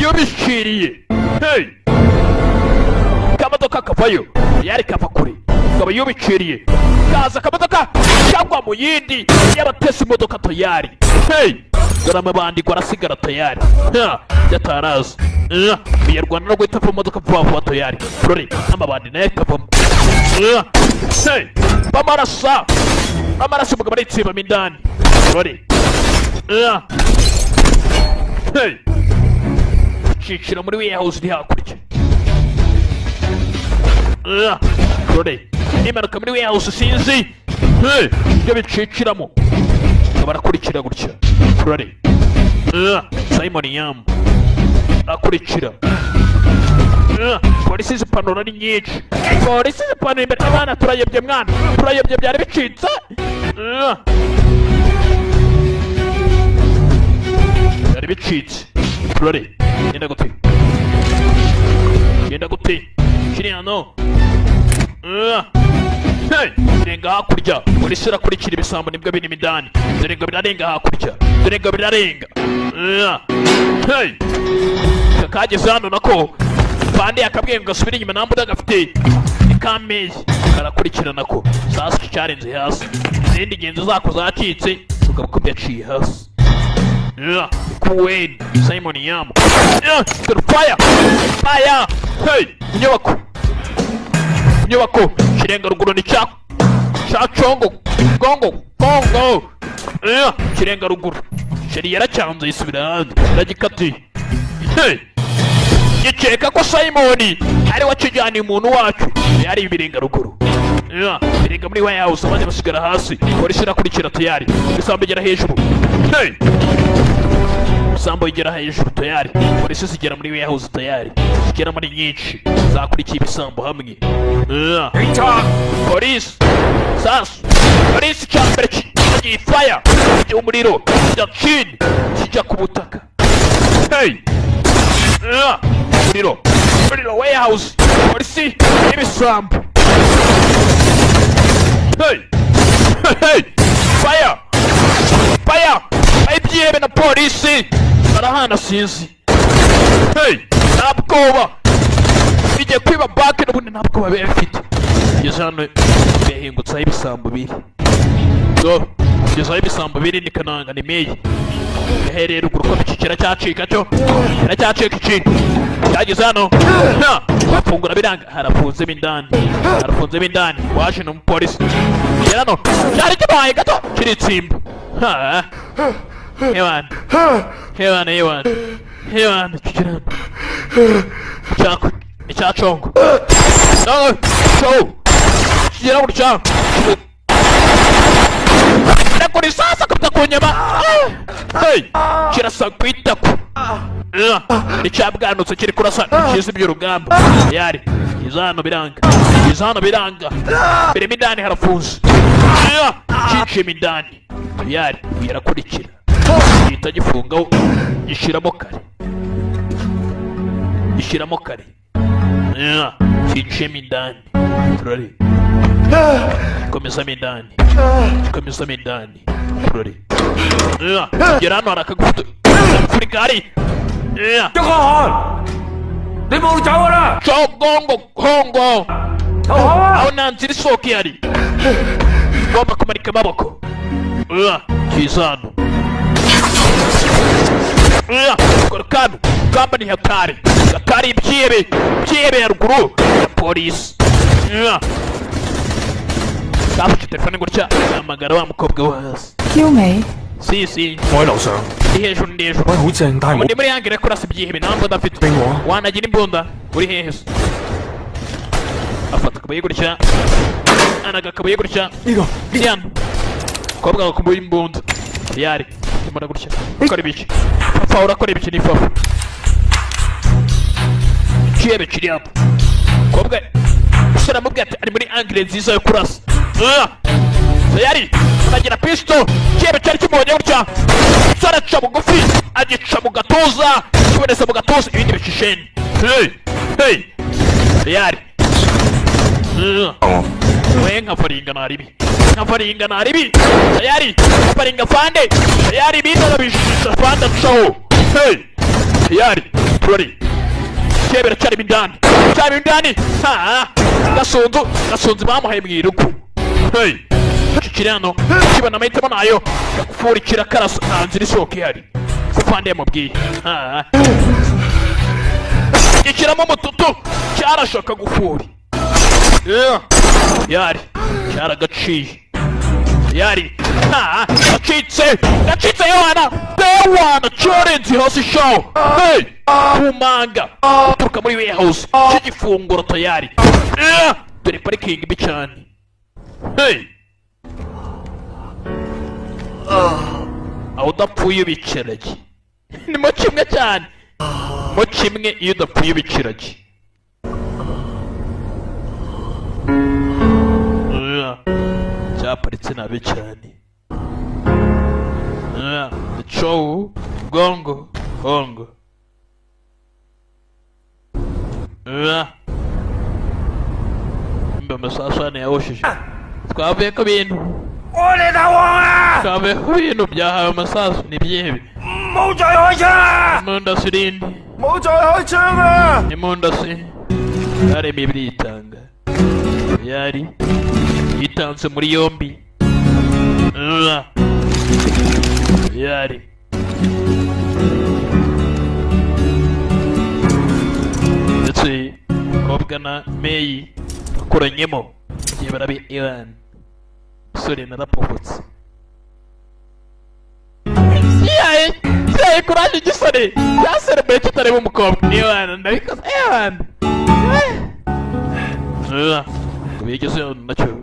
yubishiriye. Hey, kamodoka kavayo yari kava kure umugabo yubishiriye kaza kamodoka cyangwa mu yindi y'abatesi imodoka tayari. Hey, garama bandi gwarasigara tayari yataraza biyarwana no guhita imodoka vuba vuba tayari rore amabandi naye kavamo. Hey, bamarasa umugabo aritsiba mindani rore. Hey, cicira muri warehouse iri hakurya. Rore nimanuka muri warehouse sinzi ibyo biciciramo barakurikira gutya. Rore Simon Yam akurikira. Polisi zipanura ni nyinshi. Polisi zipanura imbere abana turayebye mwana. Turayebye byari bicitse. Byari bicitse. Rore genda gute. Genda gute. Kiri hano. Hey, zirenga hakurya. Polisi irakurikira ibisambo nibwo bini midani. Zirenga birarenga hakurya. Zirenga birarenga. Hey, kakageze hano nako bandi yakabwiye ngo asubire inyuma nambuda agafite ikamezi arakurikirana ko sasa cyarenze hasi. Izindi genzo zako zacitse ukabukubye yaciye hasi. Kuwen Simon Yam. Fire. Fire. Hey, inyubako kirenga ruguru ni cha chongo gongo kirenga ruguru sheri yaracyanze isubira hanze ragikati. Hey, yiceka ko Simon ari wakijyana umuntu wacu yari ibirenga ruguru. Birenga muri warehouse abandi basigara hasi. Polisi irakurikira tayari ibisambo igera hejuru. Hey, ibisambo igera hejuru tayari. Polisi zigera muri warehouse tayari zigera muri nyinshi zakurikiye ibisambo hamwe. Polisi sasa polisi cyambere kigiye fire umuriro kijya chini kijya ku butaka. Hey, umuriro warehouse polisi ibisambo. Hey, fire ibyebe na polisi barahana sinzi. Hey, nabwoba bijye kwiba bake n'ubundi nabwoba befite. Yajano behingutsa ibisambo biri. Kugeza ibisambo biri ni kananga ni meyi. Yahereye ruguru ko bicikira cyacika cyo. Cyacika ikindi. Yageze hano. Bafungura biranga harafunze bindani. Waje no polisi. Yerano. Cyari kibaye gato kiritsimba. Hewan kikirano. Icyachongo. No. Show. Kigera gutya. Nakuri sasa kapta kunyama. Hey, kirasa kwitako. Icabwanutse kiri kurasa kizi by'urugamba. Yari izano biranga. Bire midani harafunze. Cice midani. Yari yarakurikira. Itagifungaho gishiramo kare. Cice midani. Turare. Komeza midani. Turare. Gerano arakagufuta. Furikari. Ni冇走啦！ Hongo. Aho nanzira isoko yari. Ngomba kumanika amaboko. Kizano. Korokano. Kamba ni hatari. Hatari ibyebe ya ruguru. Polisi. Kabuki telefone gutya. Amagara wa mukobwa wa hasi. Kiume. Si. 我喺樓上。 hejuru. 喂，好正，但係冇。 Ndi muri yange kurasa ibyihebe ntabwo ndafite. Wanagira imbunda uri hehe? Afata kabuye gutya. Anagakabuye gutya. Nigo. Sian. Kobwa bakumbuye imbunda. Yari. Imana gutya. Ukora ibiki? Papa urakora ibiki ni papa? Kiebe kiri hapo. Kobwa. Usara mubwate ari muri angle nziza yo kurasa. Yari. unagira pisto kibe cyari kimubonye gutya saraca bugufi agica mu gatuza kiboneza mu gatuza ibindi bicisheni hey yari we nkafaringa naribi tayari nkafaringa fande tayari bino nabishisha fande chaho hey tayari turari kebera cyari bindani ha gasunzu bamuhaye mwiruko hey kirano kibana mahitamo nayo yakufurikira karasa ntanzira isohoka ihari kufande yamubwiye gikiramo umututu cyarashaka gufuri yari cyaragaciye yari gacitse Yohana cyorenze hasi shaho hey kumanga uturuka muri warehouse cy'igifunguro tayari dore parikingi mbi cyane hey aho udapfuye ubicirage ni mo kimwe cyane mo kimwe iyo udapfuye ubicirage cyaparitse nabi cyane show gongo mbe masasane yawoshije twavuye ko bintu twavuye ko bintu byahawe amasasu ni byebi munda sirindi ni munda si yaremye ibiritanga yari yitanze muri yombi yari ndetse kobwa na meyi bakoranyemo igihe barabe Iran sore narapofotse yaye kuraje igisore yaserebeye kitareba umukobwa Iran ndabikoze Iran kubigeze nacyo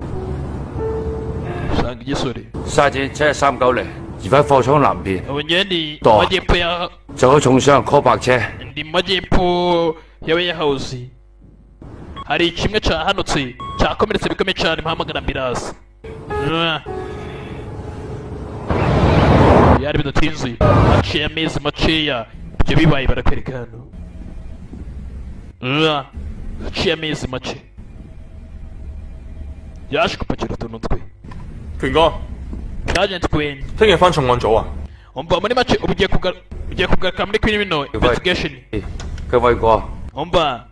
usanga igisore 沙姐739嚟，而家貨倉南邊， ubundi 多 majyepfo ya 就可重傷 call 白車。 ndi majyepfo ya warehouse hari kimwe cyahanutse cyakomeretse bikomeye cyane mpamagara ambulance yari bidatinze haciye amezi makeya ibyo bibaye barakwereka hano haciye amezi make yaje gupakira utuntu twe 權哥， Sergeant Queen 聽日翻重案組啊！ umva muri make ubu ugiye kugaruka muri criminal investigation 佢偉哥， umva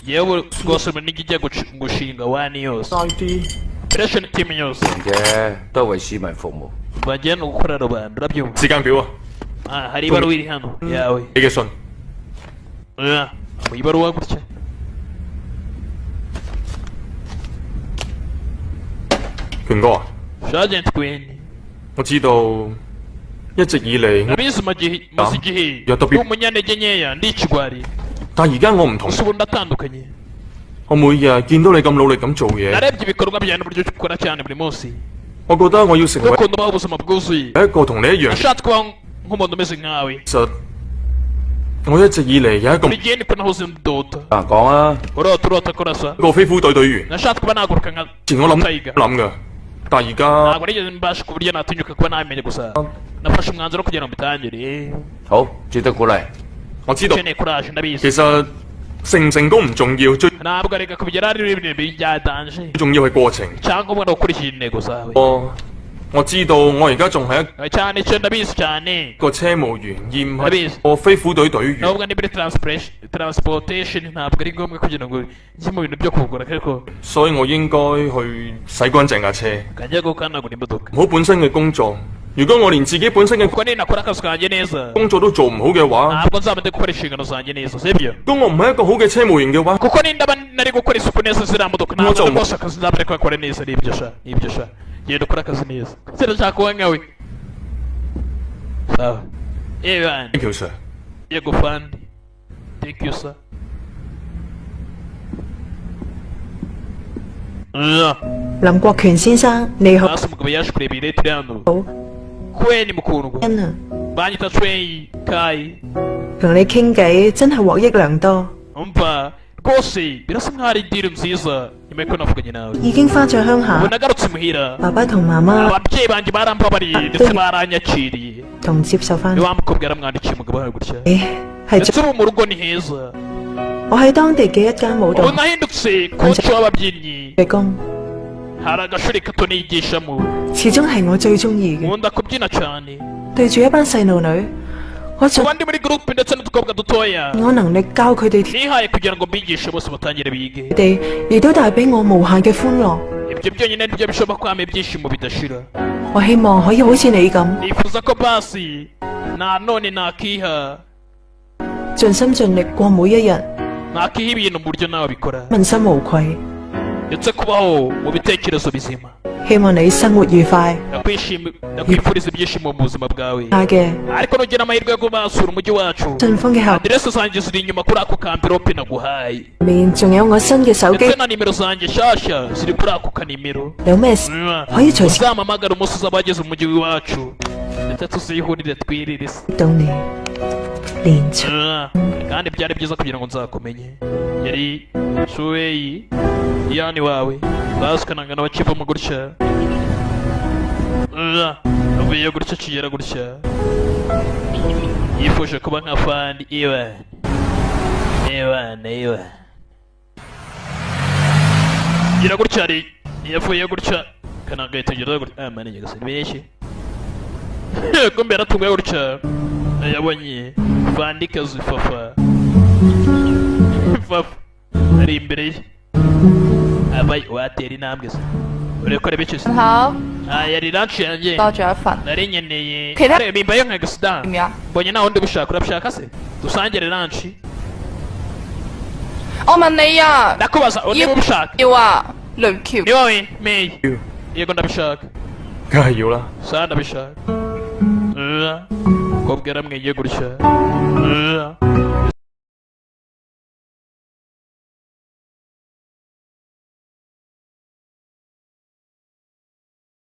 yewe rwose muri niki igiye gushinga wani yose operation team yose 嘅都係為市民服務。 bagiye no gukora rubanda urabyumva 時間表啊， hari ibaruwa iri hano yawe 你嘅信。 mu ibaruwa gutya 權哥啊， Sergeant Queen 我知道一直以嚟， nabizi maze igihe Ya topi- umunyantege nkeya ndi ikigwari 但而家我唔同， gusa ubu ndatandukanye 我每日見到你咁努力咁做嘢， narebye ibikorwa byawe n'uburyo ukora cyane buri munsi 我覺得我要成為 ukunda ubaho ubuzima bwuzuye 一個同你一樣。 nashatse kuba nk'umuntu umeze nkawe 其實我一直以嚟有一個 buri gihe niko nahoze ndota 啊，講啊， urota kurasa 一個飛虎隊隊員。 nashatse kuba naguruka nka 前我諗 Tiger 諗㗎，但而家 ntabwo nigeze mbasha ku buryo natinyuka kuba nabimenye gusa nafashe umwanzuro kugira ngo mbitangire 好，絕對鼓勵。 我知道， ukeneye kuraje ndabizi 其實成唔成功唔重要，最 ntabwo areka kubigera ari ibintu byatanje 重要係過程。 icyangombwa ni ukurikira intego zawe 我知道我而家仲係一 cyane icyo ndabizi cyane 個車務員，而唔 ndabizi 係個飛虎隊隊員， nubwo ni muri transportation ntabwo ari ngombwa kugira ngo njye mu bintu byo kugura ariko 所以我應該去洗乾淨架車， kajya gukanagura imodoka 唔好本身嘅工作。如果我連自己本身嘅 kuko ninakora akazi kanjye neza 工作都做唔好嘅話， ntabwo nzaba ndi gukora inshingano zanjye neza sibyo 咁我唔係一個好嘅車務員嘅話， kuko nindaba nari gukora isuku neza ziriya modoka ntabwo rwose akazi nzaba ariko gakora neza nibyo sha genda ukora akazi neza sinashaka kuba nkawe sawa bana Thank you sir。 yego fandi thank you sir 林國權先生，你好。 hasi umugabo yaje kureba iyi leta iri hano 好， kweni mukundwa 恩啊， banyita tweyi kayi 同你傾偈真係獲益良多。 umva rwose birasa nkaho ari diri nziza nyuma y'uko navuganye nawe 已經翻咗鄉下 ubu，nagarutse imuhira 爸爸同媽媽 ababyeyi banjye barambabariye ndetse baranyakiriye 同接受翻 ni。wa mukobwa yaramwandikiye umugabo wawe gutya 係 ndetse ubu mu rugo ni heza 我喺當地嘅一間舞蹈 ubu nahindutse koci w'ababyinnyi 嘅工， hari agashuri gato nigishamo 始終係我最中意嘅。 nkunda kubyina cyane 對住一班細路女，我盡 kuba ndi muri gurupe ndetse n'udukobwa dutoya 我能力教佢哋， nihaye kugira ngo mbigishe bose batangire bige 佢哋亦都帶俾我無限嘅歡樂。 ibyo byonyine nibyo bishobora kwama ibyishimo bidashira 我希望可以好似你咁， nifuza ko basi nanone nakiha 盡心盡力過每一日， nakiha ibintu mu buryo nawe bikora 問心無愧。 ndetse kubaho mu bitekerezo bizima 希望你生活愉快。 ndakwifuriza ibyishimo mu buzima bwawe 下嘅 ariko nugira amahirwe yo kubasura umujyi wacu 順豐嘅後 aderese zanjye ziri inyuma kuri ako kamvirope naguhaye 面仲有我新嘅手機， ndetse na nimero zanjye nshyashya ziri kuri ako kanimero 有咩事可以隨時 uzampamagara umunsi uzaba wageze mu mujyi w'iwacu ndetse tuzihurire twirire isi 到你。連隨 kandi byari byiza kugira ngo nzakumenye yari shuweyi yani wawe basukananga n'abakivamo gutya avuye gutya kigera gutya yifuje kuba nka fandi iwe gira gutya ari yavuye gutya kanagahita gira gutya mani nyagasani benshi kumbe yaratunguye gutya yabonye fandi kazifafa fafa ari imbere ye abaye watera intambwe se ureko arebe icyo se 好， yari lunch yanjye 多咗一份。 nari nkeneye其他 areba mimbayo nka gasida 點樣？ mbonye nta wundi ubishaka urabishaka se dusangire lunch 我問你啊， ndakubaza niba ubishaka 要啊，雷橋 ni wowe meyi yego ndabishaka 梗係要啦。 saa ndabishaka umukobwa yaramwegeye gutya